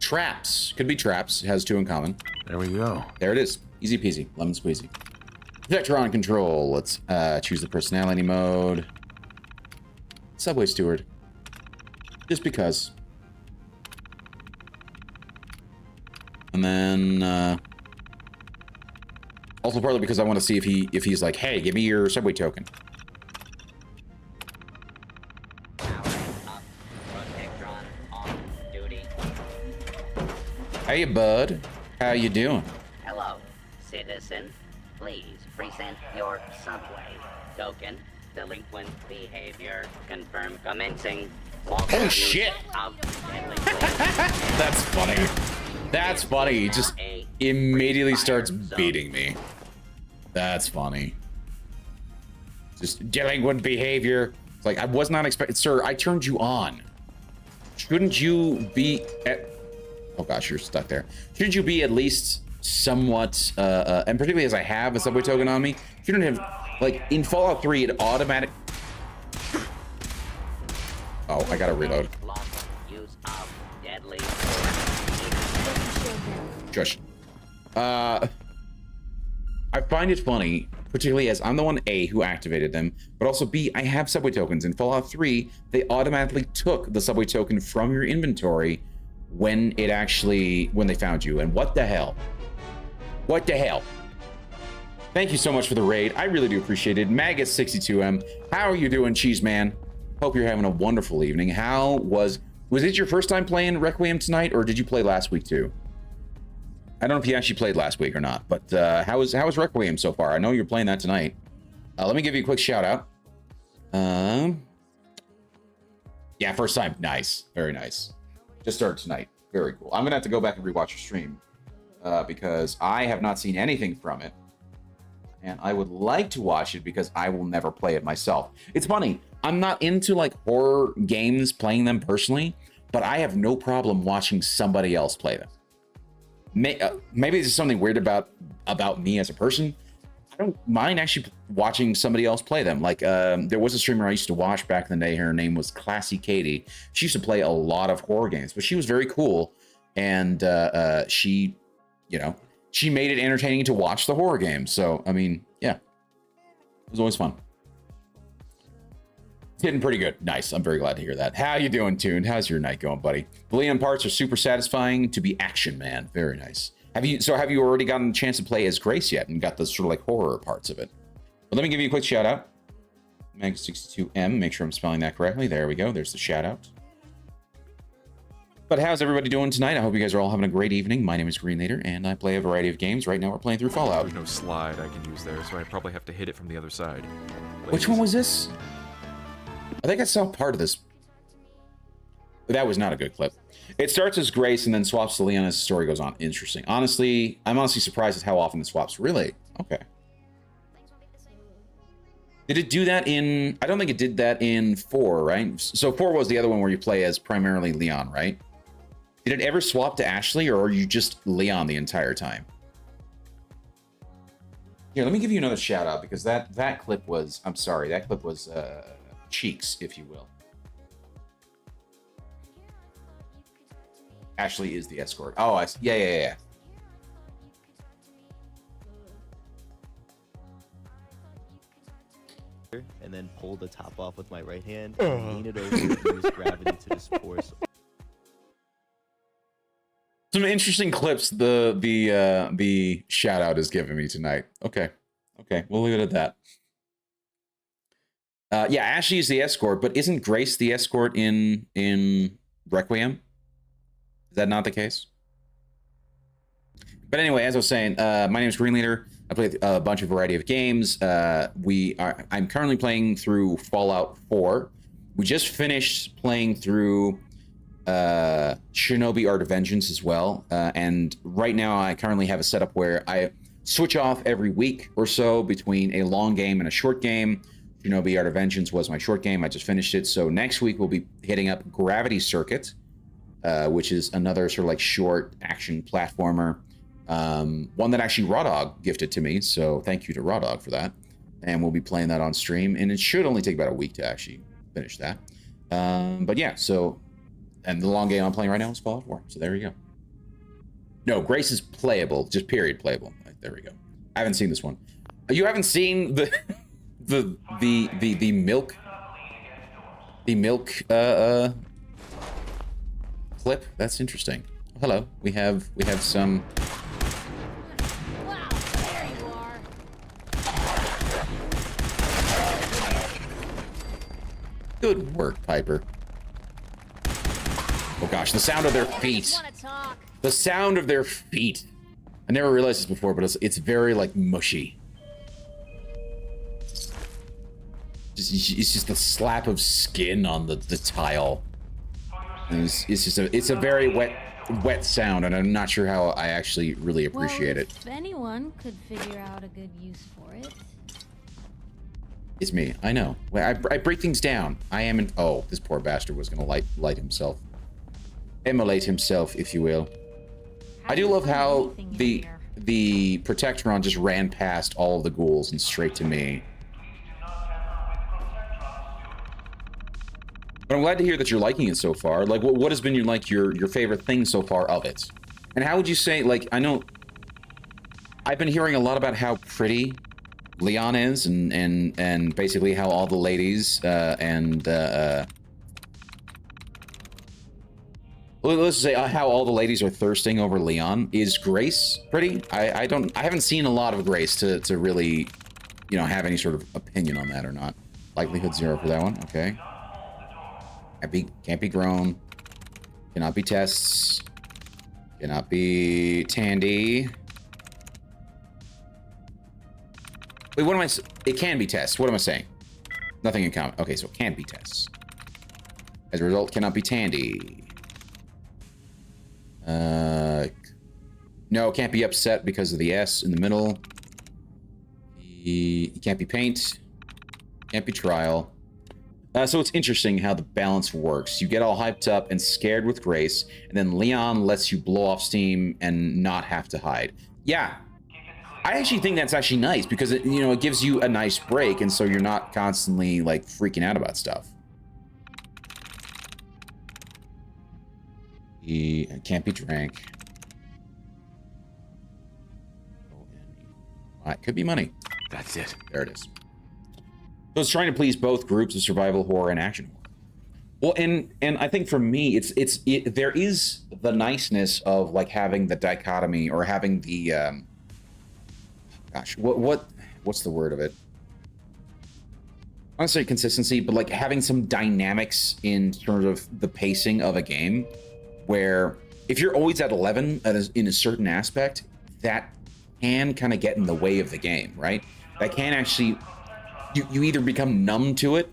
Traps, could be traps, has 2 in common. There we go. There it is, easy peasy, lemon squeezy. Vectron control, let's choose the personality mode. Subway steward, just because. And then, also partly because I want to see if he's like, hey, give me your subway token. Hey, bud. How you doing? Hello, citizen. Please present your subway token. Delinquent behavior. Confirm commencing. Oh, shit! That's funny. That's funny. He just immediately starts beating me. That's funny. Just delinquent behavior. It's like, I was not expecting... Sir, I turned you on. Shouldn't you be at... Oh gosh, you're stuck there. Shouldn't you be at least somewhat... and particularly as I have a subway token on me, shouldn't have... Like, in Fallout 3, it automatic... Oh, I gotta reload. Shush. I find it funny, particularly as I'm the one, A, who activated them, but also B, I have subway tokens. In Fallout 3, they automatically took the subway token from your inventory when they found you. And what the hell? What the hell? Thank you so much for the raid. I really do appreciate it. Magus62M, how are you doing, Cheese Man? Hope you're having a wonderful evening. How was it your first time playing Requiem tonight, or did you play last week too? I don't know if you actually played last week or not, but how is Requiem so far? I know you're playing that tonight. Let me give you a quick shout out. Yeah, first time. Nice. Very nice. Just started tonight. Very cool. I'm gonna have to go back and rewatch your stream because I have not seen anything from it. And I would like to watch it because I will never play it myself. It's funny. I'm not into like horror games, playing them personally, but I have no problem watching somebody else play them. Maybe there's something weird about me as a person. I don't mind actually watching somebody else play them. Like there was a streamer I used to watch back in the day. Her name was Classy Katie. She used to play a lot of horror games, but she was very cool. And she made it entertaining to watch the horror games. So, I mean, yeah, it was always fun. Hitting pretty good. Nice. I'm very glad to hear that. How you doing, Tuned? How's your night going, buddy? The Leon parts are super satisfying to be action, man. Very nice. Have you already gotten a chance to play as Grace yet and got the sort of like horror parts of it? But let me give you a quick shout out. Mag62M, make sure I'm spelling that correctly. There we go. There's the shout out. But how's everybody doing tonight? I hope you guys are all having a great evening. My name is Green Leader, and I play a variety of games. Right now, we're playing through Fallout. There's no slide I can use there, so I probably have to hit it from the other side. Which one was this? I think I saw part of this. That was not a good clip. It starts as Grace and then swaps to Leon as the story goes on. Interesting. Honestly, I'm honestly surprised at how often it swaps. Really? Okay. Did it do that in... I don't think it did that in 4, right? So 4 was the other one where you play as primarily Leon, right? Did it ever swap to Ashley, or are you just Leon the entire time? Here, let me give you another shout out, because that clip was... I'm sorry, that clip was cheeks, if you will. Ashley is the escort. Oh, yeah. And then pull the top off with my right hand and lean it over and use gravity to just force. Some interesting clips the shout out is giving me tonight. Okay, we'll leave it at that. Yeah, Ashley is the escort, but isn't Grace the escort in Requiem? Is that not the case? But anyway, as I was saying, my name is Green Leader. I play a variety of games. I'm currently playing through Fallout 4. We just finished playing through Shinobi Art of Vengeance as well. And right now I currently have a setup where I switch off every week or so between a long game and a short game. Shinobi Art of Vengeance was my short game. I just finished it. So next week we'll be hitting up Gravity Circuit, which is another sort of like short action platformer. One that actually Raw Dog gifted to me. So thank you to Raw Dog for that. And we'll be playing that on stream. And it should only take about a week to actually finish that. But yeah, so... And the long game I'm playing right now is Fallout 4. So there you go. No, Grace is playable. Just period playable. Right, there we go. I haven't seen this one. You haven't seen the milk clip? That's interesting. Hello. We have some. Wow, there you are. Good work, Piper. Oh gosh, the sound of their feet. The sound of their feet. I never realized this before, but it's very like mushy. It's just the slap of skin on the tile. And it's a very wet sound, and I'm not sure how I actually really appreciate it. If anyone could figure out a good use for it. It's me. I know. I break things down. I am an. Oh, this poor bastard was gonna light himself. Immolate himself, if you will. I do love how the Protectron just ran past all of the ghouls and straight to me. But I'm glad to hear that you're liking it so far. Like, what has been your favorite thing so far of it? And how would you say, like, I know I've been hearing a lot about how pretty Leon is, and basically how all the ladies let's say how all the ladies are thirsting over Leon. Is Grace pretty? I haven't seen a lot of Grace to really, you know, have any sort of opinion on that or not. Likelihood 0 for that one. Okay. Can't be grown. Cannot be tests. Cannot be Tandy. Wait, what am I? It can be tests. What am I saying? Nothing in common. Okay, so it can't be tests. As a result, cannot be Tandy. No, can't be upset because of the S in the middle. He can't be paint. Can't be trial. So it's interesting how the balance works. You get all hyped up and scared with Grace, and then Leon lets you blow off steam and not have to hide. Yeah. I actually think that's actually nice because it, you know, it gives you a nice break, and so you're not constantly like freaking out about stuff. He can't be drank. It could be money. That's it. There it is. So it's trying to please both groups of survival horror and action horror. Well, and I think for me, there is the niceness of like having the dichotomy or having the gosh, what's the word of it? I don't say consistency, but like having some dynamics in terms of the pacing of a game, where if you're always at 11 in a certain aspect, that can kind of get in the way of the game, right? That can actually, you either become numb to it,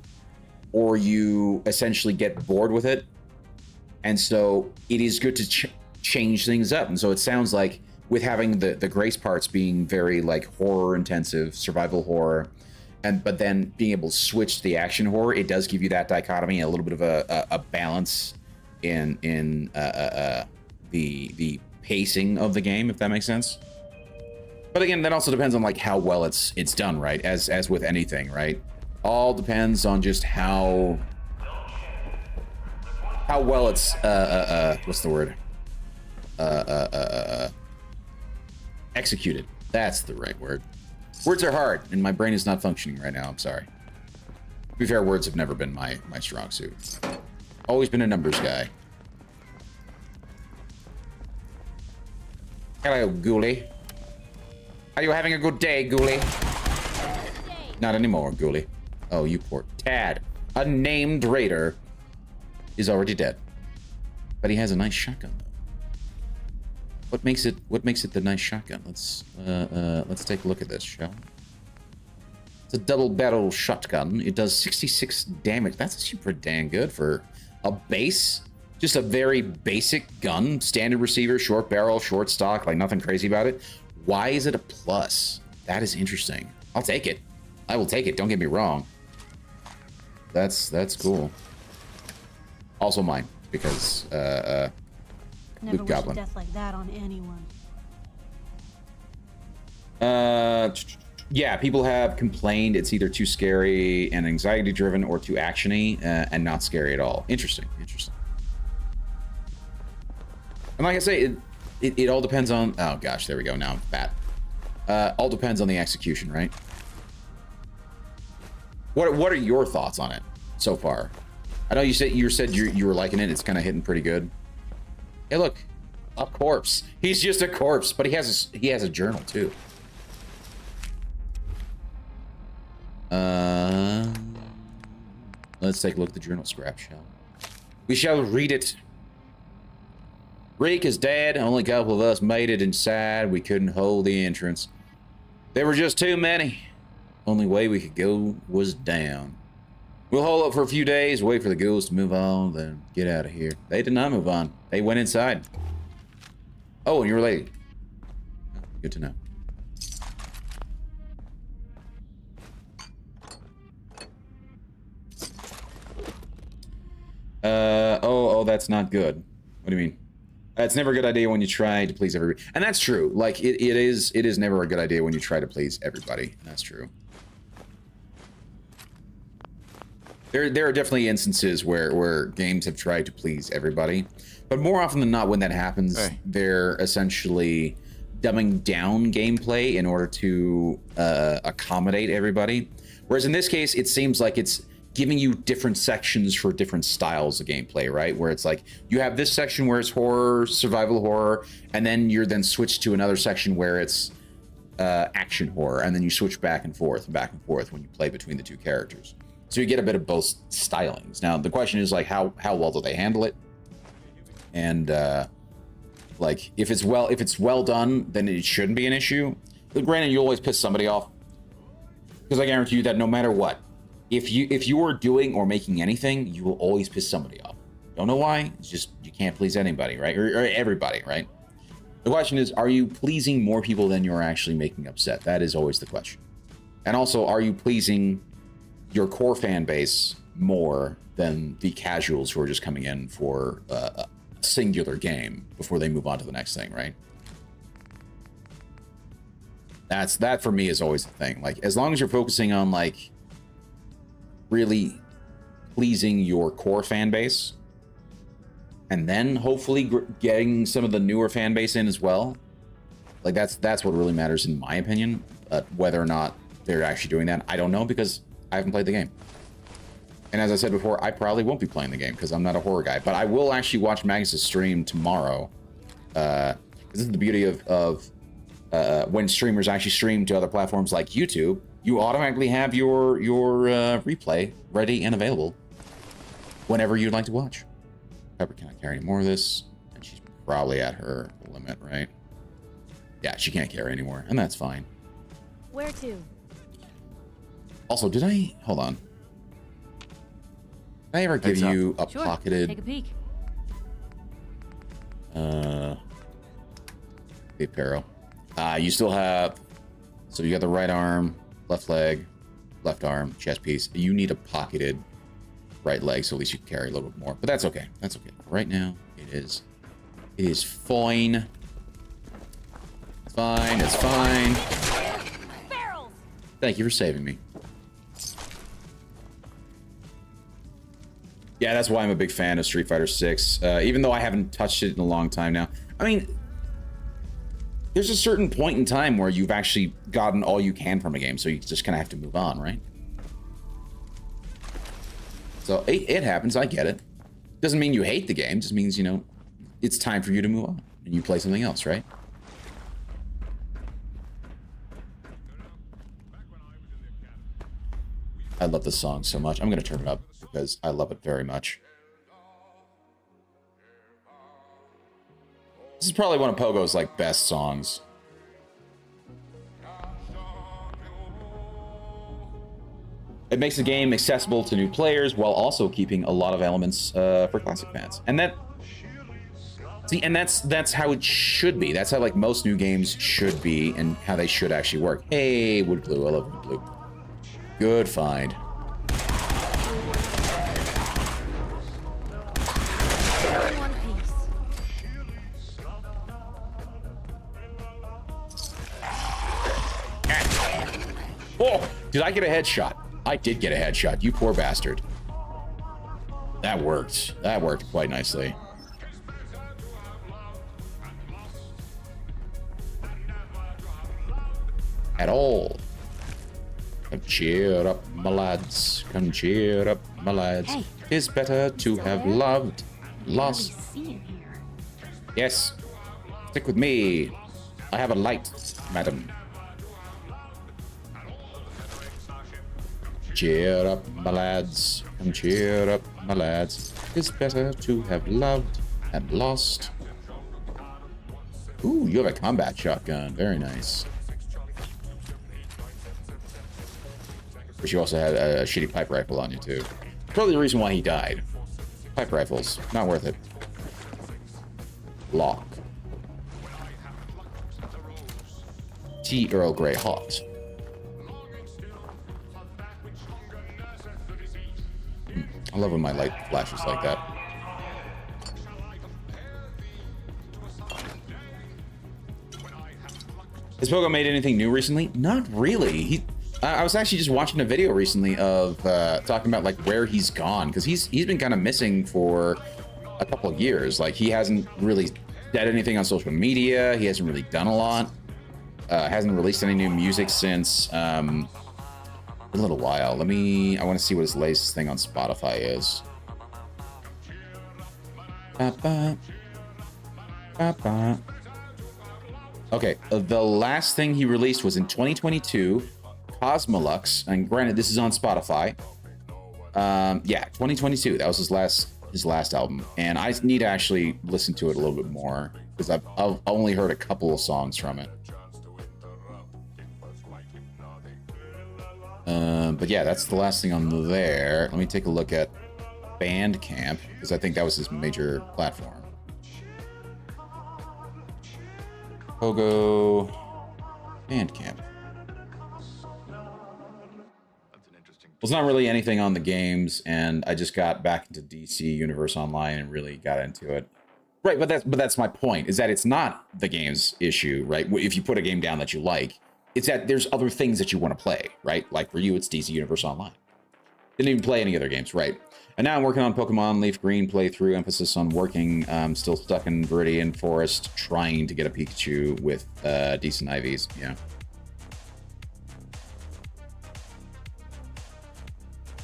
or you essentially get bored with it. And so it is good to change things up. And so it sounds like with having the Grace parts being very like horror intensive, survival horror, but then being able to switch to the action horror, it does give you that dichotomy, a little bit of a balance in the pacing of the game, if that makes sense. But again, that also depends on like how well it's done, right? As with anything, right? All depends on just how well it's what's the word? Executed. That's the right word. Words are hard, and my brain is not functioning right now. I'm sorry. To be fair, words have never been my strong suit. Always been a numbers guy. Hello, Ghoulie. Are you having a good day, Ghoulie? Not anymore, Ghoulie. Oh, you poor Tad. A named raider is already dead. But he has a nice shotgun, though. What makes it the nice shotgun? Let's take a look at this, shall we? It's a double barrel shotgun. It does 66 damage. That's super dang good for a base. Just a very basic gun. Standard receiver, short barrel, short stock, like nothing crazy about it. Why is it a plus? That is interesting. I'll take it. I will take it, don't get me wrong. That's cool. Also mine, because Never Luke wish Goblin. a death like that on anyone. Yeah, people have complained it's either too scary and anxiety driven or too actiony and not scary at all. Interesting. And like I say, it all depends on, oh gosh, there we go, now I'm fat. All depends on the execution, right? What are your thoughts on it so far? I know you said you were liking it. It's kind of hitting pretty good. Hey, look, a corpse. He's just a corpse, but he has a journal too. Let's take a look at the journal scrap, shall we? We shall read it. Reek is dead. Only a couple of us made it inside. We couldn't hold the entrance. There were just too many. Only way we could go was down. We'll hold up for a few days, wait for the ghouls to move on, then get out of here. They did not move on. They went inside. Oh, and you're late. Good to know. Oh, that's not good. What do you mean? It's never a good idea when you try to please everybody. And that's true. Like, it is never a good idea when you try to please everybody. That's true. There are definitely instances where games have tried to please everybody. But more often than not, when that happens, they're essentially dumbing down gameplay in order to accommodate everybody. Whereas in this case, it seems like it's giving you different sections for different styles of gameplay, right? Where it's like, you have this section where it's horror, survival horror, and then you're then switched to another section where it's action horror, and then you switch back and forth when you play between the two characters. So you get a bit of both stylings. Now, the question is, like, how well do they handle it? And like, if it's well done, then it shouldn't be an issue. But granted, you always piss somebody off, because I guarantee you that no matter what, if you are doing or making anything, you will always piss somebody off. Don't know why. It's just you can't please anybody, right? Or everybody, right? The question is, are you pleasing more people than you're actually making upset? That is always the question. And also, are you pleasing your core fan base more than the casuals who are just coming in for a singular game before they move on to the next thing, right? That for me is always the thing. Like, as long as you're focusing on, like, really pleasing your core fan base, and then hopefully getting some of the newer fan base in as well, like, that's what really matters in my opinion. Whether or not they're actually doing that, I don't know, because I haven't played the game. And as I said before, I probably won't be playing the game because I'm not a horror guy. But I will actually watch Magnus' stream tomorrow. This is the beauty of when streamers actually stream to other platforms like YouTube. You automatically have your replay ready and available whenever you'd like to watch. Pepper cannot carry any more of this, and she's probably at her limit, right? Yeah, she can't carry anymore, and that's fine. Where to? Also, hold on. Did I ever give you a pocketed? Take a peek. The apparel. You still have, so you got the right arm, left leg, left arm, chest piece. You need a pocketed right leg, so at least you can carry a little bit more. But that's okay. That's okay. Right now, it is fine. It's fine. It's fine. Thank you for saving me. Yeah, that's why I'm a big fan of Street Fighter 6, even though I haven't touched it in a long time now. I mean, there's a certain point in time where you've actually gotten all you can from a game, so you just kind of have to move on, right? So it happens, I get it. Doesn't mean you hate the game, just means, you know, it's time for you to move on, and you play something else, right? I love this song so much. I'm going to turn it up because I love it very much. This is probably one of Pogo's like best songs. It makes the game accessible to new players while also keeping a lot of elements for classic fans. And that, see, and that's how it should be. That's how like most new games should be and how they should actually work. Hey, wood glue, I love wood glue. Good find. Oh, did I get a headshot? I did get a headshot, you poor bastard. That worked. That worked quite nicely. At all. Come cheer up, my lads. Come cheer up, my lads. Hey, It's better to have loved, lost. Yes. Stick with me. I have a light, madam. Cheer up, my lads. Come cheer up, my lads. It's better to have loved and lost. Ooh, you have a combat shotgun. Very nice. But you also had a shitty pipe rifle on you, too. Probably the reason why he died. Pipe rifles. Not worth it. Lock. Tea Earl Grey hot. I love when my light flashes like that. Has Pogo made anything new recently? Not really. I was actually just watching a video recently of talking about like where he's gone, because he's been kind of missing for a couple of years. Like he hasn't really said anything on social media. He hasn't really done a lot. Hasn't released any new music since a little while. I want to see what his latest thing on Spotify is. Okay, the last thing he released was in 2022, Cosmolux, and granted this is on Spotify. Yeah, 2022. That was his last album, and I need to actually listen to it a little bit more because I've only heard a couple of songs from it. But yeah, that's the last thing on there. Let me take a look at Bandcamp, because I think that was his major platform. Pogo Bandcamp. Well, it's not really anything on the games, and I just got back into DC Universe Online and really got into it. Right, but that's my point, is that it's not the game's issue, right? If you put a game down that you like, it's that there's other things that you want to play, right? Like for you, it's DC Universe Online. Didn't even play any other games, right? And now I'm working on Pokemon Leaf Green playthrough, emphasis on working, still stuck in Viridian Forest, trying to get a Pikachu with decent IVs, yeah.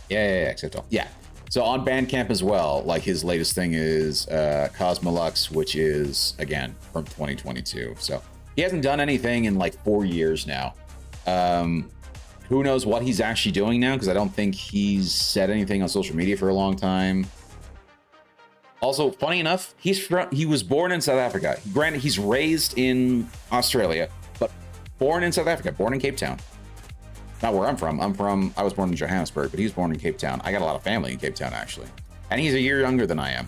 Yeah, except all. Yeah. So on Bandcamp as well, like his latest thing is Cosmolux, which is, again, from 2022. So he hasn't done anything in like 4 years now. Who knows what he's actually doing now, because I don't think he's said anything on social media for a long time. Also, funny enough, he was born in South Africa. Granted, he's raised in Australia, but born in South Africa, born in Cape Town. Not where I'm from. I was born in Johannesburg, but he was born in Cape Town. I got a lot of family in Cape Town, actually. And he's a year younger than I am.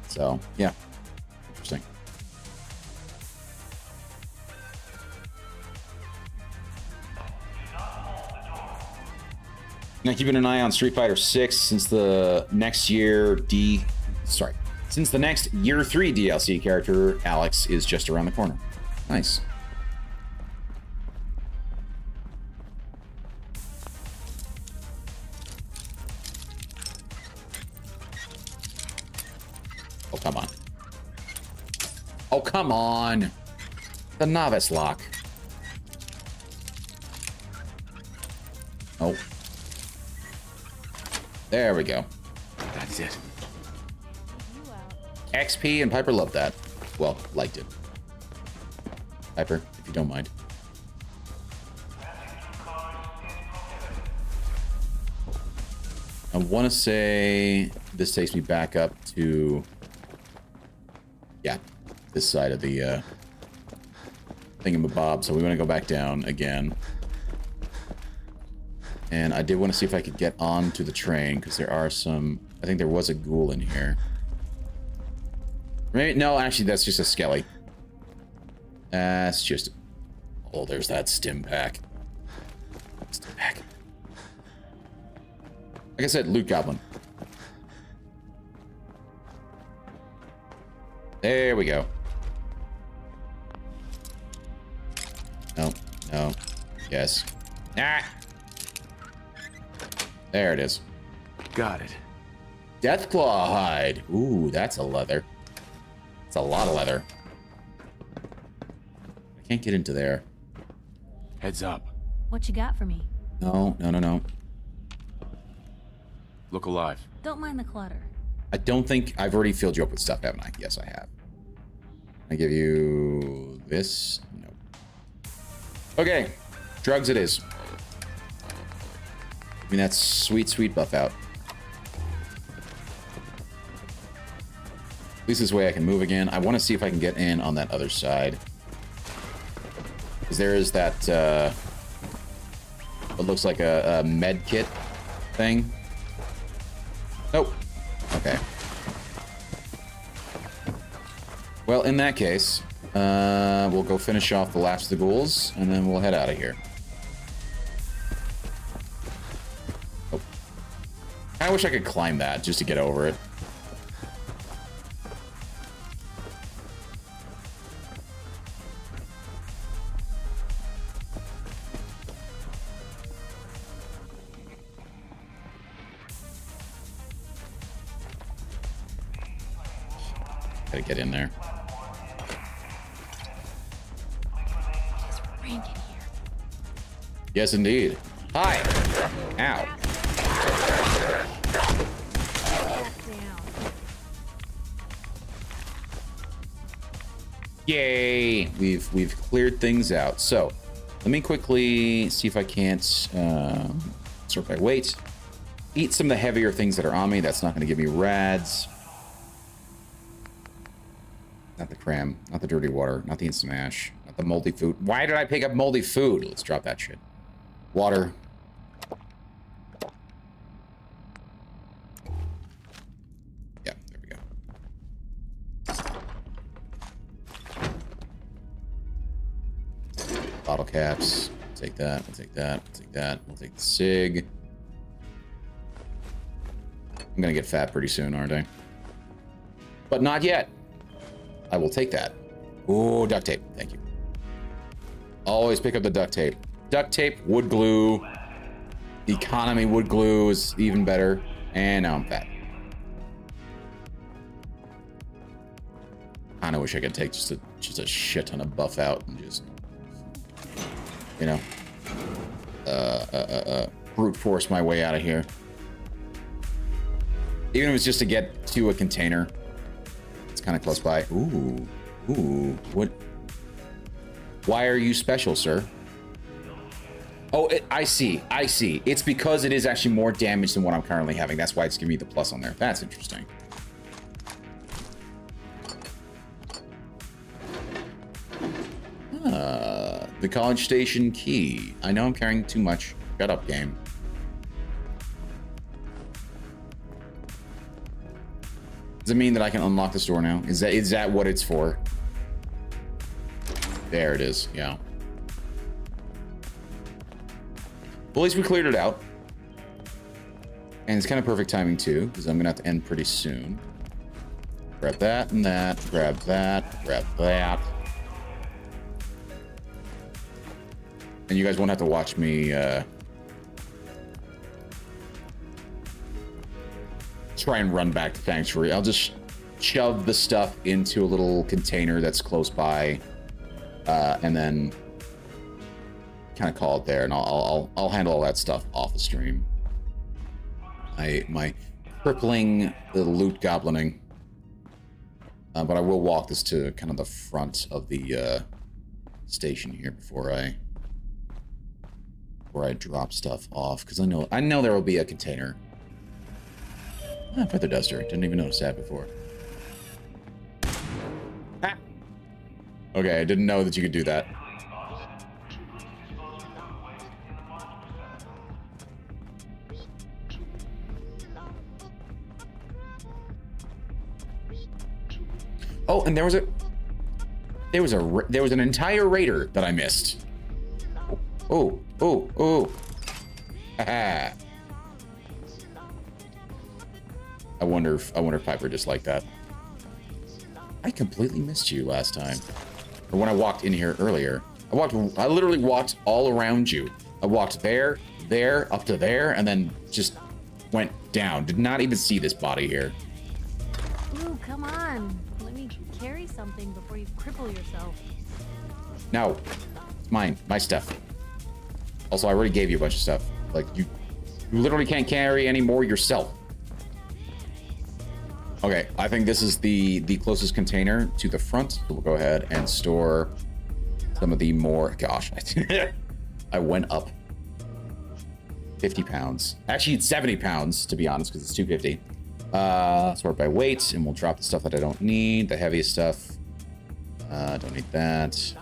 So, yeah. Interesting. Now, keeping an eye on Street Fighter 6 since the next year since the next Year 3 DLC character, Alex, is just around the corner. Nice. Oh, come on. Oh, come on. The novice lock. Oh. There we go. That's it. XP, and Piper loved that. Well, liked it. Piper, if you don't mind. I want to say this takes me back up to, yeah, this side of the thingamabob. So we want to go back down again. And I did want to see if I could get onto the train, because there are some... I think there was a ghoul in here. Maybe, no, actually, that's just a skelly. That's just... Oh, there's that stim pack. Stim pack. Like I said, loot goblin. There we go. No, no, yes. Ah! There it is. Got it. Deathclaw hide. Ooh, that's a leather. It's a lot of leather. I can't get into there. Heads up. What you got for me? No, no, no, no. Look alive. Don't mind the clutter. I don't think I've already filled you up with stuff, haven't I? Yes, I have. I give you this. No. Okay, drugs it is. I mean, that's sweet, sweet buff out. At least this way I can move again. I want to see if I can get in on that other side. Because there is that, what looks like a med kit thing. Nope. Okay. Well, in that case, we'll go finish off the last of the ghouls, and then we'll head out of here. Oh. I wish I could climb that just to get over it. Gotta get in there. Rank in here. Yes, indeed. Hi. Ow. Yay! We've cleared things out. So let me quickly see if I can't sort by weight. Eat some of the heavier things that are on me. That's not going to give me rads. Not the cram, not the dirty water, not the instant mash, not the moldy food. Why did I pick up moldy food? Let's drop that shit. Water. Yeah, there we go. Bottle caps. Take that, we'll take that, we'll take that, we'll take the cig. I'm gonna get fat pretty soon, aren't I? But not yet. I will take that. Ooh, duct tape. Thank you. Always pick up the duct tape. Duct tape, wood glue. Economy wood glue is even better. And now I'm fat. Kinda wish I could take just a shit ton of buff out and just, you know, brute force my way out of here. Even if it's just to get to a container. It's kind of close by. Ooh, what? Why are you special, sir? Oh, I see. It's because it is actually more damage than what I'm currently having. That's why it's giving me the plus on there. That's interesting. The college station key. I know I'm carrying too much. Shut up, game. Does it mean that I can unlock this door now? Is that what it's for? There it is, yeah. Well, at least we cleared it out. And it's kind of perfect timing too, because I'm gonna have to end pretty soon. Grab that and that, grab that, grab that. And you guys won't have to watch me try and run back to Sanctuary. I'll just shove the stuff into a little container that's close by, and then kind of call it there. And I'll handle all that stuff off the stream. My crippling loot goblining, but I will walk this to kind of the front of the station here before I drop stuff off, because I know there will be a container Ah, feather duster. Didn't even notice that before. Ah. Okay, I didn't know that you could do that. Oh, and there was an entire raider that I missed. Oh. Haha. I wonder if Piper just like that. I completely missed you last time. Or when I walked in here earlier. I literally walked all around you. I walked there, up to there, and then just went down. Did not even see this body here. Ooh, come on. Let me carry something before you cripple yourself. No. It's mine. My stuff. Also, I already gave you a bunch of stuff. Like, you literally can't carry any more yourself. Okay, I think this is the closest container to the front. So we'll go ahead and store some of the more... Gosh, I went up 50 pounds. Actually, it's 70 pounds, to be honest, because it's 250. Sort by weight, and we'll drop the stuff that I don't need. The heaviest stuff. Don't need that.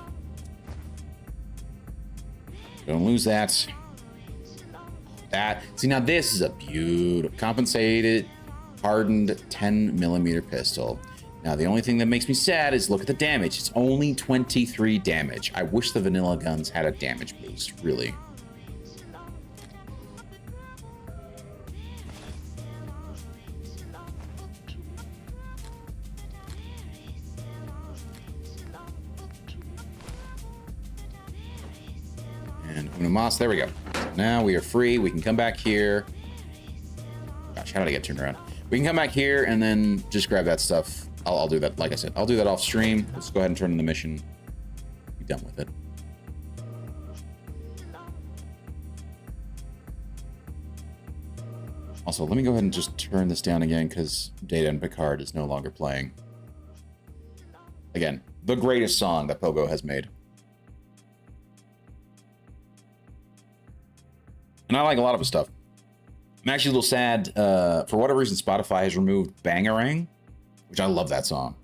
Don't lose that. That. See, now this is a beautiful, compensated, hardened 10mm pistol. Now, the only thing that makes me sad is look at the damage. It's only 23 damage. I wish the vanilla guns had a damage boost, really. And Unamas, there we go. Now we are free. We can come back here. Gosh, how did I get turned around? We can come back here and then just grab that stuff. I'll do that, like I said. I'll do that off stream. Let's go ahead and turn in the mission. Be done with it. Also, let me go ahead and just turn this down again because Data and Picard is no longer playing. Again, the greatest song that Pogo has made. And I like a lot of his stuff. I'm actually a little sad. For whatever reason, Spotify has removed Bangarang, which I love that song.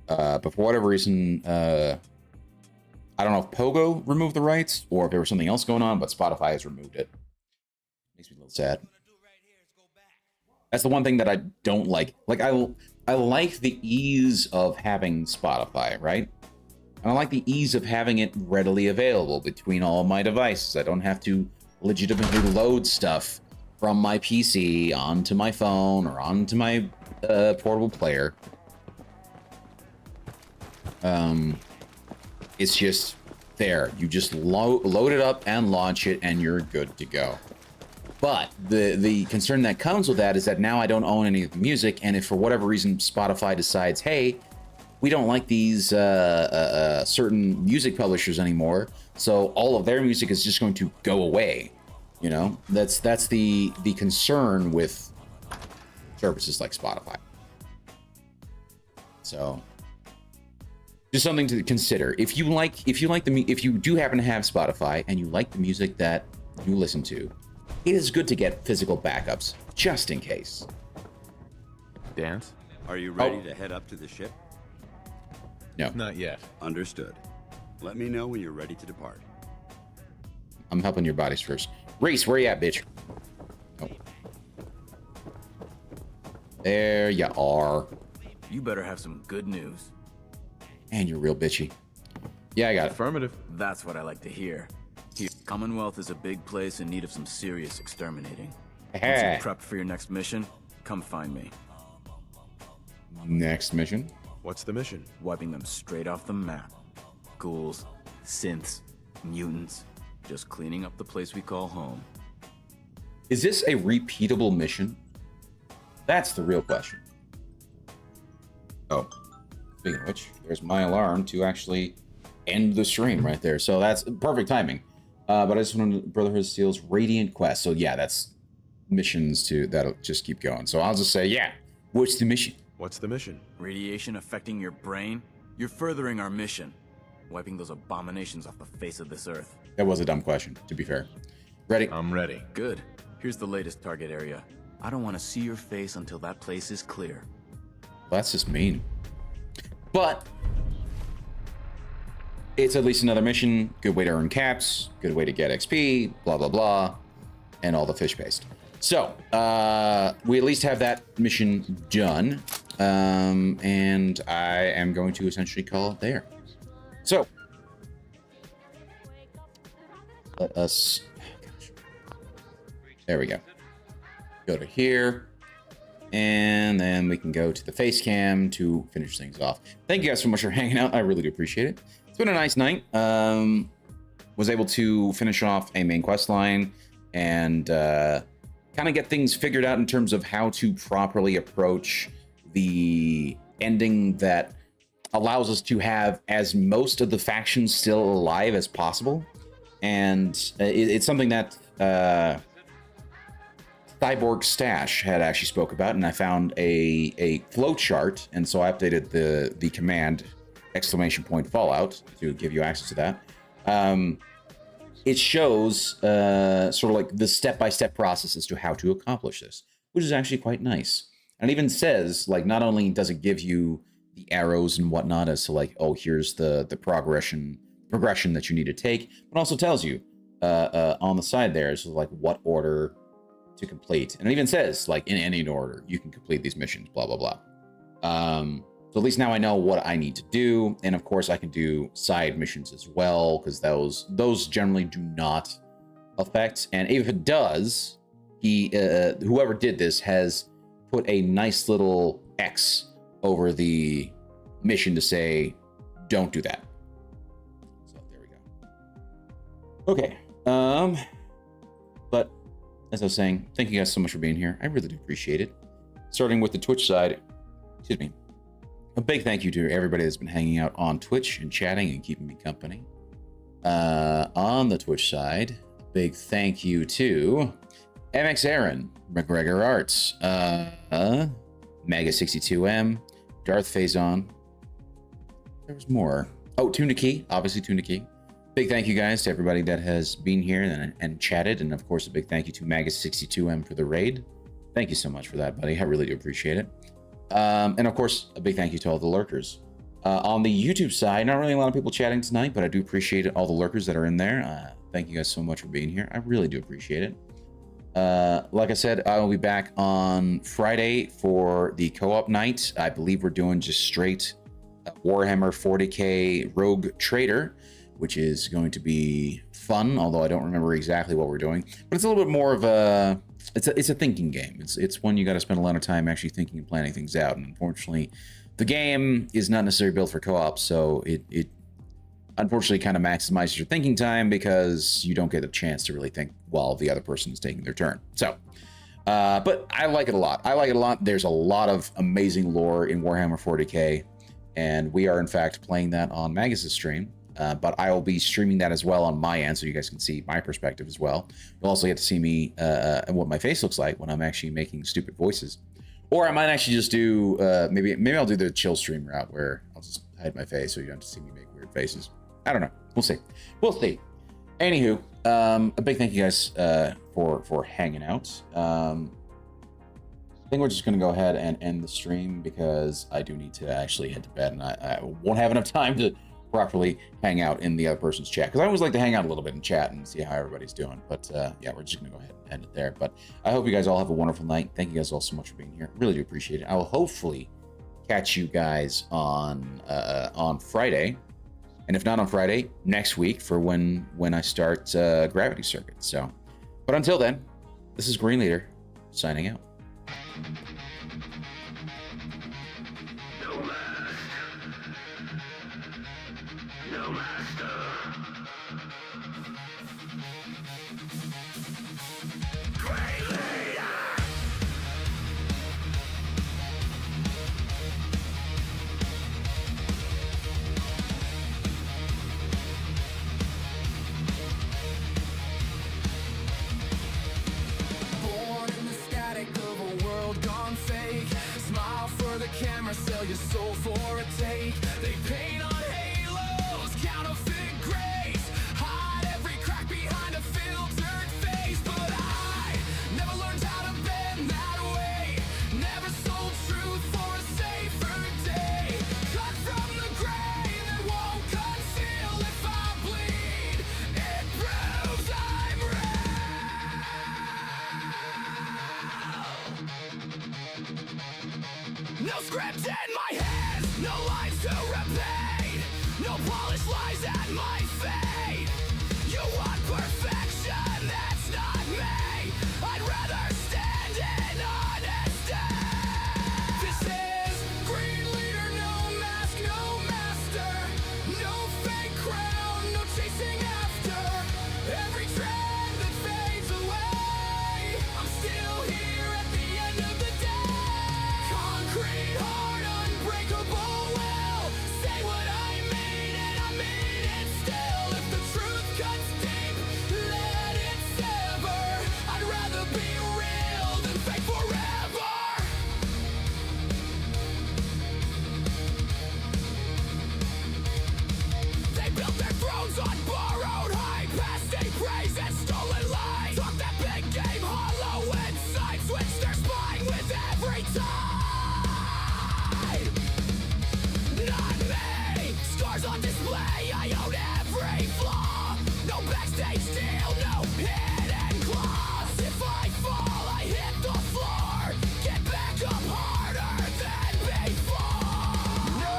But for whatever reason, I don't know if Pogo removed the rights or if there was something else going on, but Spotify has removed it. Makes me a little sad. That's the one thing that I don't like. Like, I like the ease of having Spotify, right? And I like the ease of having it readily available between all of my devices. I don't have to legitimately load stuff from my PC onto my phone or onto my portable player. It's just there. You just load it up and launch it and you're good to go. But the concern that comes with that is that now I don't own any of the music, and if for whatever reason Spotify decides, hey, we don't like these certain music publishers anymore, so all of their music is just going to go away. You know, that's the concern with services like Spotify. So just something to consider. If you do happen to have Spotify and you like the music that you listen to, it is good to get physical backups just in case. Dance? Are you ready to head up to the ship? No. Not yet. Understood. Let me know when you're ready to depart. I'm helping your bodies first. Reese, where you at, bitch? Oh. There you are. You better have some good news. And you're real bitchy. Yeah, I got it. Affirmative. That's what I like to hear. Here, Commonwealth is a big place in need of some serious exterminating. Once you're prepped for your next mission, come find me. Next mission? What's the mission? Wiping them straight off the map. Ghouls, synths, mutants. Just cleaning up the place we call home. Is this a repeatable mission? That's the real question. Oh, speaking of which, there's my alarm to actually end the stream right there. So that's perfect timing. But I just wanted Brotherhood of Steel's Radiant Quest. So yeah, that's missions that'll just keep going. So I'll just say, yeah, what's the mission? What's the mission? Radiation affecting your brain? You're furthering our mission. Wiping those abominations off the face of this earth. That was a dumb question, to be fair. Ready? I'm ready. Good. Here's the latest target area. I don't want to see your face until that place is clear. That's just mean. But it's at least another mission. Good way to earn caps. Good way to get XP. Blah, blah, blah. And all the fish paste. So, we at least have that mission done. And I am going to essentially call it there. So, let us... There we go. Go to here. And then we can go to the face cam to finish things off. Thank you guys so much for hanging out. I really do appreciate it. It's been a nice night. Was able to finish off a main quest line and kind of get things figured out in terms of how to properly approach the ending that allows us to have as most of the factions still alive as possible. And it's something that Cyborg Stash had actually spoke about, and I found a flow chart, and so I updated the command !Fallout to give you access to that. It shows sort of like the step-by-step process as to how to accomplish this, which is actually quite nice. And it even says, like, not only does it give you the arrows and whatnot as to like, oh, here's the progression that you need to take, but also tells you on the side there is like what order to complete. And it even says, like, in any order, you can complete these missions, blah, blah, blah. So at least now I know what I need to do. And of course I can do side missions as well, because those generally do not affect. And if it does, whoever did this has put a nice little X over the mission to say, don't do that. So there we go. Okay. But as I was saying, thank you guys so much for being here. I really do appreciate it. Starting with the Twitch side, excuse me. A big thank you to everybody that's been hanging out on Twitch and chatting and keeping me company. On the Twitch side, a big thank you to MX Aaron, McGregor Arts, Mega62M, Darth Faison. There was more. Oh, Tuna Key, obviously Tuna Key. Big thank you guys to everybody that has been here and chatted. And of course, a big thank you to Mega62M for the raid. Thank you so much for that, buddy. I really do appreciate it. And of course, a big thank you to all the lurkers. On the YouTube side, not really a lot of people chatting tonight, but I do appreciate all the lurkers that are in there. Thank you guys so much for being here. I really do appreciate it. Like I said, I will be back on Friday for the co-op night. I believe we're doing just straight Warhammer 40k Rogue Trader, which is going to be fun, although I don't remember exactly what we're doing. But it's a little bit more of a... It's a thinking game. It's one you got to spend a lot of time actually thinking and planning things out. And unfortunately, the game is not necessarily built for co-op, so it unfortunately kind of maximizes your thinking time because you don't get a chance to really think while the other person is taking their turn. So, but I like it a lot. I like it a lot. There's a lot of amazing lore in Warhammer 40k, and we are in fact playing that on Magus' stream. But I will be streaming that as well on my end, so you guys can see my perspective as well. You'll also get to see me and what my face looks like when I'm actually making stupid voices. Or I might actually just do maybe I'll do the chill stream route where I'll just hide my face so you don't have to see me make weird faces. I don't know. We'll see. We'll see. Anywho, a big thank you guys for hanging out. I think we're just going to go ahead and end the stream because I do need to actually head to bed, and I won't have enough time to properly hang out in the other person's chat, because I always like to hang out a little bit and chat and see how everybody's doing. But yeah, we're just gonna go ahead and end it there. But I hope you guys all have a wonderful night. Thank you guys all so much for being here. Really do appreciate it. I will hopefully catch you guys on Friday, and if not on Friday, next week for when I start Gravity Circuit. So, but until then, this is Green Leader signing out. Sell your soul for a take. They paint on halos, counterfeit grace. script in my hands, no lines to repeat, no polished lies at my feet. You want perfection, that's not me. I'd rather stand in honesty. This is Green Leader, no mask, no master, no fake crown, no chasing after every trend that fades away. I'm still here at the end of the day. Concrete heart, unbreakable will. Say what I mean and I mean it still. If the truth cuts deep, let it sever. I'd rather be real than fake forever. They built their thrones on borrowed hype, past day praise and stolen light. Talk that big game, hollow inside, switch their spine with every tide. Not me, scars on display, I own every flaw. No backstage deal, no hidden claws. If I fall, I hit the floor, get back up harder than before. No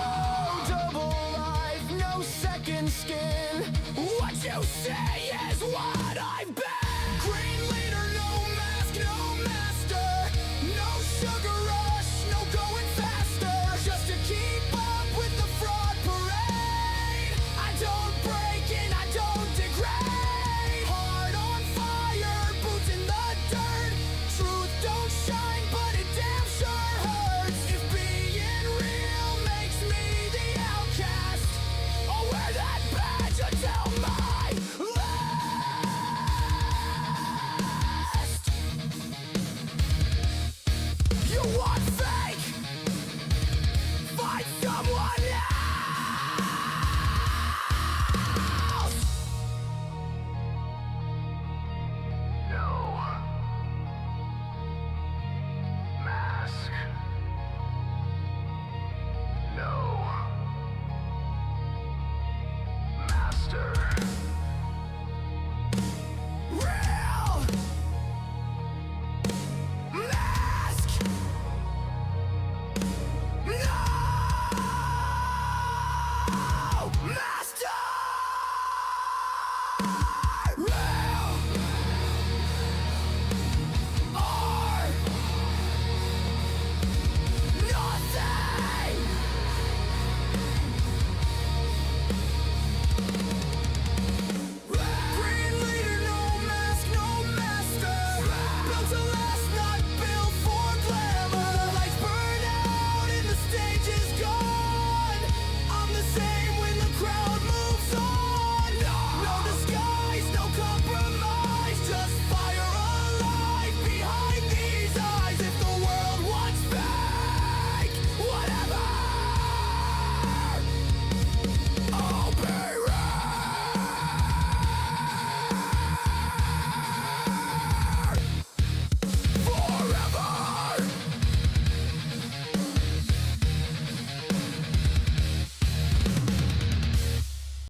double life, no second skin. What you say is what I've been. Green Leader, no